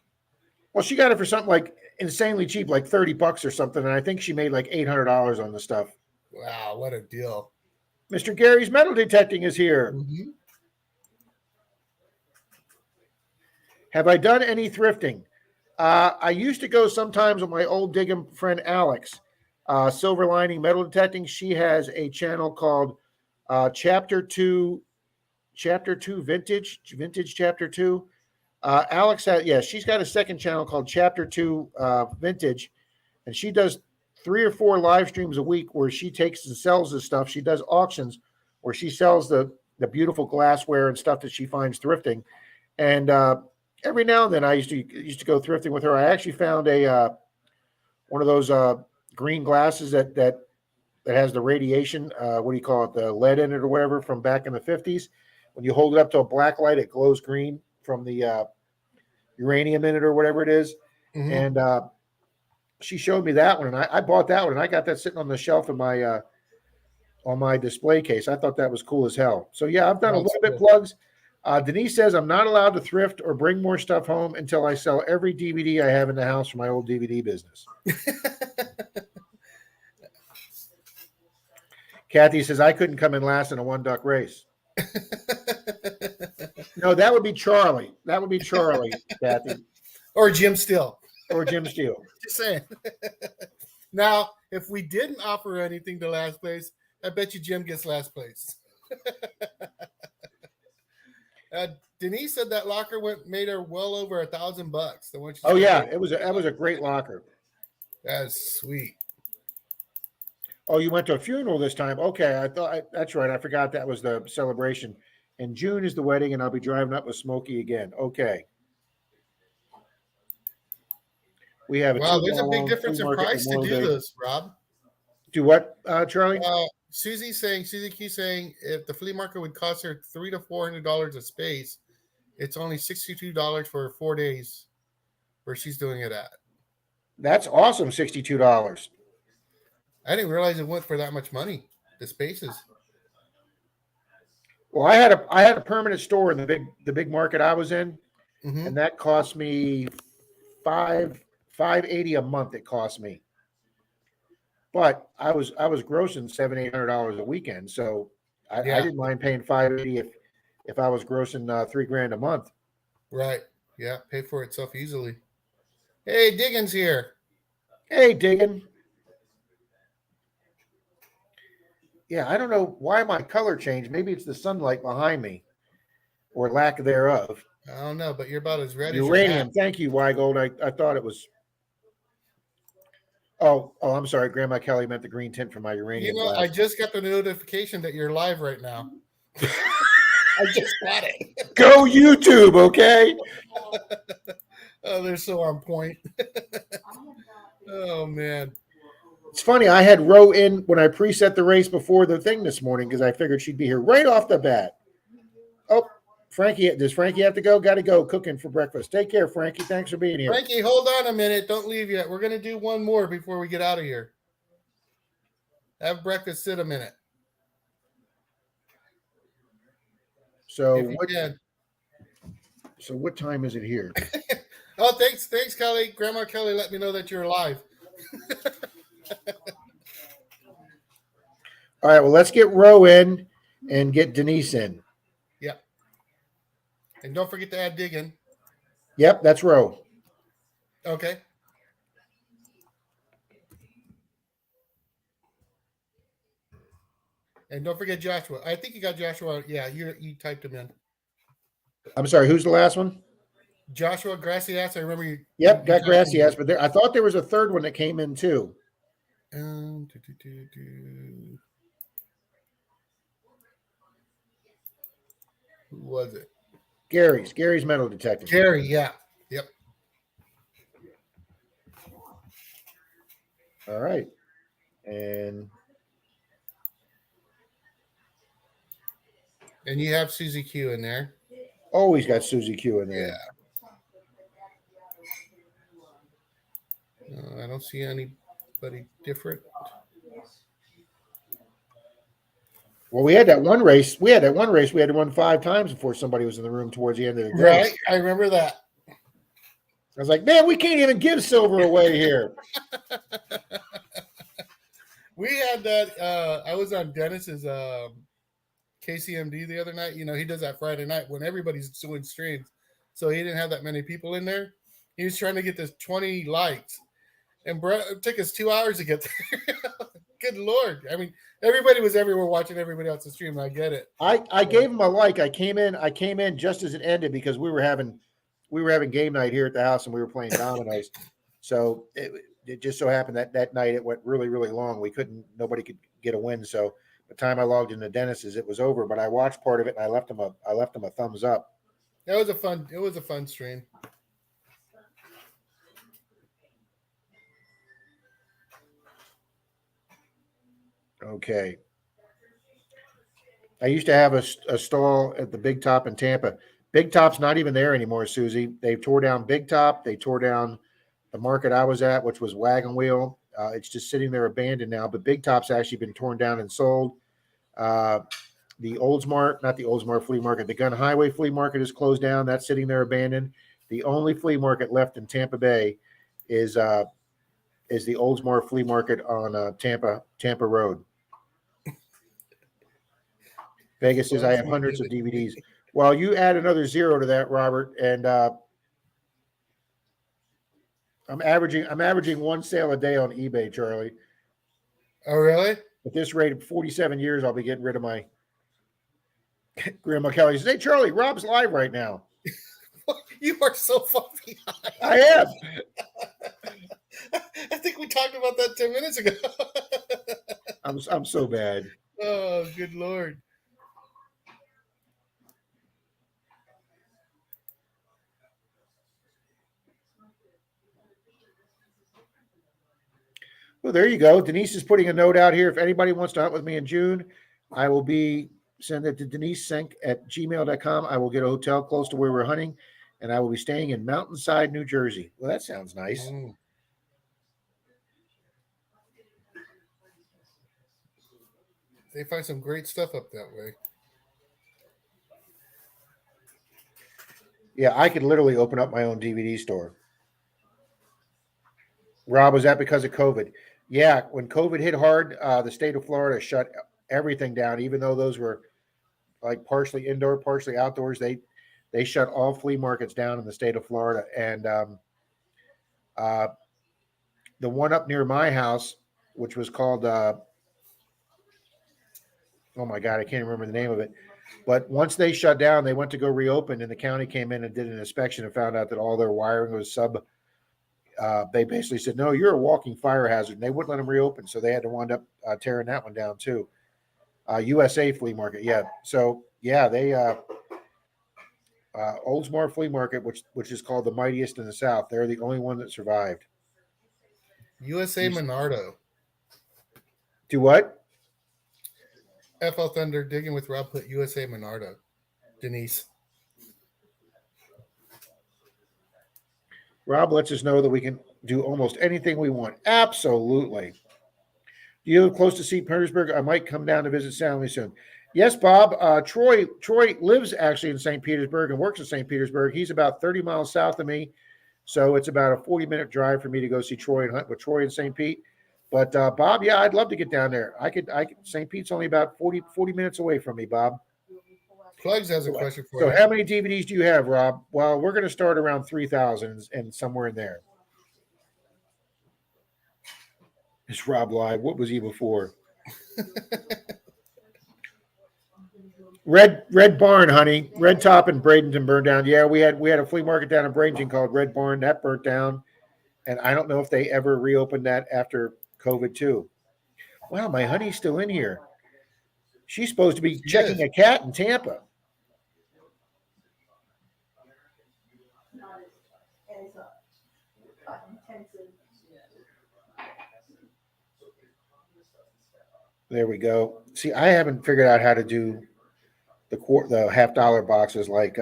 Well, she got it for something like insanely cheap, like $30 or something, and I think she made like $800 on the stuff. Wow, what a deal. Mr. Gary's Metal Detecting is here. Mm-hmm. Have I done any thrifting? I used to go sometimes with my old Diggum friend Alex, Silver Lining Metal Detecting. She has a channel called Chapter 2 Vintage Chapter 2. Alex she's got a second channel called Chapter 2 Vintage, and she does 3 or 4 live streams a week where she takes and sells this stuff. She does auctions where she sells the beautiful glassware and stuff that she finds thrifting. And every now and then, I used to go thrifting with her. I actually found a one of those green glasses that has the radiation. What do you call it? The lead in it or whatever from back in the 50s. When you hold it up to a black light, it glows green from the uranium in it or whatever it is. Mhm. And she showed me that one, and I bought that one, and I got that sitting on the shelf in my on my display case. I thought that was cool as hell. So yeah, I've done a That's little bit cool. plugs. Denise says I'm not allowed to thrift or bring more stuff home until I sell every DVD I have in the house from my old DVD business. Kathy says I couldn't come in last in a one duck race. No, that would be Charlie. That would be Charlie, Kathy, Or Jim Still. or Jim Steele. Just saying. Now, if we didn't offer anything to last place, I bet you Jim gets last place. Denise said that locker made her well over $1,000. The one she Oh yeah, spent. that was a great locker. That's sweet. Oh, you went to a funeral this time. Okay, that's right. I forgot that was the celebration. In June is the wedding, and I'll be driving up with Smokey again. Okay. We have a Wow, there's a big $2 difference flea in market price to Memorial do Day. this, Rob. Do what, Charlie? Susie Q saying if the flea market would cost her $300 to $400 a space, it's only $62 for 4 days where she's doing it at. That's awesome. $62. I didn't realize it went for that much money. The spaces. Well, I had a permanent store in the big market I was in, Mm-hmm. and that cost me $580 a month. It cost me, but I was grossing $700-800 a weekend, so I didn't mind paying $580 if I was grossing $3,000 a month. Right. Yeah. Pay for itself easily. Hey, Diggins here. Hey, Diggin. Yeah, I don't know why my color changed. Maybe it's the sunlight behind me, or lack thereof. I don't know, but you're about as red Uranium. as your hat. Thank you, Weigold. I thought it was. Oh, I'm sorry. Grandma Kelly meant the green tint for my uranium. I glass. just got the notification that you're live right now. I just got it. Go YouTube, okay? Oh, they're so on point. Oh, man. It's funny. I had Ro in when I preset the race before the thing this morning because I figured she'd be here right off the bat. Oh, Frankie, does Frankie have to go? Got to go cooking for breakfast. Take care, Frankie. Thanks for being here. Frankie, hold on a minute. Don't leave yet. We're going to do one more before we get out of here. Have breakfast. Sit a minute. So If you can. So what time is it here? Oh, thanks, Kelly. Grandma Kelly let me know that you're alive. All right, well, let's get Ro in and get Denise in. Yep. And don't forget to add Diggin. Yep, that's Ro. Okay. And don't forget Joshua. I think you got Joshua. Yeah, you typed him in. I'm sorry, who's the last one? Joshua Gracias. I remember you. Yep, got Gracias, but I thought there was a third one that came in too. Who was it? Gary's metal detective. Gary, yeah. Yep. All right. And you have Susie Q in there. always got Susie Q in there. Yeah. I don't see anybody different. Well, we had that one race. We had to run 5 times before somebody was in the room towards the end of the day. Right. I remember that. I was like, man, we can't even give silver away here. We had that. I was on Dennis's KCMD the other night. He does that Friday night when everybody's doing streams. So he didn't have that many people in there. He was trying to get this 20 likes. And it took us 2 hours to get there. Good Lord. I mean, everybody was everywhere watching everybody else's stream. I get it. I gave him a like. I came in just as it ended because we were having game night here at the house and we were playing dominoes. So it just so happened that night it went really, really long. Nobody could get a win. So, the time I logged into Dennis's, it was over. But I watched part of it, and I left him a thumbs up. It was a fun stream. Okay. I used to have a stall at the Big Top in Tampa. Big Top's not even there anymore, Susie. They tore down Big Top. They tore down the market I was at, which was Wagon Wheel. It's just sitting there abandoned now. But Big Top's actually been torn down and sold. The Oldsmart, not the Oldsmart flea market, the Gun Highway flea market is closed down. That's sitting there abandoned. The only flea market left in Tampa Bay is the Oldsmart flea market on Tampa Road. Vegas says I have hundreds of DVDs. Well, you add another zero to that, Robert, and I'm averaging one sale a day on eBay, Charlie. Oh, really? At this rate, 47 years, I'll be getting rid of my Grandma Kelly says, "Hey, Charlie, Rob's live right now." You are so far behind. I am. I think we talked about that 10 minutes ago. I'm so bad. Oh, good Lord. Well, there you go. Denise is putting a note out here. If anybody wants to hunt with me in June, I will send it to denisesink@gmail.com. I will get a hotel close to where we're hunting, and I will be staying in Mountainside, New Jersey. Well, that sounds nice. They find some great stuff up that way. Yeah, I could literally open up my own DVD store. Rob, was that because of COVID? Yeah, when COVID hit hard, the state of Florida shut everything down, even though those were like partially indoor, partially outdoors. They shut all flea markets down in the state of Florida. And the one up near my house, which was called, oh my God, I can't remember the name of it. But once they shut down, they went to go reopen, and the county came in and did an inspection and found out that all their wiring was they basically said, no, you're a walking fire hazard. And they wouldn't let them reopen. So they had to wind up tearing that one down too. USA flea market. Yeah. So yeah, they, Oldsmar flea market, which is called the mightiest in the South. They're the only one that survived. USA Menardo. Do what? FL Thunder digging with Rob put USA Menardo. Denise. Rob lets us know that we can do almost anything we want. Absolutely. Do you live close to St. Petersburg? I might come down to visit Sally soon. Yes, Bob. Troy lives actually in St. Petersburg and works in St. Petersburg. He's about 30 miles south of me. So it's about a 40-minute drive for me to go see Troy and hunt with Troy in St. Pete. But Bob, yeah, I'd love to get down there. I could St. Pete's only about 40 minutes away from me, Bob. Plugs has a question for you. you. So how many DVDs do you have, Rob? Well, we're going to start around 3,000 and somewhere in there. Is Rob live? What was he before? Red Barn, honey. Red Top in Bradenton burned down. Yeah, we had a flea market down in Bradenton called Red Barn. That burnt down. And I don't know if they ever reopened that after COVID too. Wow, my honey's still in here. She's supposed to be checking a cat in Tampa. There we go. See, I haven't figured out how to do the $50 boxes like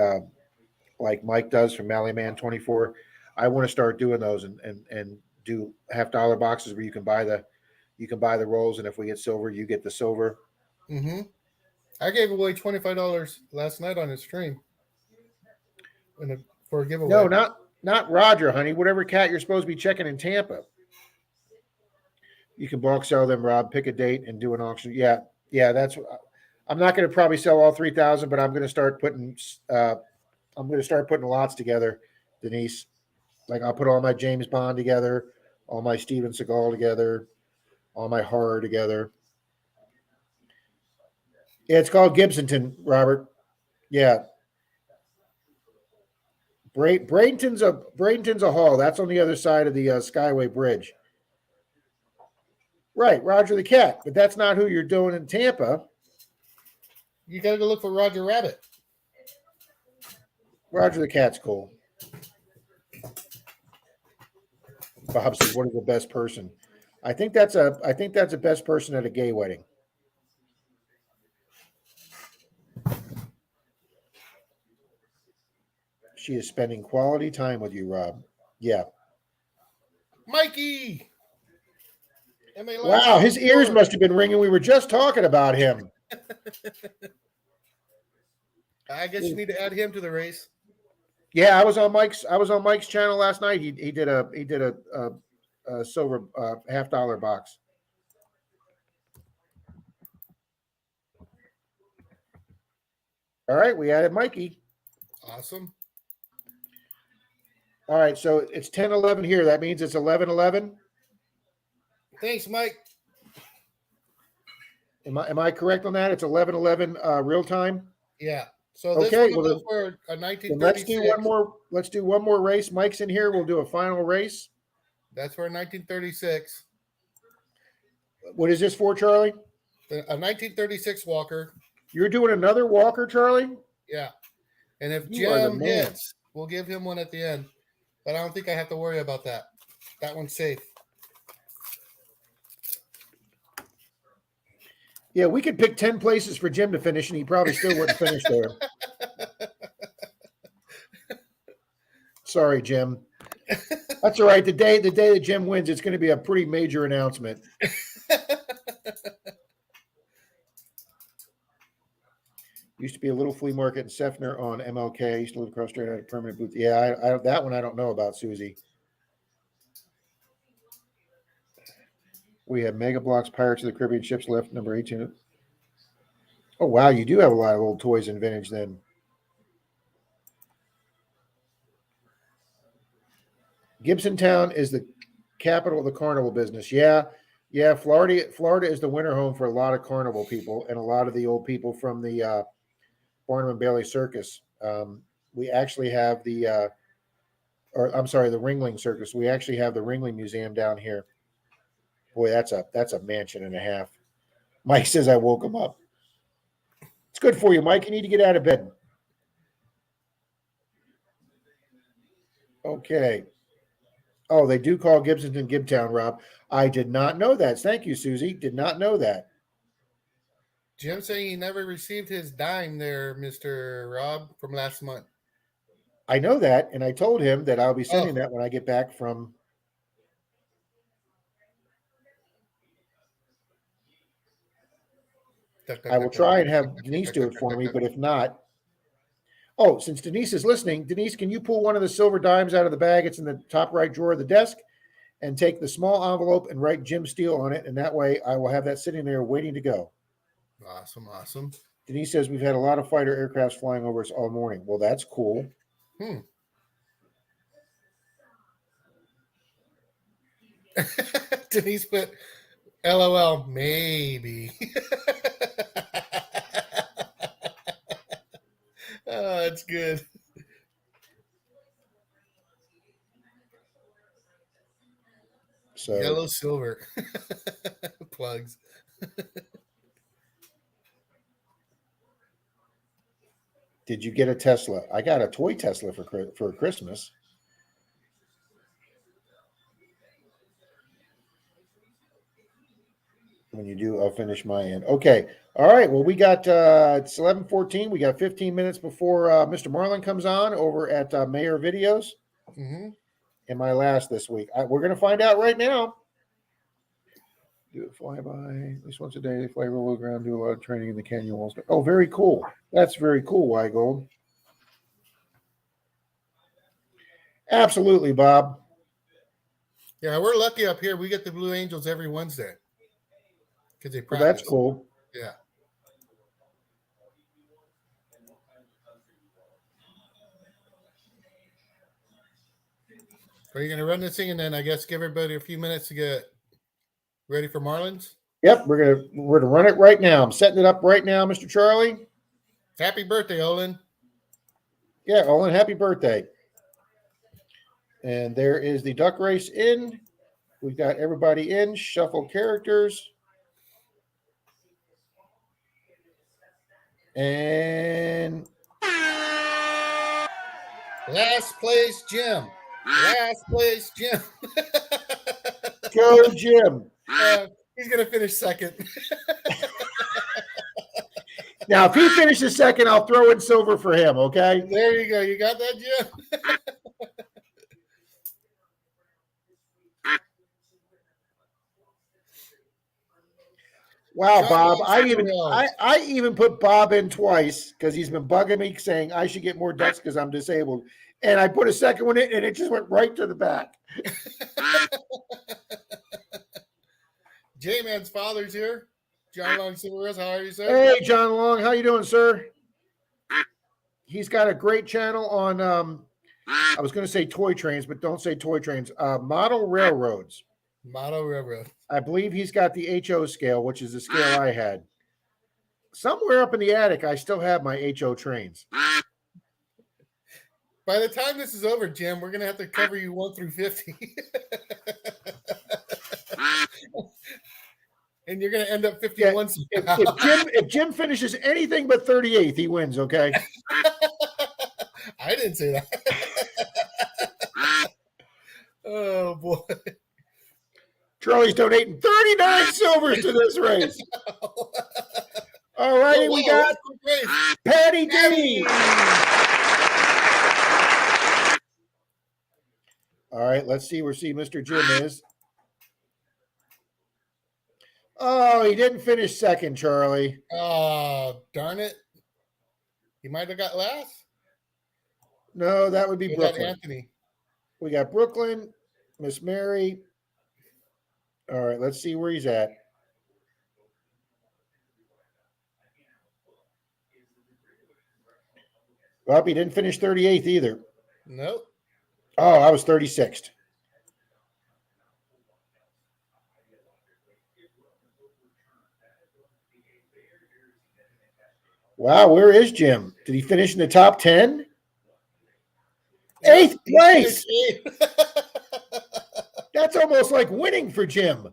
Mike does from Mallyman 24. I want to start doing those and do $50 boxes where you can buy the rolls, and if we get silver, you get the silver. Mm-hmm. I gave away $25 last night on the stream for a giveaway. No, not Roger, honey. Whatever cat you're supposed to be checking in Tampa. You can bulk sell them, Rob. Pick a date and do an auction. Yeah. That's. I'm not going to probably sell all 3,000, but I'm going to start putting. I'm going to start putting lots together, Denise. Like I'll put all my James Bond together, all my Steven Seagal together, all my horror together. Yeah, it's called Gibsonton, Robert. Yeah. Bradenton's a hall. That's on the other side of the Skyway Bridge. Right, Roger the Cat. But that's not who you're doing in Tampa. You got to go look for Roger Rabbit. Roger the Cat's cool. Bob says, "What is the best person?" I think that's a best person at a gay wedding. She is spending quality time with you, Rob. Yeah. Mikey. Wow, his ears must have been ringing. We were just talking about him. I guess you need to add him to the race. Yeah, I was on Mike's channel last night. He did a silver $50 box. All right, we added Mikey. Awesome. All right, so it's 10:11 here. That means it's 11:11. Thanks, Mike. Am I correct on that? It's 11:11 real time. Yeah. So this Okay, one well, will go for a 1936. let's do one more. Let's do one more race. Mike's in here. We'll do a final race. That's for a 1936. What is this for, Charlie? A 1936 Walker. You're doing another Walker, Charlie? Yeah. And if You are the Jim man. hits, we'll give him one at the end. But I don't think I have to worry about that. That one's safe. Yeah, we could pick 10 places for Jim to finish, and he probably still wouldn't finish there. Sorry, Jim. That's all right. The day that Jim wins, it's going to be a pretty major announcement. Used to be a little flea market in Sefner on MLK. I used to live across the street. I had a permanent booth. Yeah, I that one I don't know about, Susie. We have Mega Blocks, Pirates of the Caribbean ships left, number 18. Oh, wow. You do have a lot of old toys and vintage then. Gibsontown is the capital of the carnival business. Yeah. Florida is the winter home for a lot of carnival people and a lot of the old people from the Barnum and Bailey Circus. We actually have the Ringling Circus. We actually have the Ringling Museum down here. Boy, that's a mansion and a half. Mike says I woke him up. It's good for you, Mike. You need to get out of bed. Okay. Oh, they do call Gibsonton Gibtown, Rob. I did not know that. Thank you, Susie. Did not know that. Jim saying he never received his dime there, Mr. Rob, from last month. I know that, and I told him that I'll be sending that when I get back from. I will try and have Denise do it for me, but if not. Oh, since Denise is listening, Denise, can you pull one of the silver dimes out of the bag? It's in the top right drawer of the desk, and take the small envelope and write Jim Steele on it, and that way I will have that sitting there waiting to go. Awesome. Denise says we've had a lot of fighter aircrafts flying over us all morning. Well, that's cool. Denise put LOL, maybe. Oh, that's good. So yellow silver plugs. Did you get a Tesla? I got a toy Tesla for Christmas. When you do, I'll finish my end. Okay. All right. Well, we got it's 11:14. We got 15 minutes before Mr. Marlin comes on over at Mayor Videos. Mm-hmm. In my last this week. We're going to find out right now. Do a flyby at least once a day. They fly roll ground, do a lot of training in the canyon walls. Oh, very cool. That's very cool, Weigold. Absolutely, Bob. Yeah, we're lucky up here. We get the Blue Angels every Wednesday because they practice. Well, that's cool. Yeah. Are you going to run this thing and then I guess give everybody a few minutes to get ready for Marlins? Yep, we're gonna run it right now. I'm setting it up right now, Mr. Charlie. Happy birthday, Olin. Yeah, Olin, happy birthday. And there is the duck race in. We've got everybody in. Shuffle characters. And Last place, Jim. Last place, Jim. go, Jim. He's gonna finish second. Now, if he finishes second, I'll throw in silver for him, okay? There you go. You got that, Jim? Wow, John Bob. Long's I even put Bob in twice because he's been bugging me saying I should get more ducks because I'm disabled. And I put a second one in and it just went right to the back. J-Man's father's here. John Long Silveros, how are you, sir? Hey, John Long. How you doing, sir? He's got a great channel on, I was going to say toy trains, but don't say toy trains. Model railroads. Model Railroad. I believe he's got the HO scale, which is the scale I had. Somewhere up in the attic, I still have my HO trains. By the time this is over, Jim, we're gonna have to cover you 1 through 50. And you're gonna end up 51. If Jim finishes anything but 38th, he wins, okay? I didn't say that. Oh boy. Charlie's donating 39 silvers to this race. All righty, we got Patty D. All right, let's see where Mr. Jim is. Oh, he didn't finish second, Charlie. Oh, darn it. He might have got last. No, that would be We got Brooklyn. Anthony. We got Brooklyn, Miss Mary. All right, let's see where he's at. Well, he didn't finish 38th either. Nope. Oh, I was 36th. Wow, where is Jim? Did he finish in the top 10? Eighth place. That's almost like winning for Jim.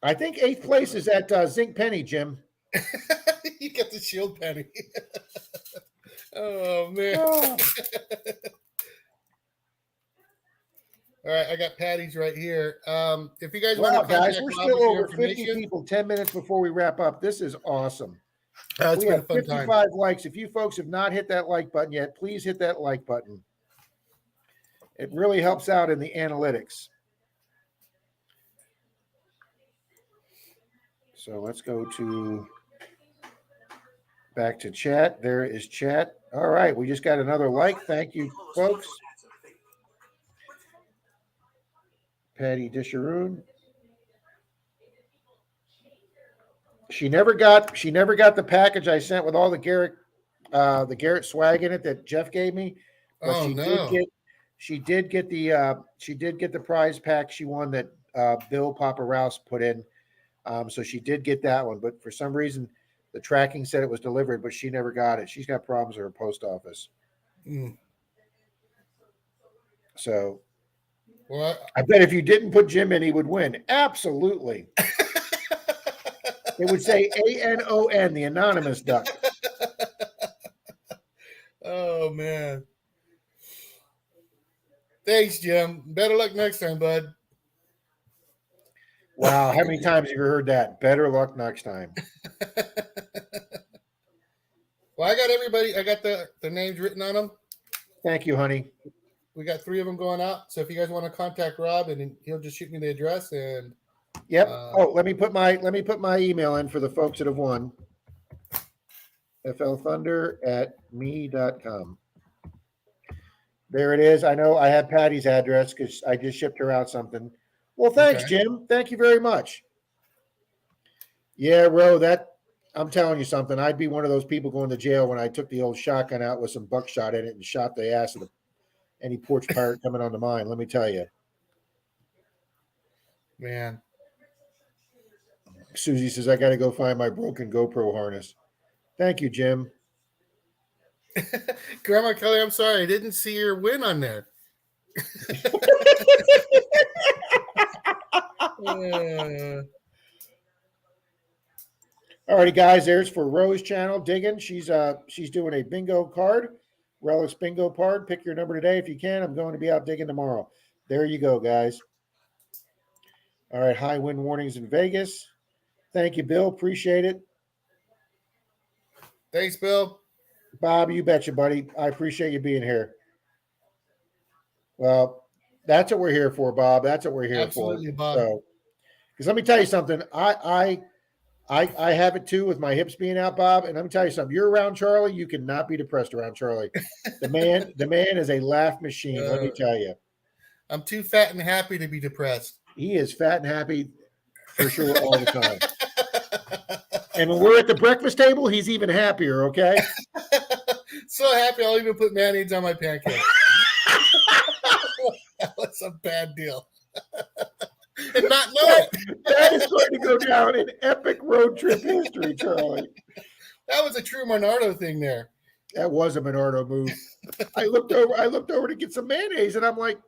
I think 8th place is at Zinc Penny, Jim. You get the shield penny. Oh, man. Oh. All right, I got Patty's right here. If you guys Wow, want to guys, contact we're Rob still with your over 50 information, people, 10 minutes before we wrap up. This is awesome. it's We been a have fun 55 time. likes. If you folks have not hit that like button yet, please hit that like button. It really helps out in the analytics. So let's go back to chat. There is chat. All right, we just got another like. Thank you, folks. Patty Disharoon. She never got the package I sent with all the Garrett swag in it that Jeff gave me. But Oh, no. she did get the prize pack she won that Bill Papa Rouse put in. So she did get that one, but for some reason the tracking said it was delivered, but she never got it. She's got problems at her post office. So Well, I bet if you didn't put Jim in, he would win. Absolutely. It would say ANON, the anonymous duck. Oh, man. Thanks, Jim. Better luck next time, bud. Wow, how many times have you heard that? Better luck next time. Well, I got everybody. I got the names written on them. Thank you, honey. We got 3 of them going out. So if you guys want to contact Rob, and he'll just shoot me the address. And Yep. Let me put my email in for the folks that have won. flthunder@me.com. There it is. I know I have Patty's address because I just shipped her out something. Well, thanks, Okay. Jim. Thank you very much. Yeah, Ro, I'm telling you something. I'd be one of those people going to jail when I took the old shotgun out with some buckshot in it and shot the ass of any porch pirate coming onto mine. Let me tell you. man, Susie says, I got to go find my broken GoPro harness. Thank you, Jim. Grandma Kelly, I'm sorry, I didn't see your win on there. All righty, guys. There's for Rose channel digging. She's doing a bingo card, relics bingo card. Pick your number today if you can. I'm going to be out digging tomorrow. There you go, guys. All right, high wind warnings in Vegas. Thank you, Bill. Appreciate it. Thanks, Bill. Bob, you betcha, buddy. I appreciate you being here. Well, that's what we're here for, Bob. That's what we're here Absolutely, for. Bob. So, because let me tell you something, I have it too with my hips being out, Bob. And let me tell you something. You're around Charlie, you cannot be depressed around Charlie. The man is a laugh machine. Let me tell you, I'm too fat and happy to be depressed. he is fat and happy for sure all the time. And when we're at the breakfast table, he's even happier. Okay. So happy, I'll even put mayonnaise on my pancakes. That was a bad deal. And not know it. That is going to go down in epic road trip history, Charlie. That was a true Menardo thing there. That was a Menardo move. I looked over to get some mayonnaise, and I'm like,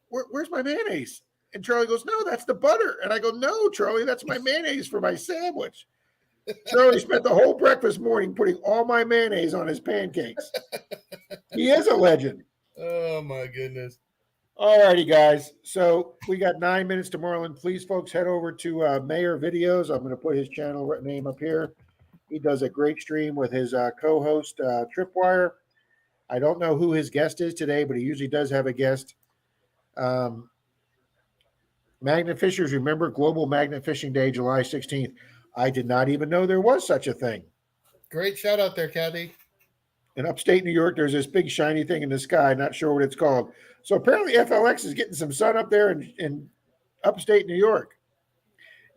where's my mayonnaise? And Charlie goes, no, that's the butter. And I go, no, Charlie, that's my mayonnaise for my sandwich. Charlie spent the whole breakfast morning putting all my mayonnaise on his pancakes. He is a legend. Oh, my goodness. All righty, guys. So we got 9 minutes to Marlin. Please, folks, head over to Mayor Videos. I'm going to put his channel name up here. He does a great stream with his co-host, Tripwire. I don't know who his guest is today, but he usually does have a guest. Magnet Fishers, remember Global Magnet Fishing Day, July 16th. I did not even know there was such a thing. Great shout out there, Kathy. In upstate New York, there's this big shiny thing in the sky. Not sure what it's called. So apparently FLX is getting some sun up there in upstate New York.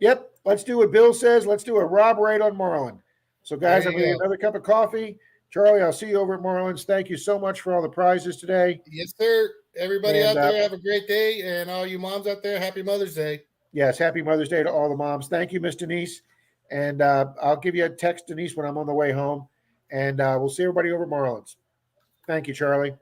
Yep, let's do what Bill says. Let's do a Rob Wright on Marlin. So, guys, I'm going to get another cup of coffee. Charlie, I'll see you over at Marlin's. Thank you so much for all the prizes today. Yes, sir. Everybody out there, have a great day. And all you moms out there, happy Mother's Day. Yes, happy Mother's Day to all the moms. Thank you, Miss Denise. And I'll give you a text, Denise, when I'm on the way home. And we'll see everybody over at Marlin's. Thank you, Charlie.